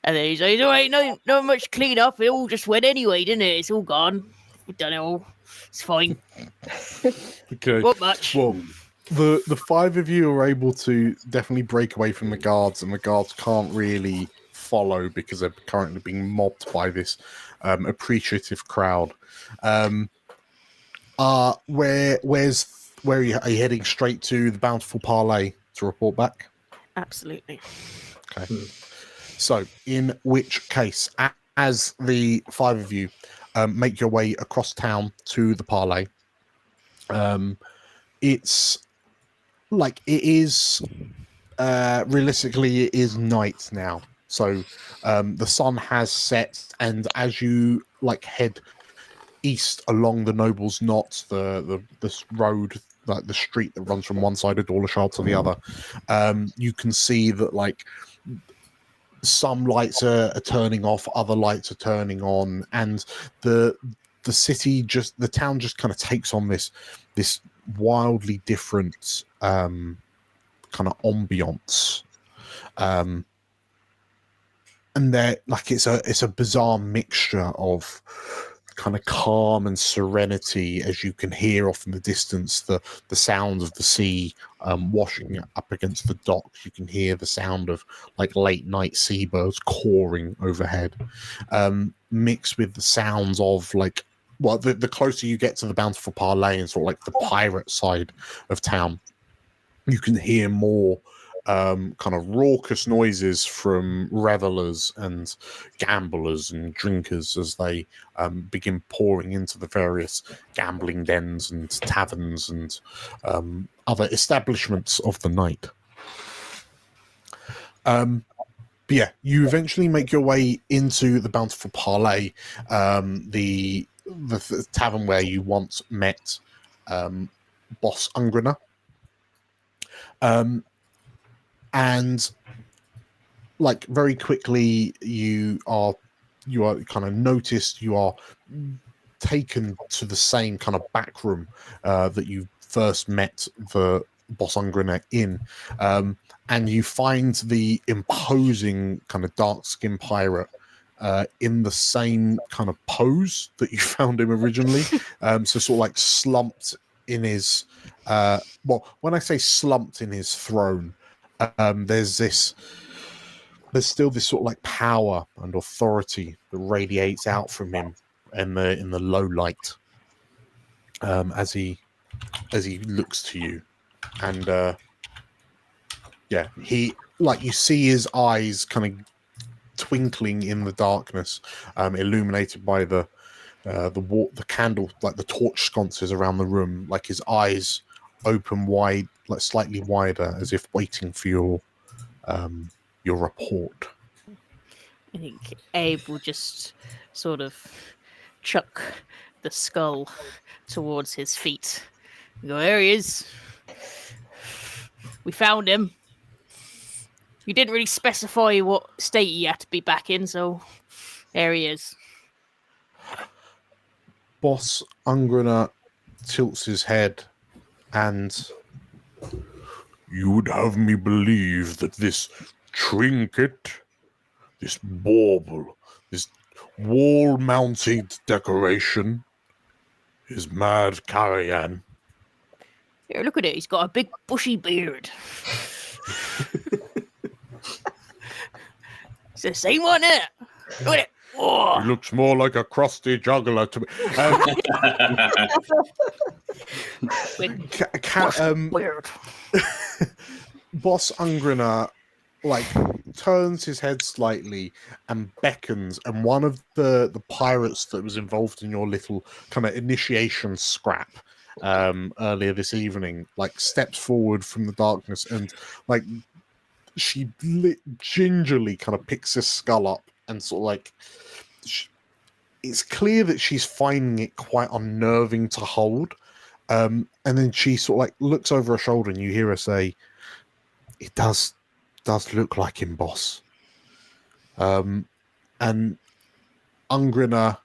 then he's like, "All right, no much clean up. It all just went anyway, didn't it? It's all gone. We've done it all. It's fine. Okay. Not much." Well, the five of you are able to definitely break away from the guards, and the guards can't really follow because they're currently being mobbed by this appreciative crowd. Where are you heading straight to the Bountiful Parlay to report back? Absolutely. Okay. So, in which case, as the five of you make your way across town to the parlay, it's like it is realistically, it is night now. So the sun has set, and as you like head east along the Noble's Knot, this road, like the street that runs from one side of Dawlishal to the other, you can see that like some lights are turning off, other lights are turning on, and the town just kind of takes on this wildly different kind of ambiance. And they're like it's a bizarre mixture of kind of calm and serenity as you can hear off in the distance the sound of the sea washing up against the docks. You can hear the sound of like late night seabirds cawing overhead, mixed with the sounds of like, well, the closer you get to the Bountiful Parlay and sort of like the pirate side of town, you can hear more kind of raucous noises from revelers and gamblers and drinkers as they begin pouring into the various gambling dens and taverns and other establishments of the night. But yeah, you eventually make your way into the Bountiful Parlay, the tavern where you once met Boss Ungriner. And like very quickly you are kind of noticed, you are taken to the same kind of back room that you first met the Boss Ungriner in, and you find the imposing kind of dark skinned pirate in the same kind of pose that you found him originally. So sort of like slumped in his well, when I say slumped in his throne, there's still this sort of like power and authority that radiates out from him in the low light, as he looks to you, and yeah, he like you see his eyes kind of twinkling in the darkness, illuminated by the candle, like the torch sconces around the room, like his eyes open wide, like slightly wider, as if waiting for your report. I think Abe will just sort of chuck the skull towards his feet. Go, there he is. We found him. You didn't really specify what state he had to be back in, so there he is. Boss Ungriner tilts his head, and you would have me believe that this trinket, this bauble, this wall-mounted decoration is Mad Carrion. Here, look at it. He's got a big bushy beard. It's the same one, isn't it? Look at it. Oh. He looks more like a crusty juggler to me. Weird. Boss Ungriner like turns his head slightly and beckons, and one of the pirates that was involved in your little kind of initiation scrap earlier this evening like steps forward from the darkness, and like she gingerly kind of picks his skull up and sort of like it's clear that she's finding it quite unnerving to hold, and then she sort of like looks over her shoulder and you hear her say, "It does look like him, boss." And Ungriner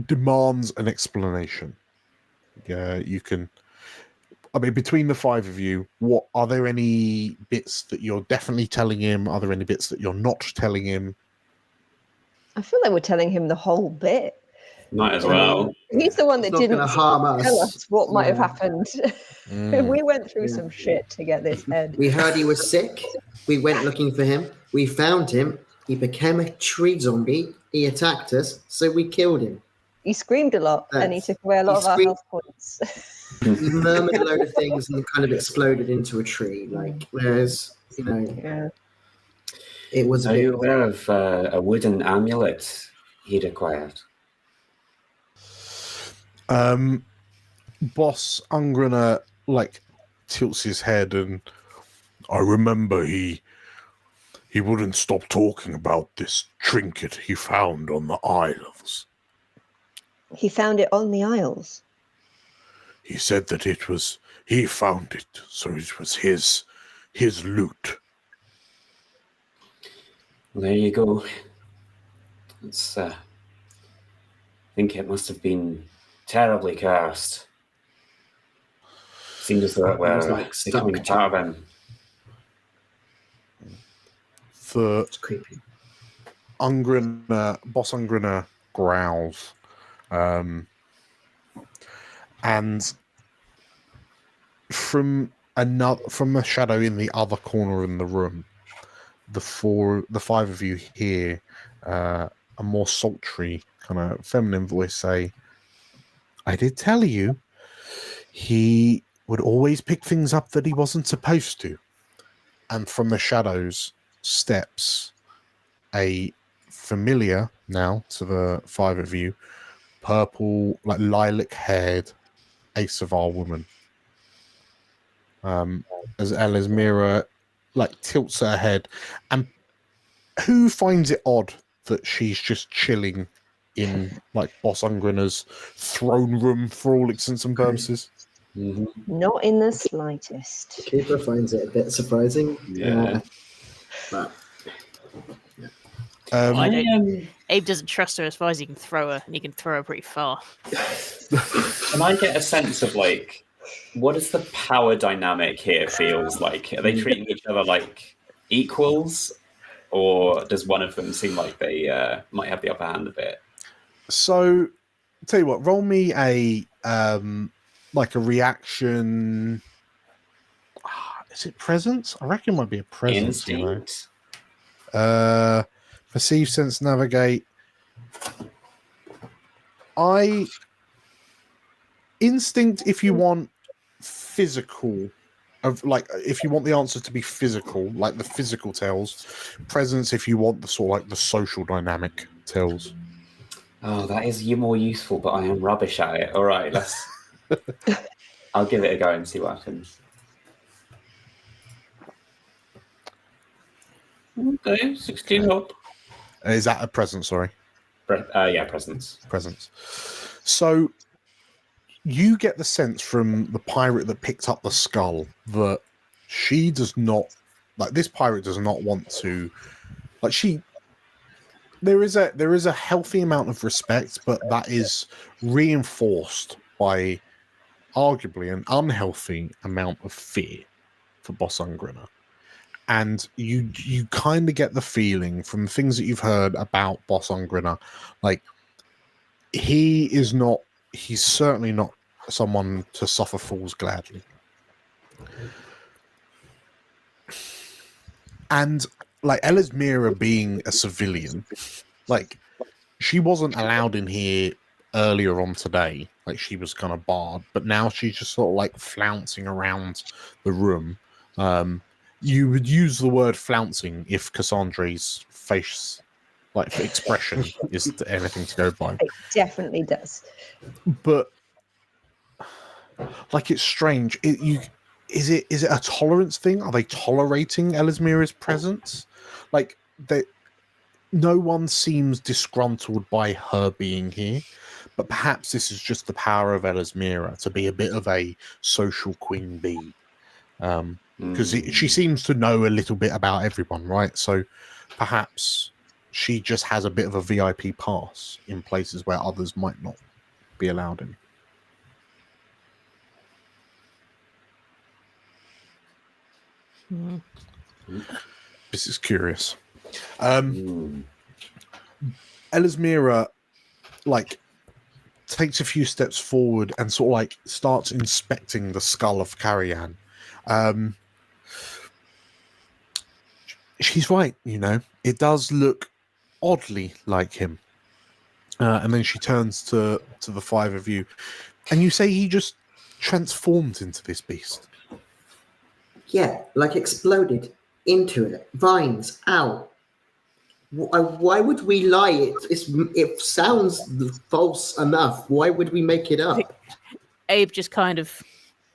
demands an explanation. Yeah, you can. I mean, between the five of you, what are there any bits that you're definitely telling him? Are there any bits that you're not telling him? I feel like we're telling him the whole bit. Might as well. He's the one It's that not didn't going to harm tell us. us what might have Yeah. happened. Mm. We went through Yeah. some shit to get this head. We heard he was sick. We went looking for him. We found him. He became a tree zombie. He attacked us, so we killed him. He screamed a lot, and he took away a lot of our health points. He murmured a load of things and kind of exploded into a tree. Like, whereas, Yeah. it was a Are bit. you aware of a wooden amulet he'd acquired? Boss Ungrana tilts his head, and I remember he wouldn't stop talking about this trinket he found on the Isles. He found it on the Isles. He said that he found it, so it was his loot. Well, there you go. It's, I think it must have been terribly cursed. Seemed as though it was were like stuck. becoming a part of him. It's creepy. Boss Ungrana growls, and from a shadow in the other corner in the room, the five of you hear a more sultry kind of feminine voice say, "I did tell you, he would always pick things up that he wasn't supposed to." And from the shadows steps a familiar now to the five of you, purple, lilac-haired Asavar woman. As Elismira tilts her head, and who finds it odd that she's just chilling in Boss Ungrana's throne room for all intents and purposes? Mm-hmm. Not in the slightest. Cooper finds it a bit surprising. Yeah. But Abe doesn't trust her as far as he can throw her, and he can throw her pretty far. Can I get a sense of what is the power dynamic here feels like? Are they treating each other like equals, or does one of them seem like they might have the upper hand a bit? So, tell you what, roll me a reaction. Is it presence? I reckon it might be a presence. Instinct? Perceive, sense, navigate. Instinct if you want physical, if you want the answer to be physical, like the physical tells. Presence if you want the sort of the social dynamic tells. Oh, that is more useful, but I am rubbish at it. All right, let's. I'll give it a go and see what happens. Okay, 16 up. Is that a presence? Sorry. Yeah, presence. Presence. So you get the sense from the pirate that picked up the skull that she does not this pirate does not want to there is a healthy amount of respect, but that is reinforced by arguably an unhealthy amount of fear for Boss Ungrana. And you kind of get the feeling from the things that you've heard about Boss Ungrana, he's certainly not someone to suffer fools gladly. And Elismira being a civilian, she wasn't allowed in here earlier on today. She was kind of barred, but now she's just sort of flouncing around the room. You would use the word flouncing if Cassandra's face expression is anything to go by. It definitely does. But it's strange. Is it a tolerance thing? Are they tolerating Elismira's presence? No one seems disgruntled by her being here, but perhaps this is just the power of Elismira to be a bit of a social queen bee. Because she seems to know a little bit about everyone, right? So perhaps she just has a bit of a VIP pass in places where others might not be allowed in. This is curious. Elismira, like, takes a few steps forward and sort of like starts inspecting the skull of Carian. She's right, you know, it does look oddly like him. And then she turns to the five of you, and you say he just transformed into this beast. Yeah, like exploded into it. Vines, ow. Why would we lie? It sounds false enough. Why would we make it up? Abe just kind of,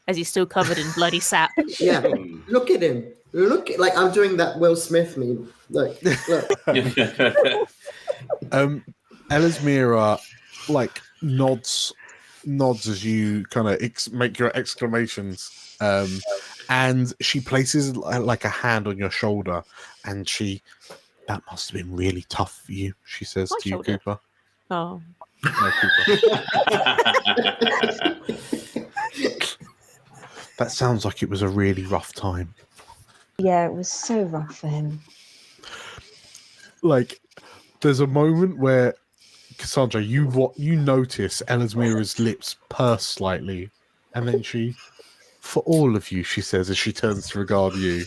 as he's still covered in bloody sap. Yeah, look at him. Like I'm doing that Will Smith meme. Look. Elismira, like, nods as you kind of make your exclamations, and she places like a hand on your shoulder, and that must have been really tough for you, she says My to you, shoulder? Cooper. Oh. No, Cooper. That sounds like it was a really rough time. Yeah, it was so rough for him. Like, there's a moment where, Cassandra, you notice Elismira's lips purse slightly, and then for all of you, she says as she turns to regard you.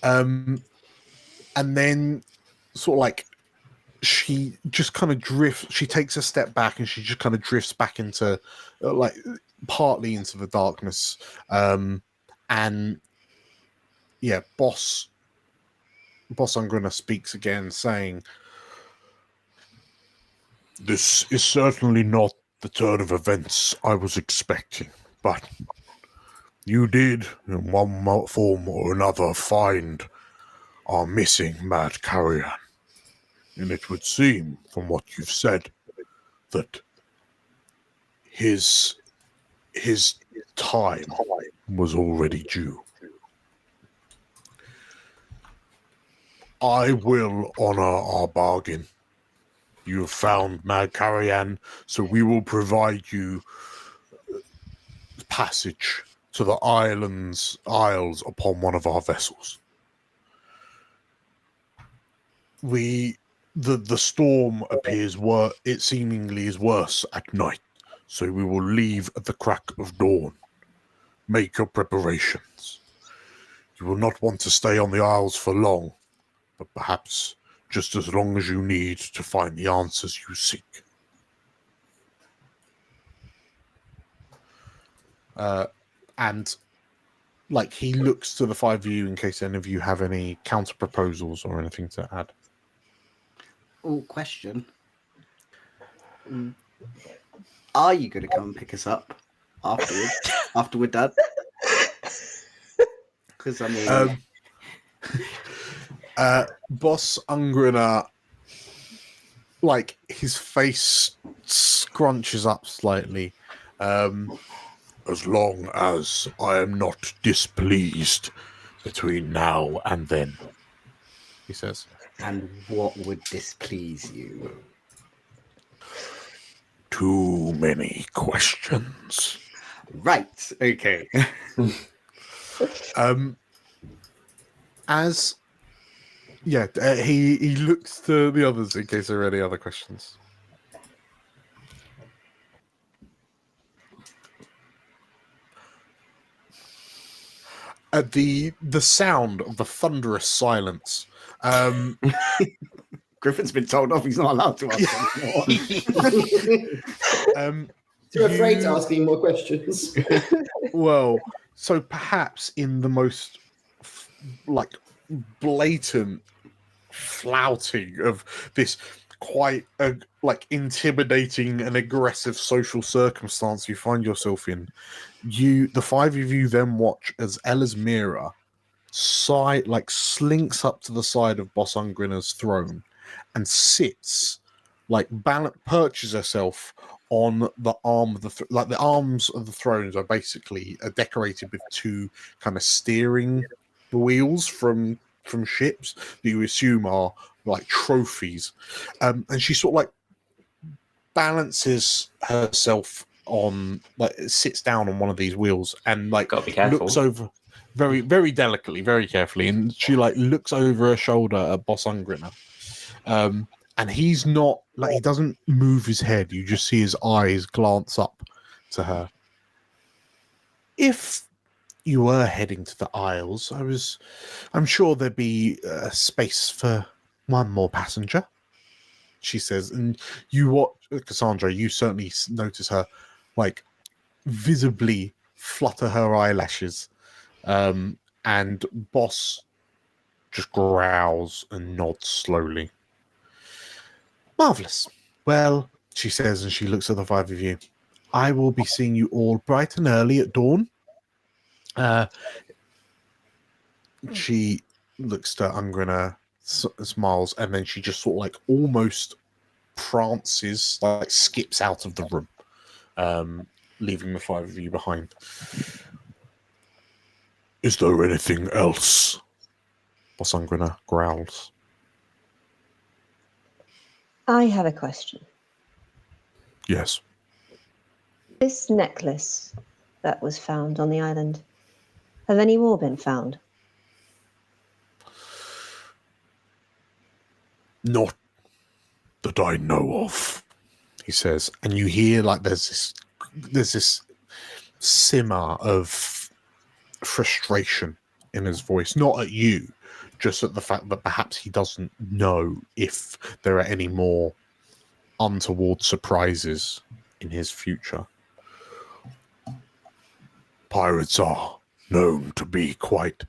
And then sort of like she just kind of drifts. She takes a step back and she just kind of drifts back into like partly into the darkness. And yeah, Boss Ungrunner speaks again, saying, "This is certainly not the turn of events I was expecting, but you did, in one form or another, find our missing Mad Carrion. And it would seem, from what you've said, that his time was already due. I will honor our bargain. You have found Mad Carrion, so we will provide you passage to the isles upon one of our vessels. The storm appears it seemingly is worse at night, so we will leave at the crack of dawn. Make your preparations. You will not want to stay on the Isles for long, but perhaps just as long as you need to find the answers you seek." And like, he looks to the five of you in case any of you have any counter proposals or anything to add. Oh, question. Are you going to come and pick us up afterwards? After we're done? Because I mean, Boss Ungrunner, like, his face scrunches up slightly. As long as I am not displeased between now and then, he says. And what would displease you? Too many questions. Right. Okay. He looks to the others in case there are any other questions. At the sound of the thunderous silence, Griffin's been told off. He's not allowed to ask anymore. Too afraid to ask any more questions. Well, so perhaps in the most like blatant flouting of this quite like intimidating and aggressive social circumstance you find yourself in, the five of you then watch as Elismira slinks up to the side of Boss Ungrunner's throne and sits, like, perches herself on the arm of the the arms of the thrones are decorated with two kind of steering wheels from from ships that you assume are like trophies. And she sort of like balances herself on, like, sits down on one of these wheels and like Gotta be careful. looks over very, very delicately, very carefully, and she like looks over her shoulder at Boss Ungriner. And he's not like, he doesn't move his head. You just see his eyes glance up to her. If you were heading to the Isles, I'm sure there'd be space for one more passenger, she says. And you watch Cassandra, you certainly notice her like visibly flutter her eyelashes. And Boss just growls and nods slowly. Marvelous. Well, she says, and she looks at the five of you. I will be seeing you all bright and early at dawn. She looks to Ungriner, smiles, and then she just sort of like almost prances, like skips out of the room, leaving the five of you behind. Is there anything else? Boss Ungriner growls. I have a question. Yes. This necklace that was found on the island, have any more been found? Not that I know of, he says, and you hear like there's this simmer of frustration in his voice, not at you, just at the fact that perhaps he doesn't know if there are any more untoward surprises in his future. Pirates are known to be quite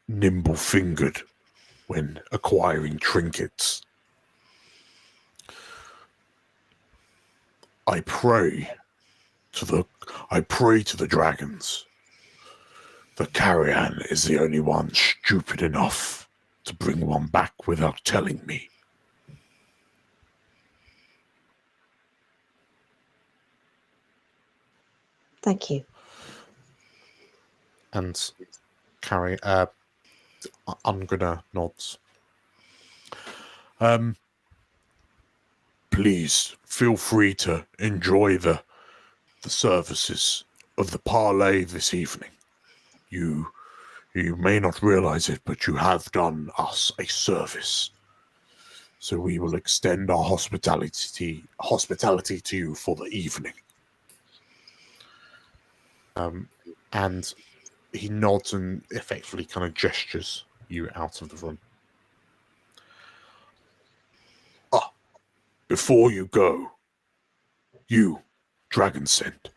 nimble-fingered when acquiring trinkets. I pray to the dragons. The Carrion is the only one stupid enough to bring one back without telling me. Thank you. And Ungriner nods. Please feel free to enjoy the services of the parlay this evening. You may not realize it, but you have done us a service. So we will extend our hospitality to you for the evening. And he nods and effectively kind of gestures you out of the room. Before you go, you, Dragon Scent.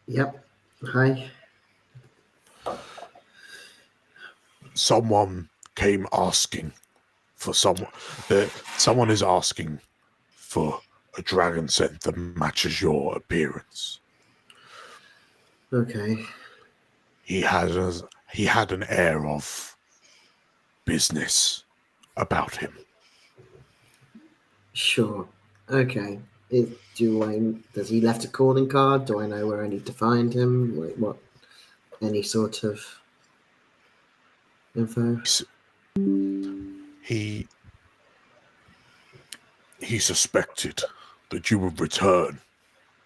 Yep. Hi. Someone came asking for someone. Someone is asking for a dragon scent that matches your appearance. Okay. He had an air of business about him. Sure. Okay. Does he left a calling card? Do I know where I need to find him? Like what? Any sort of info? He suspected that you would return,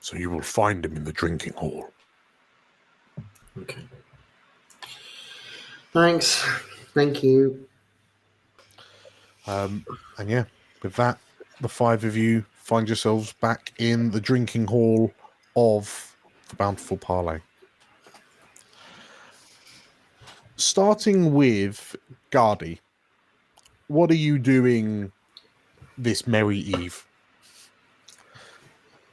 so you will find him in the drinking hall. Okay. Thanks. Thank you. And yeah, with that, the five of you find yourselves back in the drinking hall of the Bountiful Parlay. Starting with Gardy, what are you doing this merry eve?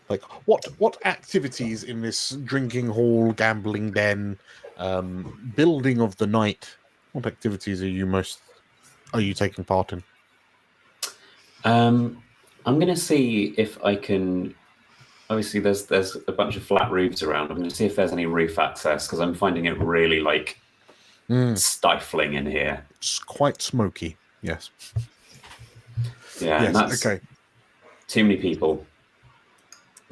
Like, what activities in this drinking hall, gambling den, building of the night? What activities are you taking part in? I'm going to see if I can. Obviously, there's a bunch of flat roofs around. I'm going to see if there's any roof access because I'm finding it really like stifling in here. It's quite smoky. Yes. Yeah. Yes. And that's Okay. Too many people.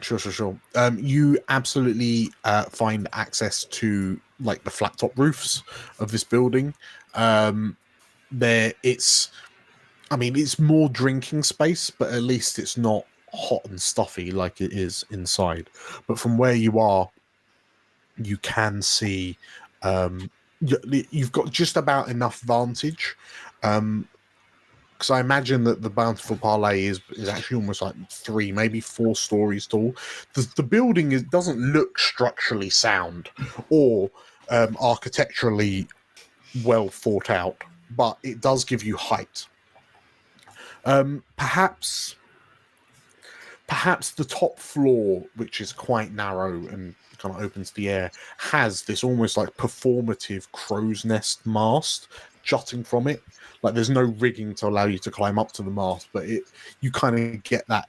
Sure. You absolutely find access to like the flat top roofs of this building. It's more drinking space, but at least it's not hot and stuffy like it is inside. But from where you are, you can see you've got just about enough vantage. Because I imagine that the Bountiful Parlay is actually almost like 3, maybe 4 stories tall. The building doesn't look structurally sound or architecturally well thought out, but it does give you height. Perhaps the top floor, which is quite narrow and kind of open to the air, has this almost like performative crow's nest mast jutting from it. Like there's no rigging to allow you to climb up to the mast, but you kind of get that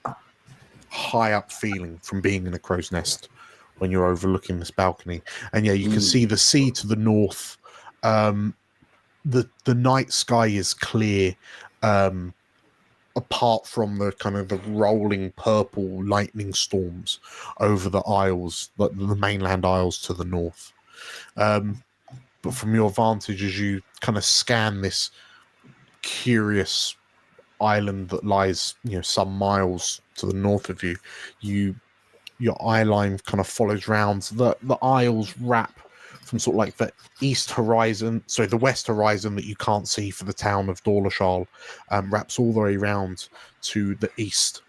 high up feeling from being in a crow's nest when you're overlooking this balcony. And yeah, you can see the sea to the north. The night sky is clear, apart from the kind of the rolling purple lightning storms over the isles, like the mainland isles to the north. But from your vantage, as you kind of scan this curious island that lies, some miles to the north of you, your eye line kind of follows round. The isles wrap from sort of like the the west horizon that you can't see for the town of Dawlishal, wraps all the way round to the east.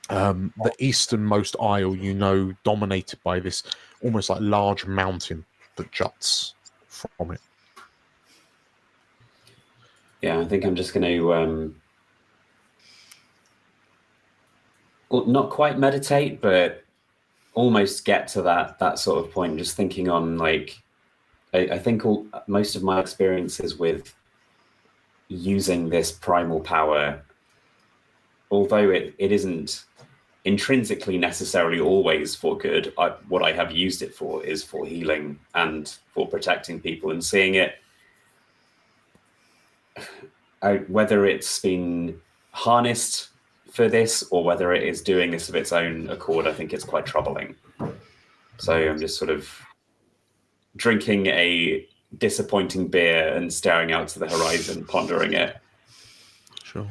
The easternmost isle, dominated by this almost like large mountain that juts from it. Yeah, I think I'm just going to, not quite meditate, but almost get to that sort of point. Just thinking on, like, I think most of my experiences with using this primal power, although it isn't intrinsically necessarily always for good, what I have used it for is for healing and for protecting people, and seeing it, whether it's been harnessed for this or whether it is doing this of its own accord, I think it's quite troubling. So I'm just sort of drinking a disappointing beer and staring out to the horizon, pondering it. Sure.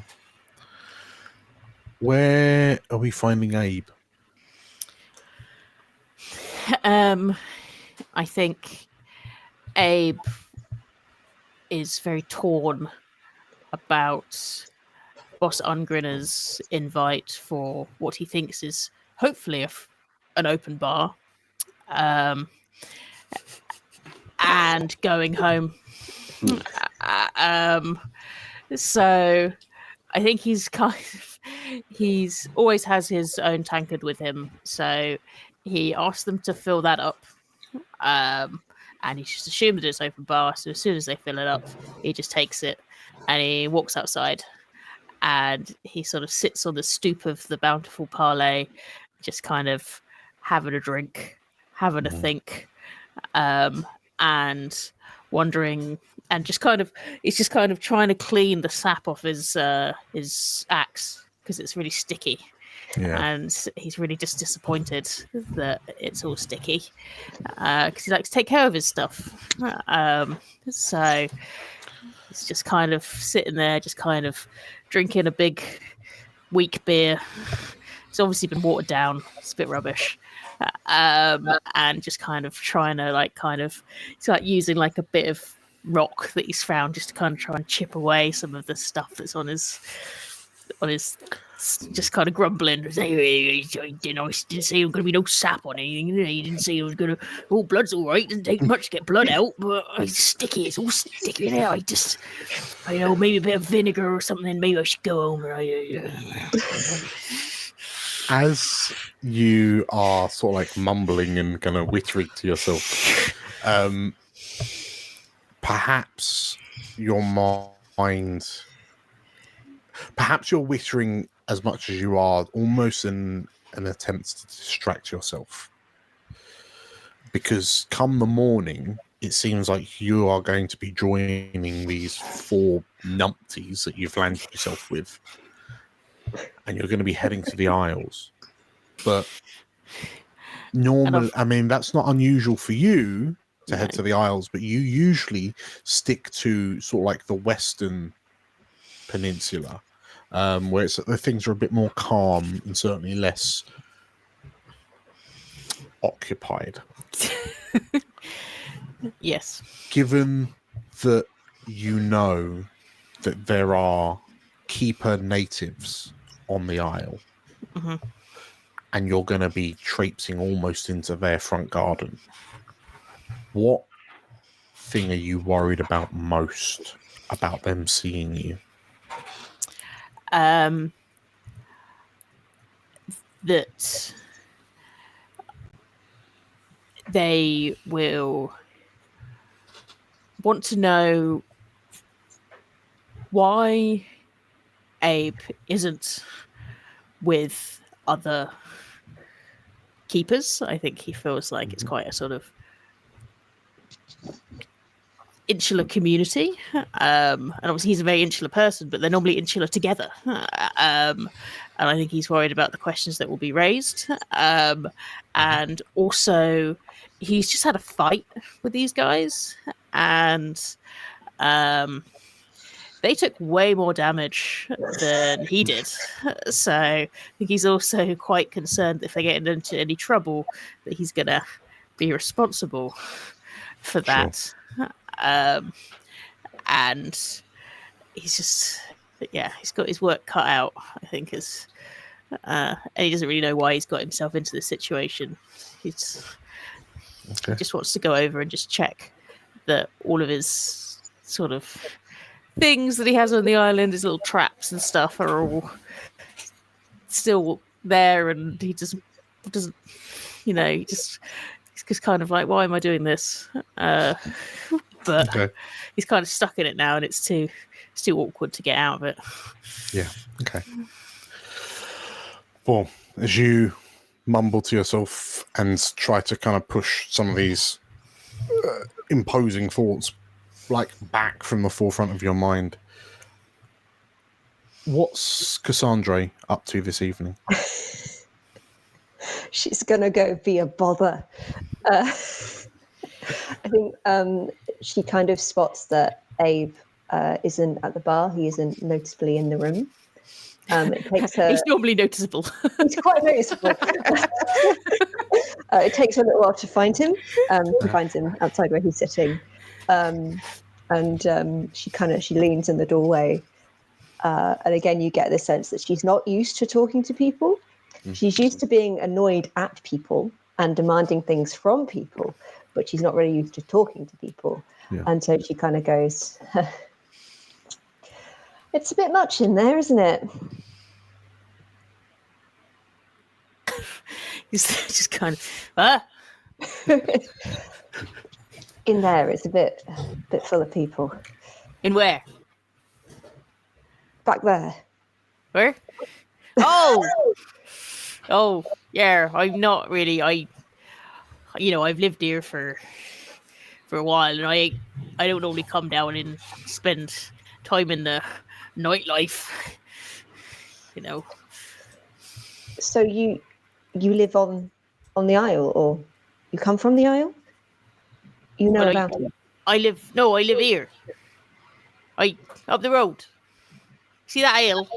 Where are we finding Abe? I think Abe is very torn about Boss Ungrinner's invite for what he thinks is hopefully an open bar, and going home. So I think he's always has his own tankard with him, so he asked them to fill that up, and he just assumed that it's open bar. So as soon as they fill it up, he just takes it and he walks outside, and he sort of sits on the stoop of the Bountiful Parlay, just kind of having a drink, having a think, and wondering, and he's just kind of trying to clean the sap off his axe because it's really sticky. Yeah. And he's really just disappointed that it's all sticky, because he likes to take care of his stuff. So he's just kind of sitting there, just kind of drinking a big, weak beer. It's obviously been watered down. It's a bit rubbish. And just kind of trying to it's like using like a bit of rock that he's found just to kind of try and chip away some of the stuff that's on his just kind of grumbling. I didn't say there was going to be no sap on anything. You didn't say it was going to. Oh, blood's all right. Doesn't take much to get blood out, but it's sticky. It's all sticky there. Maybe a bit of vinegar or something. Maybe I should go home. As you are sort of like mumbling and kind of whittering to yourself, perhaps your mind, perhaps you're whittering as much as you are almost in an attempt to distract yourself. Because come the morning, it seems like you are going to be joining these 4 numpties that you've landed yourself with. And you're going to be heading to the Isles. But normally, I mean, that's not unusual for you, to head to the Isles, but you usually stick to sort of like the western peninsula, where things are a bit more calm and certainly less occupied. Yes. Given that you know that there are keeper natives on the Isle, Mhm. and you're going to be traipsing almost into their front garden, what thing are you worried about most about them seeing you? That they will want to know why Abe isn't with other keepers. I think he feels like it's quite a sort of insular community, and obviously he's a very insular person, but they're normally insular together, and I think he's worried about the questions that will be raised, and also he's just had a fight with these guys, and they took way more damage than he did, so I think he's also quite concerned that if they get into any trouble that he's gonna be responsible for that. And he's just, he's got his work cut out, I think, and he doesn't really know why he's got himself into this situation. He just wants to go over and just check that all of his sort of things that he has on the island, his little traps and stuff, are all still there, and he doesn't, he's just kind of like, why am I doing this? But he's kind of stuck in it now, and it's too awkward to get out of it. Yeah. Okay. Well, as you mumble to yourself and try to kind of push some of these imposing thoughts like back from the forefront of your mind, what's Cassandra up to this evening? She's gonna go be a bother. I think she kind of spots that Abe isn't at the bar. He isn't noticeably in the room. It takes her. He's normally noticeable. He's quite noticeable. It takes her a little while to find him. She finds him outside where he's sitting, and she leans in the doorway. And again, you get the sense that she's not used to talking to people. She's used to being annoyed at people and demanding things from people, but she's not really used to talking to people. Yeah. And so she kind of goes, it's a bit much in there, isn't it? He's just kind of, In there, it's a bit full of people. In where? Back there. Where? Oh, yeah. I'm not really. I've lived here for a while, and I don't normally come down and spend time in the nightlife. So you live on the Isle, or you come from the Isle? You know about it? I live here. Up the road. See that hill?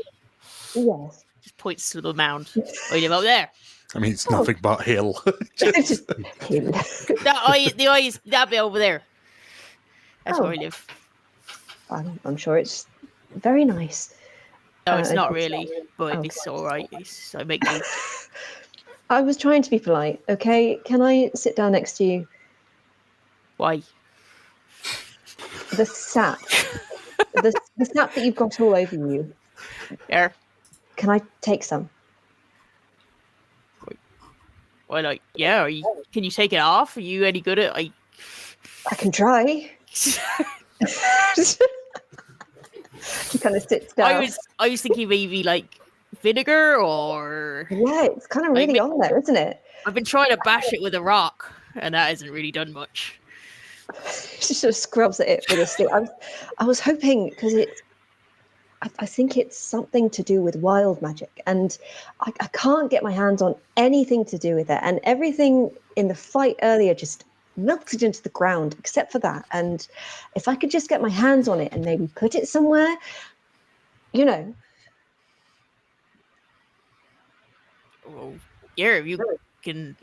Yes. Just points to the mound. I live out there. I mean, it's nothing but hill. Hill. That bit over there. That's where I live. I'm sure it's very nice. No, it's not really, but it's all right. I make do. I was trying to be polite. Okay, can I sit down next to you? Why? The sap. the sap that you've got all over you. Yeah. Can I take some? Well, can you take it off? Are you any good at? I can try. She kind of sits down. I was thinking maybe like vinegar or. Yeah, it's kind of really on there, isn't it? I've been trying to bash it with a rock, and that hasn't really done much. She sort of scrubs at it with a stick. I was hoping, because I think it's something to do with wild magic, and I can't get my hands on anything to do with it. And everything in the fight earlier just melted into the ground, except for that. And if I could just get my hands on it and maybe put it somewhere, you know. Well, yeah, you can.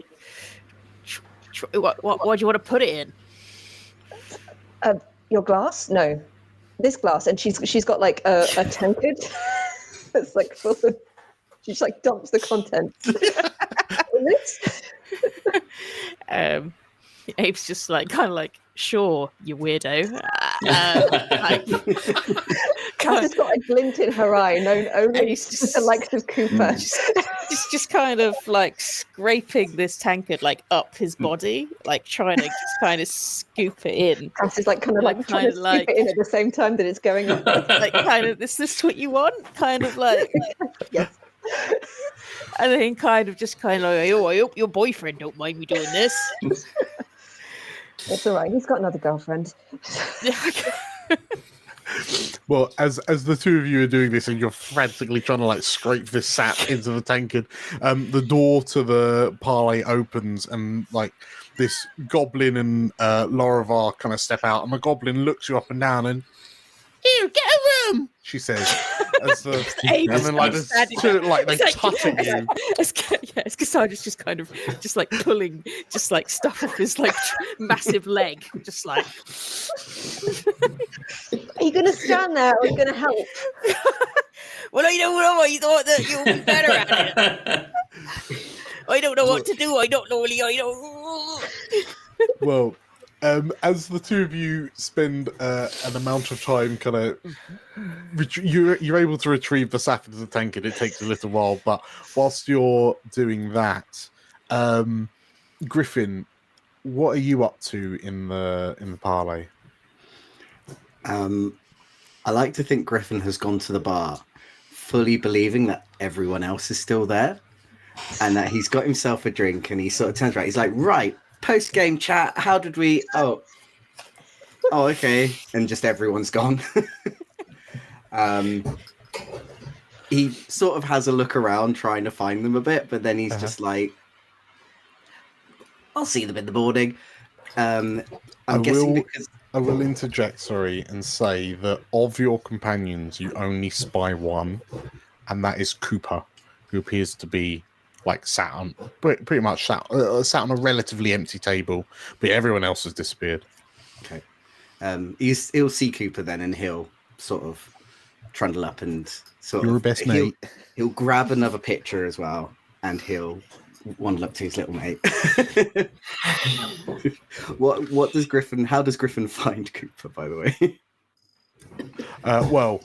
What do you want to put it in? Your glass? No, this glass. And she's got like a tankard that's like full of. She just like dumps the contents. Abe's just like kind of like, sure, you weirdo. Cass has got a glint in her eye, known only to the likes of Cooper. Just kind of like scraping this tankard like up his body, like trying to just kind of scoop it in. Cass is like kind of like trying to scoop it in at the same time that it's going up. Like kind of, is this what you want? Kind of like, yes. And then kind of just kind of like, oh, I hope your boyfriend don't mind me doing this. It's all right. He's got another girlfriend. Well, as the two of you are doing this and you're frantically trying to like scrape this sap into the tankard, the door to the parley opens and like this goblin and Lorivar kind of step out, and the goblin looks you up and down and, "Here, get a room," she says. As the, and then like they touch at you. It's Cassandra's just kind of just like pulling just like stuff off his like massive leg, just like. Are you going to stand there or are you going to help? Well, I don't know. I thought that you'd be better at it. I don't know what to do. I don't know really. I don't. Well, as the two of you spend an amount of time kind of, you're able to retrieve the sap into the tankard. It takes a little while, but whilst you're doing that, Griffin, what are you up to in the parley? I like to think Griffin has gone to the bar, fully believing that everyone else is still there, and that he's got himself a drink, and he sort of turns around. He's like, "Right, post-game chat. How did we? Oh, okay." And just everyone's gone. He sort of has a look around, trying to find them a bit, but then he's just like, "I'll see them in the morning." I'm guessing because. I will interject, sorry, and say that of your companions, you only spy one, and that is Cooper, who appears to be like pretty much sat on a relatively empty table, but everyone else has disappeared. Okay. He'll see Cooper then, and he'll sort of trundle up and You're a best mate. He'll grab another picture as well, and he'll waddle up to his little mate. What does Griffin? How does Griffin find Cooper? By the way. Well,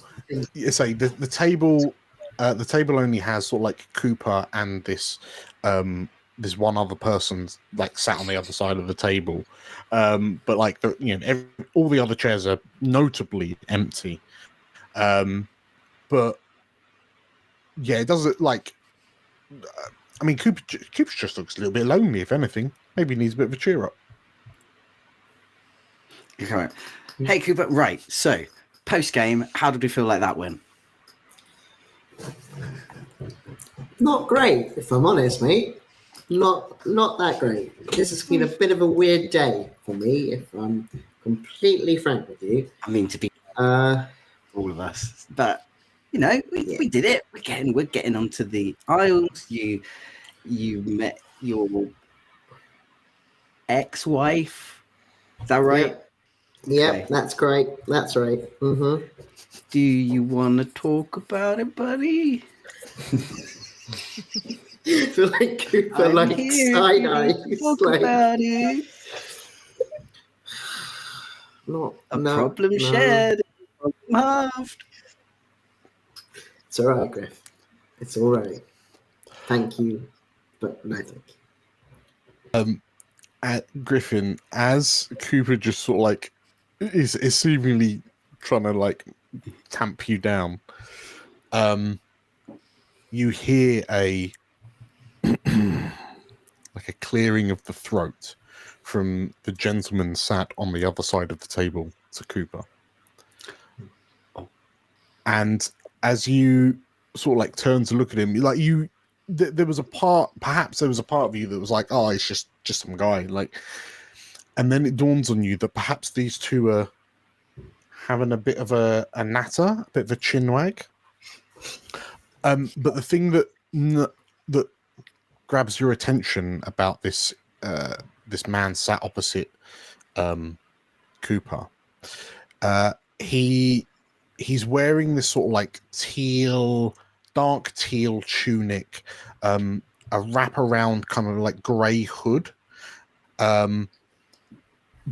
you say the table. The table only has sort of like Cooper and this one other person like sat on the other side of the table, but like all the other chairs are notably empty. But yeah, it doesn't like. I mean, Cooper just looks a little bit lonely, if anything. Maybe he needs a bit of a cheer up. Okay. Hey, Cooper. Right. So, post game, how did we feel like that went? Not great, if I'm honest, mate. Not that great. This has been a bit of a weird day for me, if I'm completely frank with you. I mean, to be all of us, but we did it. We're getting onto the Isles. You met your ex-wife. Is that right? Yeah, Okay. That's great. That's right. Mm-hmm. Do you want to talk about it, buddy? I feel like Cooper side eye. Talk about it. Problem shared. Problem halved. It's all right, Griff. It's all right. Thank you, but no thank you. At Griffin, as Cooper just sort of like is seemingly trying to like tamp you down, you hear a like a clearing of the throat from the gentleman sat on the other side of the table to Cooper. And as you sort of like turn to look at him, like there was a part of you that was like, oh, it's just some guy. Like, And then it dawns on you that perhaps these two are having a bit of a natter, a bit of a chinwag. But the thing that grabs your attention about this this man sat opposite Cooper, he's wearing this sort of like dark teal tunic, a wraparound kind of like grey hood.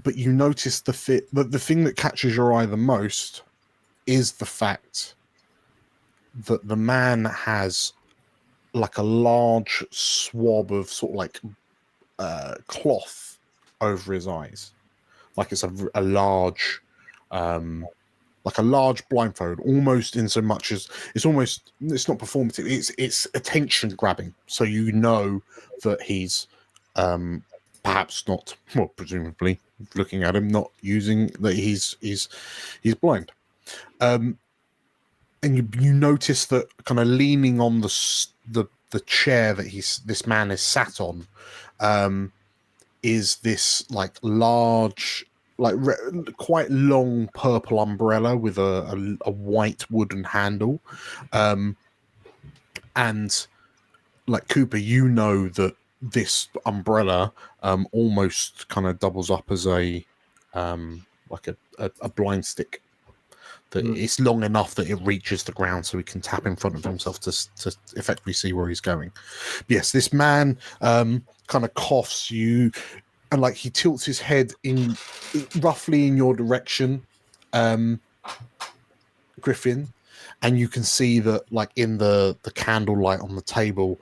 But you notice the thing that catches your eye the most is the fact that the man has like a large swab of sort of like cloth over his eyes, like it's a large like a large blindfold, almost in so much as it's not performative, it's attention grabbing, so you know that he's perhaps not, well, presumably looking at him, not using that he's blind. And you notice that kind of leaning on the chair that this man is sat on, is this like large, like quite long purple umbrella with a white wooden handle. And like Cooper, you know that this umbrella almost kind of doubles up as a like a blind stick. That it's long enough that it reaches the ground so he can tap in front of himself to effectively see where he's going. But yes, this man kind of coughs you, and like he tilts his head in roughly in your direction, Griffin, and you can see that like in the candlelight on the table,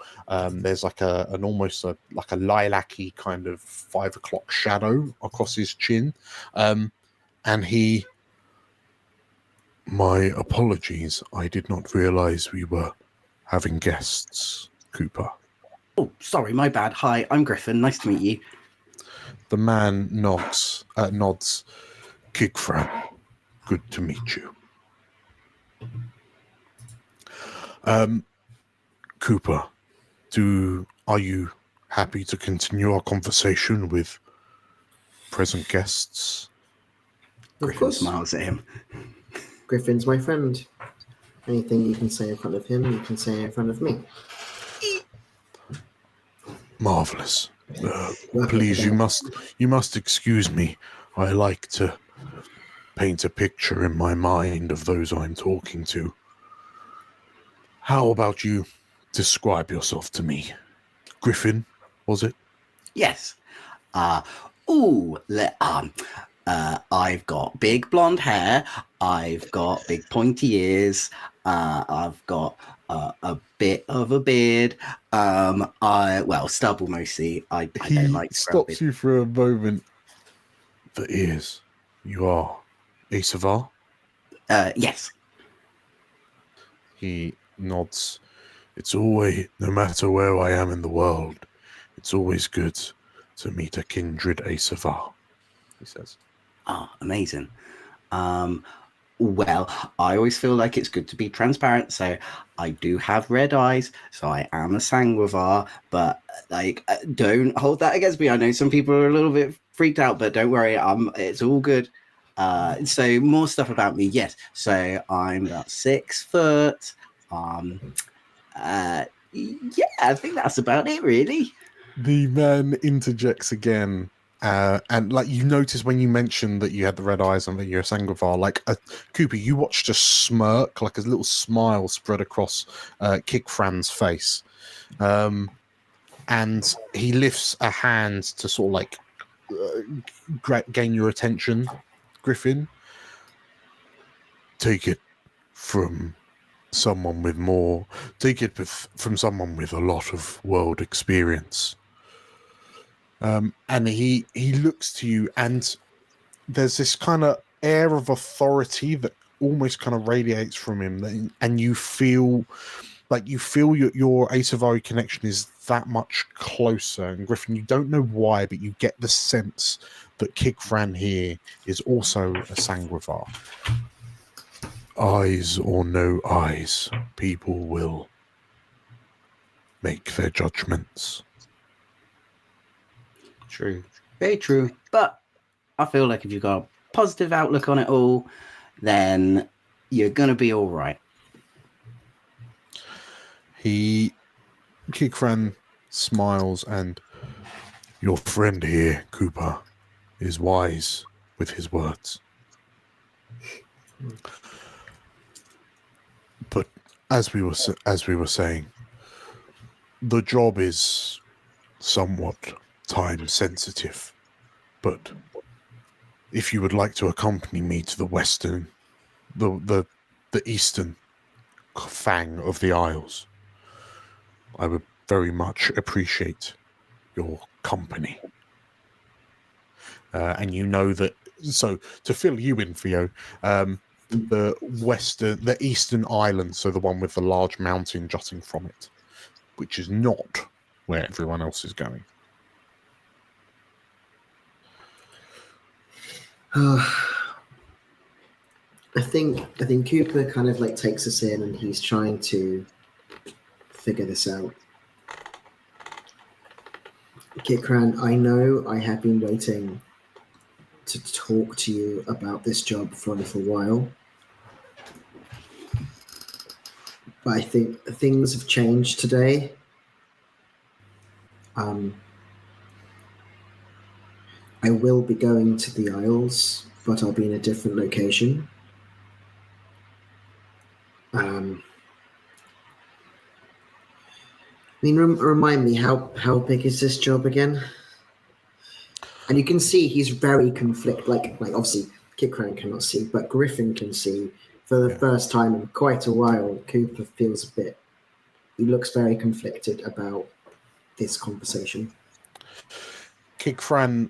there's like an almost like a lilac-y kind of 5 o'clock shadow across his chin, and he. My apologies. I did not realize we were having guests, Cooper. Oh, sorry, my bad. Hi, I'm Griffin. Nice to meet you. The man nods. Kigfran, good to meet you. Cooper, are you happy to continue our conversation with present guests? Griffin smiles at him. Griffin's my friend. Anything you can say in front of him, you can say in front of me. Marvelous. Please, you must excuse me. I like to paint a picture in my mind of those I'm talking to. How about you describe yourself to me? Griffin, was it? Yes. I've got big blonde hair. I've got big pointy ears. I've got a bit of a beard. Stubble mostly. I don't like to stops you for a moment. The ears. You are Asavar? Yes. He nods. It's always, no matter where I am in the world, it's always good to meet a kindred Asavar, he says. Oh, amazing. Well, I always feel like it's good to be transparent. So I do have red eyes. So I am a sanguivar, but like, don't hold that against me. I know some people are a little bit freaked out, but don't worry. It's all good. So more stuff about me. Yes. So I'm about 6 foot. Yeah, I think that's about it, really. The man interjects again. And like you notice when you mentioned that you had the red eyes and that you're a sanguivar, like Cooper, you watched a smirk, like a little smile spread across Kigfran's face, and he lifts a hand to sort of like gain your attention, Griffin. Take it from someone with a lot of world experience. And he looks to you, and there's this kind of air of authority that almost kind of radiates from him, and you feel your Asavari connection is that much closer. And Griffin, you don't know why, but you get the sense that Kigfran here is also a sanguivar. Eyes or no eyes, people will make their judgments. True. Very true. But I feel like if you've got a positive outlook on it all, then you're going to be all right. Kikran smiles, and your friend here, Cooper, is wise with his words. But as we were saying, the job is somewhat time sensitive. But if you would like to accompany me to the eastern fang of the Isles, I would very much appreciate your company. And you know that, so to fill you in, Theo, the eastern island, so the one with the large mountain jutting from it, which is not where everyone else is going. I think Cooper kind of like takes us in, and he's trying to figure this out. Kikran, I know I have been waiting to talk to you about this job for a little while, but I think things have changed today. I will be going to the Isles, but I'll be in a different location. Remind me, how big is this job again? And you can see he's very conflicted. Like obviously Kikran cannot see, but Griffin can see. For the first time in quite a while, Cooper feels he looks very conflicted about this conversation. Kikran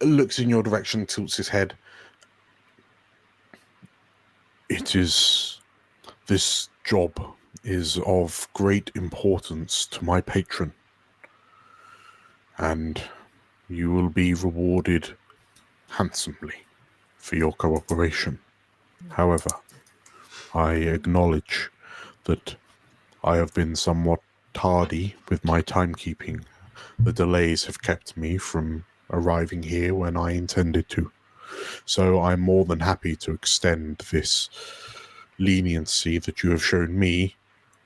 looks in your direction, tilts his head. This job is of great importance to my patron, and you will be rewarded handsomely for your cooperation. However, I acknowledge that I have been somewhat tardy with my timekeeping. The delays have kept me from arriving here when I intended to. So I'm more than happy to extend this leniency that you have shown me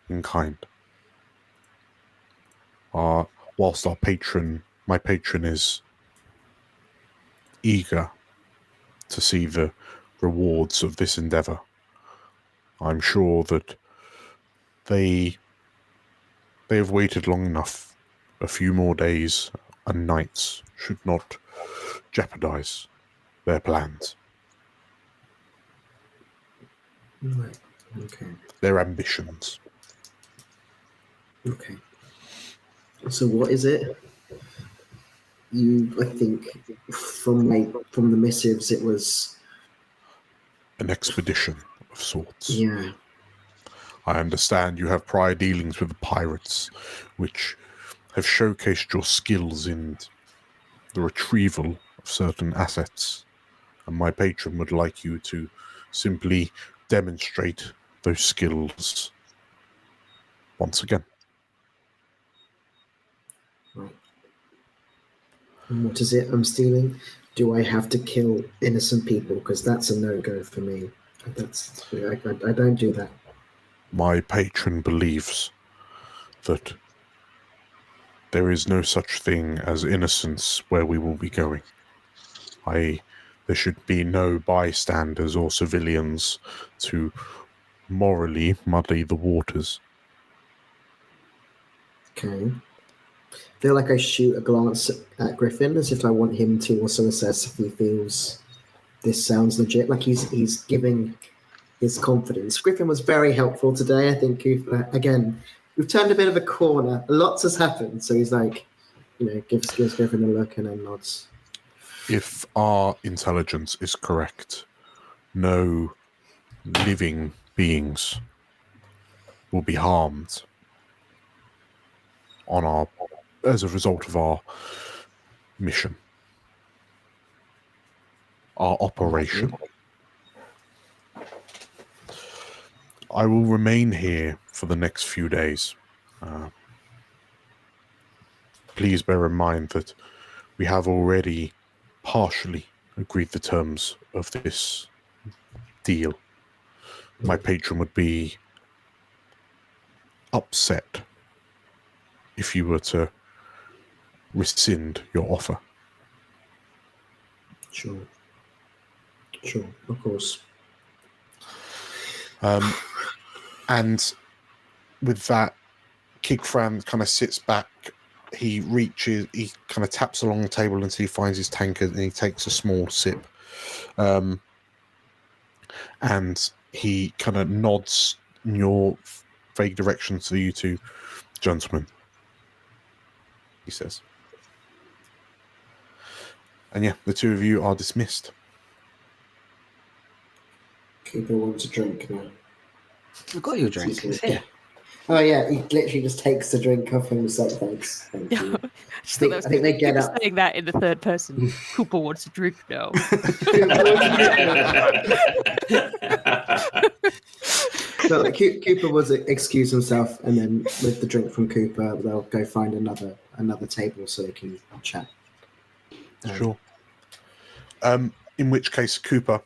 in kind. Whilst my patron is eager to see the rewards of this endeavour, I'm sure that they have waited long enough. A few more days and nights should not jeopardize their plans. Right. Okay. Their ambitions. Okay. So what is it? I think from the missives, it was An expedition of sorts. Yeah. I understand you have prior dealings with the pirates, which have showcased your skills in the retrieval of certain assets, and my patron would like you to simply demonstrate those skills once again. Right. And what is it I'm stealing? Do I have to kill innocent people? Because that's a no-go for me. I don't do that. My patron believes that there is no such thing as innocence where we will be going. There should be no bystanders or civilians to morally muddy the waters. Okay. I feel like I shoot a glance at Griffin as if I want him to also assess if he feels this sounds legit. Like he's giving his confidence. Griffin was very helpful today. I think Cooper, again, we've turned a bit of a corner. Lots has happened. So he's like, gives Griffin a look and then nods. If our intelligence is correct, no living beings will be harmed as a result of our mission, our operation. I will remain here for the next few days. Please bear in mind that we have already partially agreed the terms of this deal. My patron would be upset if you were to rescind your offer. Sure, of course. And with that, Kigfran kind of sits back. He reaches, he kind of taps along the table until he finds his tankard, and he takes a small sip. And he kind of nods in your vague direction to you two gentlemen, he says. And yeah, the two of you are dismissed. Cooper wants a drink now. I've got your drink. It's here. Oh yeah, he literally just takes the drink off him and says, "Thanks, thank you." I think they get up. Saying that in the third person. Cooper wants a drink now. So like, Cooper was excuse himself, and then with the drink from Cooper, they'll go find another table so they can chat. Sure. In which case, Cooper,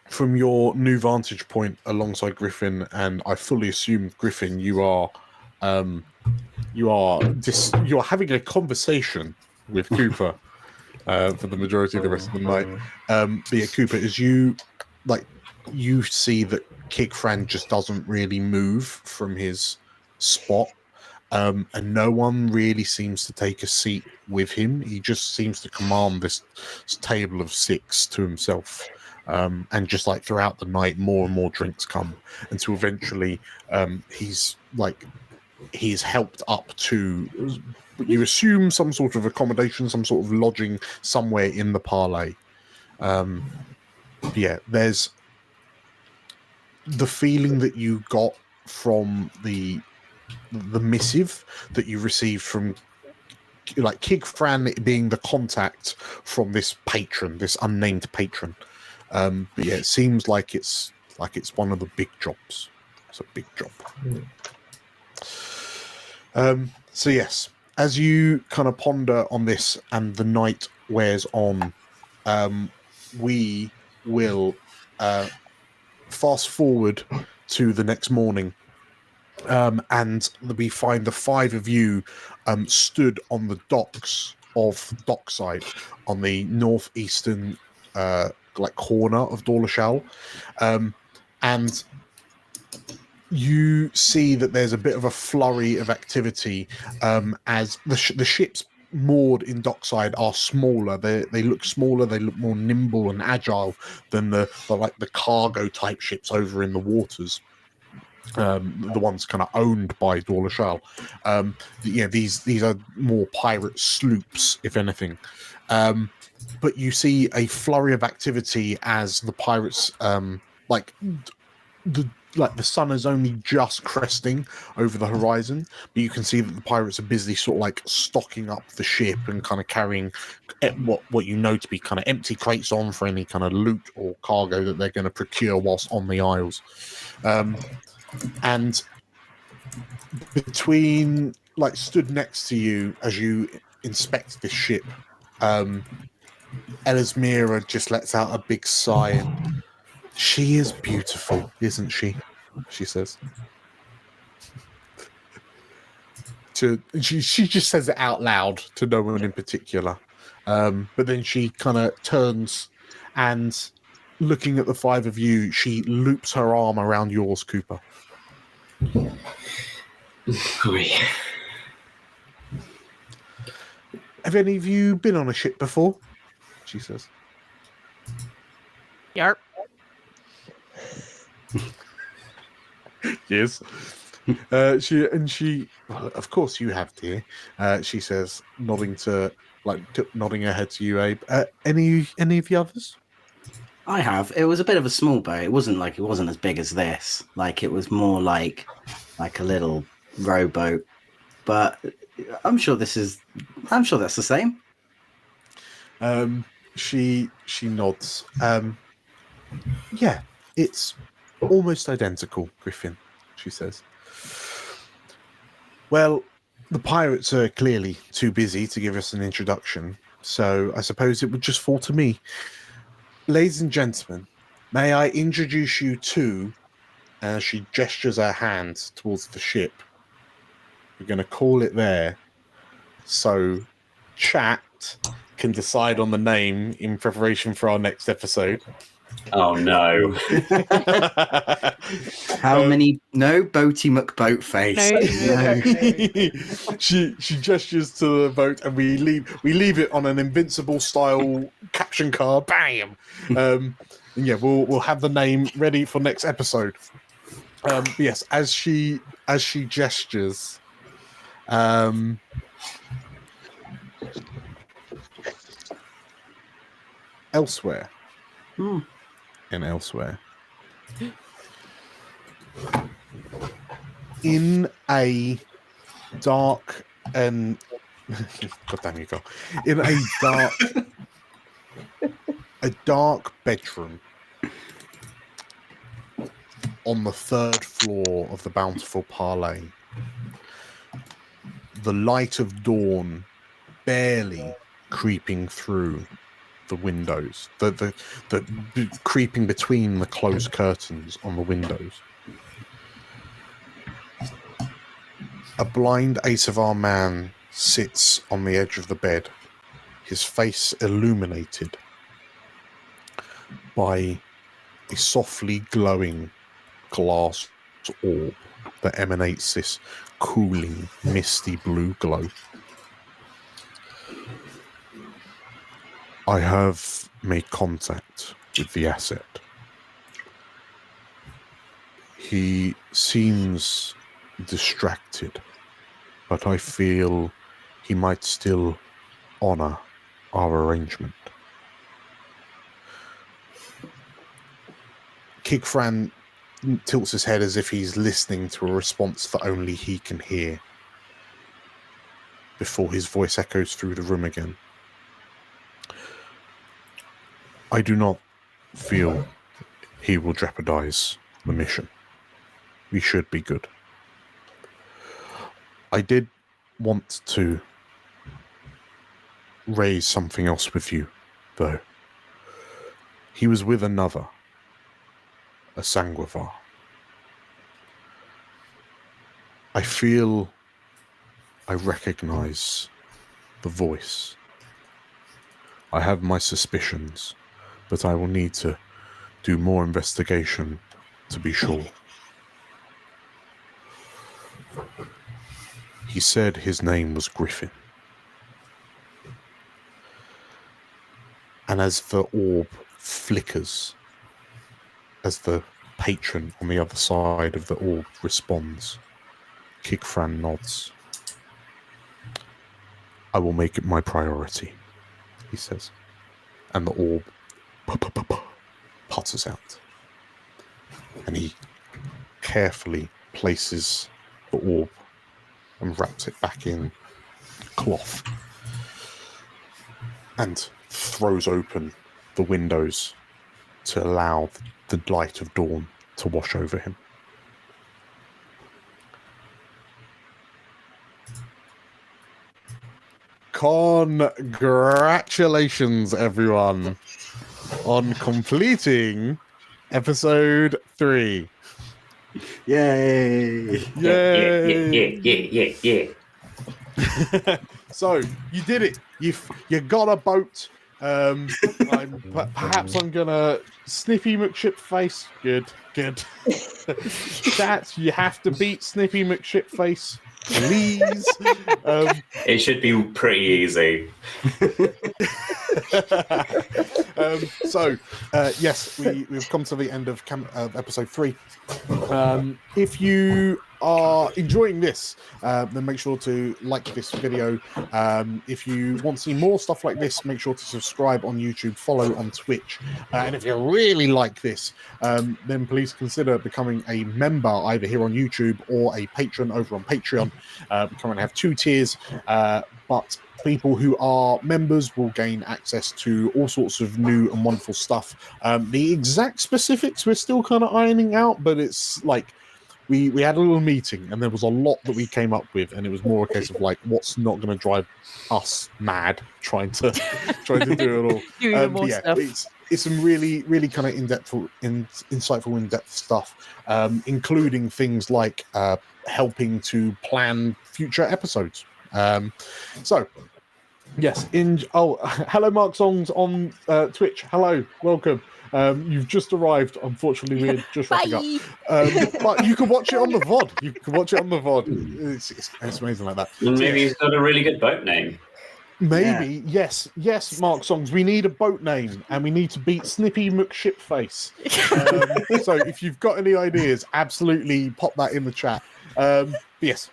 from your new vantage point alongside Griffin, and I fully assume Griffin, you are having a conversation with Cooper for the majority of the rest of the night. But yeah, Cooper, as you see that Kigfran just doesn't really move from his spot. And no one really seems to take a seat with him. He just seems to command this table of 6 to himself. And just like throughout the night, more and more drinks come until eventually he's helped up to, you assume, some sort of accommodation, some sort of lodging somewhere in the parlay. Yeah, there's the feeling that you got from the missive that you received from like Kigfran being the contact from this patron, this unnamed patron. But yeah, it seems like it's one of the big jobs. It's a big job. So yes, as you kind of ponder on this and the night wears on, we will fast forward to the next morning. And we find the 5 of you stood on the docks of Dockside on the northeastern corner of Dawlishal, and you see that there's a bit of a flurry of activity as the ships moored in Dockside are smaller. They look smaller. They look more nimble and agile than the cargo type ships over in the waters. The ones kind of owned by Dawlishal. These are more pirate sloops, if anything. But you see a flurry of activity as the pirates, the sun is only just cresting over the horizon, but you can see that the pirates are busy sort of like stocking up the ship and kind of carrying what you know to be kind of empty crates on for any kind of loot or cargo that they're going to procure whilst on the Isles. And between, stood next to you as you inspect this ship, Elismira just lets out a big sigh. And, she is beautiful, isn't she? She says. She just says it out loud to no one in particular. But then she kind of turns and, looking at the 5 of you, she loops her arm around yours, Cooper. Have any of you been on a ship before? She says. Yarp. Yes. She well, of course you have, dear. She says, nodding her head to you, Abe. Any of the others? I have. It was a bit of a small boat. It wasn't as big as this. It was more like a little rowboat. But I'm sure that's the same. She nods. Yeah, it's almost identical, Griffin, she says. Well, the pirates are clearly too busy to give us an introduction. So I suppose it would just fall to me. Ladies and gentlemen, may I introduce you to, as she gestures her hand towards the ship. We're going to call it there. So chat can decide on the name in preparation for our next episode. Oh no. How many? No, Boaty McBoatface. No. she gestures to the boat, and we leave it on an Invincible style caption card. Bam. And yeah, we'll have the name ready for next episode. Yes, as she gestures, elsewhere. In elsewhere. In a dark and God damn you go. In a dark bedroom on the 3rd floor of the Bountiful Parley. The light of dawn barely creeping through the windows, the creeping between the closed curtains on the windows. A blind Asavar man sits on the edge of the bed, his face illuminated by a softly glowing glass orb that emanates this cooling, misty blue glow. I have made contact with the asset. He seems distracted, but I feel he might still honor our arrangement. Kigfran tilts his head as if he's listening to a response that only he can hear before his voice echoes through the room again. I do not feel he will jeopardize the mission. We should be good. I did want to raise something else with you, though. He was with another, a Sanguivar. I feel I recognize the voice. I have my suspicions, but I will need to do more investigation to be sure. He said his name was Griffin. And as the orb flickers, as the patron on the other side of the orb responds, Kigfran nods. I will make it my priority, he says. And the orb putters out. And he carefully places the orb and wraps it back in cloth and throws open the windows to allow the light of dawn to wash over him. Congratulations, everyone, on completing episode 3. Yay! Yeah. So you did it. You got a boat. Perhaps I'm gonna Snippy McShipface. Good. Chat, you have to beat Snippy McShipface, please. It should be pretty easy. Yes, we've come to the end of episode 3. If you are enjoying this, then make sure to like this video. If you want to see more stuff like this, make sure to subscribe on YouTube, follow on Twitch, and if you really like this, then please consider becoming a member either here on YouTube or a patron over on Patreon. We currently have 2 tiers, but people who are members will gain access to all sorts of new and wonderful stuff. The exact specifics we're still kind of ironing out, but it's like we had a little meeting, and there was a lot that we came up with, and it was more a case of like, what's not going to drive us mad trying to do it all. Do even more Yeah, stuff. it's some really kind of insightful, in-depth stuff, including things like helping to plan future episodes. So yes, hello Mark Songs on Twitch. Hello, welcome. You've just arrived. Unfortunately, we're just wrapping up. But you can watch it on the VOD. It's amazing like that. Maybe he's got a really good boat name. Maybe, yes, Mark Songs. We need a boat name, and we need to beat Snippy McShipface. So if you've got any ideas, absolutely pop that in the chat. Yes.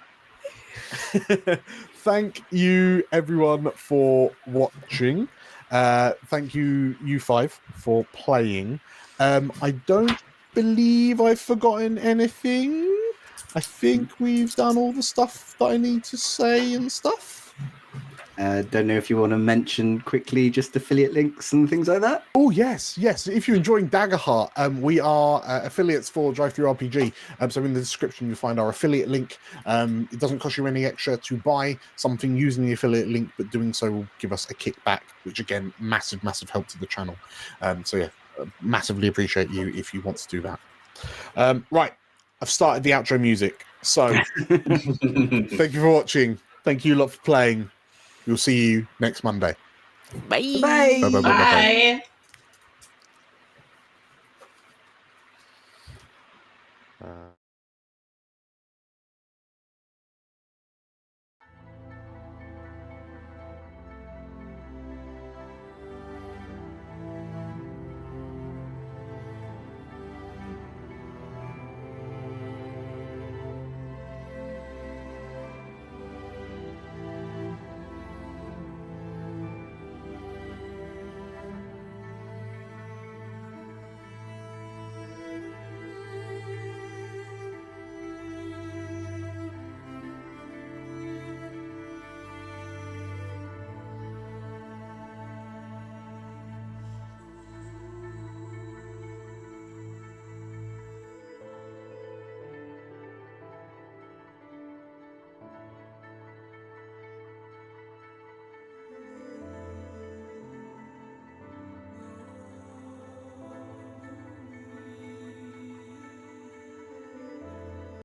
Thank you, everyone, for watching. Thank you, you five, for playing. I don't believe I've forgotten anything. I think we've done all the stuff that I need to say and stuff. Don't know if you want to mention quickly just affiliate links and things like that. Oh yes. If you're enjoying Daggerheart, we are affiliates for Drive-Thru-RPG. So in the description you'll find our affiliate link. It doesn't cost you any extra to buy something using the affiliate link, but doing so will give us a kickback, which again, massive help to the channel. So yeah, massively appreciate you if you want to do that. Right, I've started the outro music. So thank you for watching. Thank you a lot for playing. We'll see you next Monday. Bye. Bye. Bye. Bye.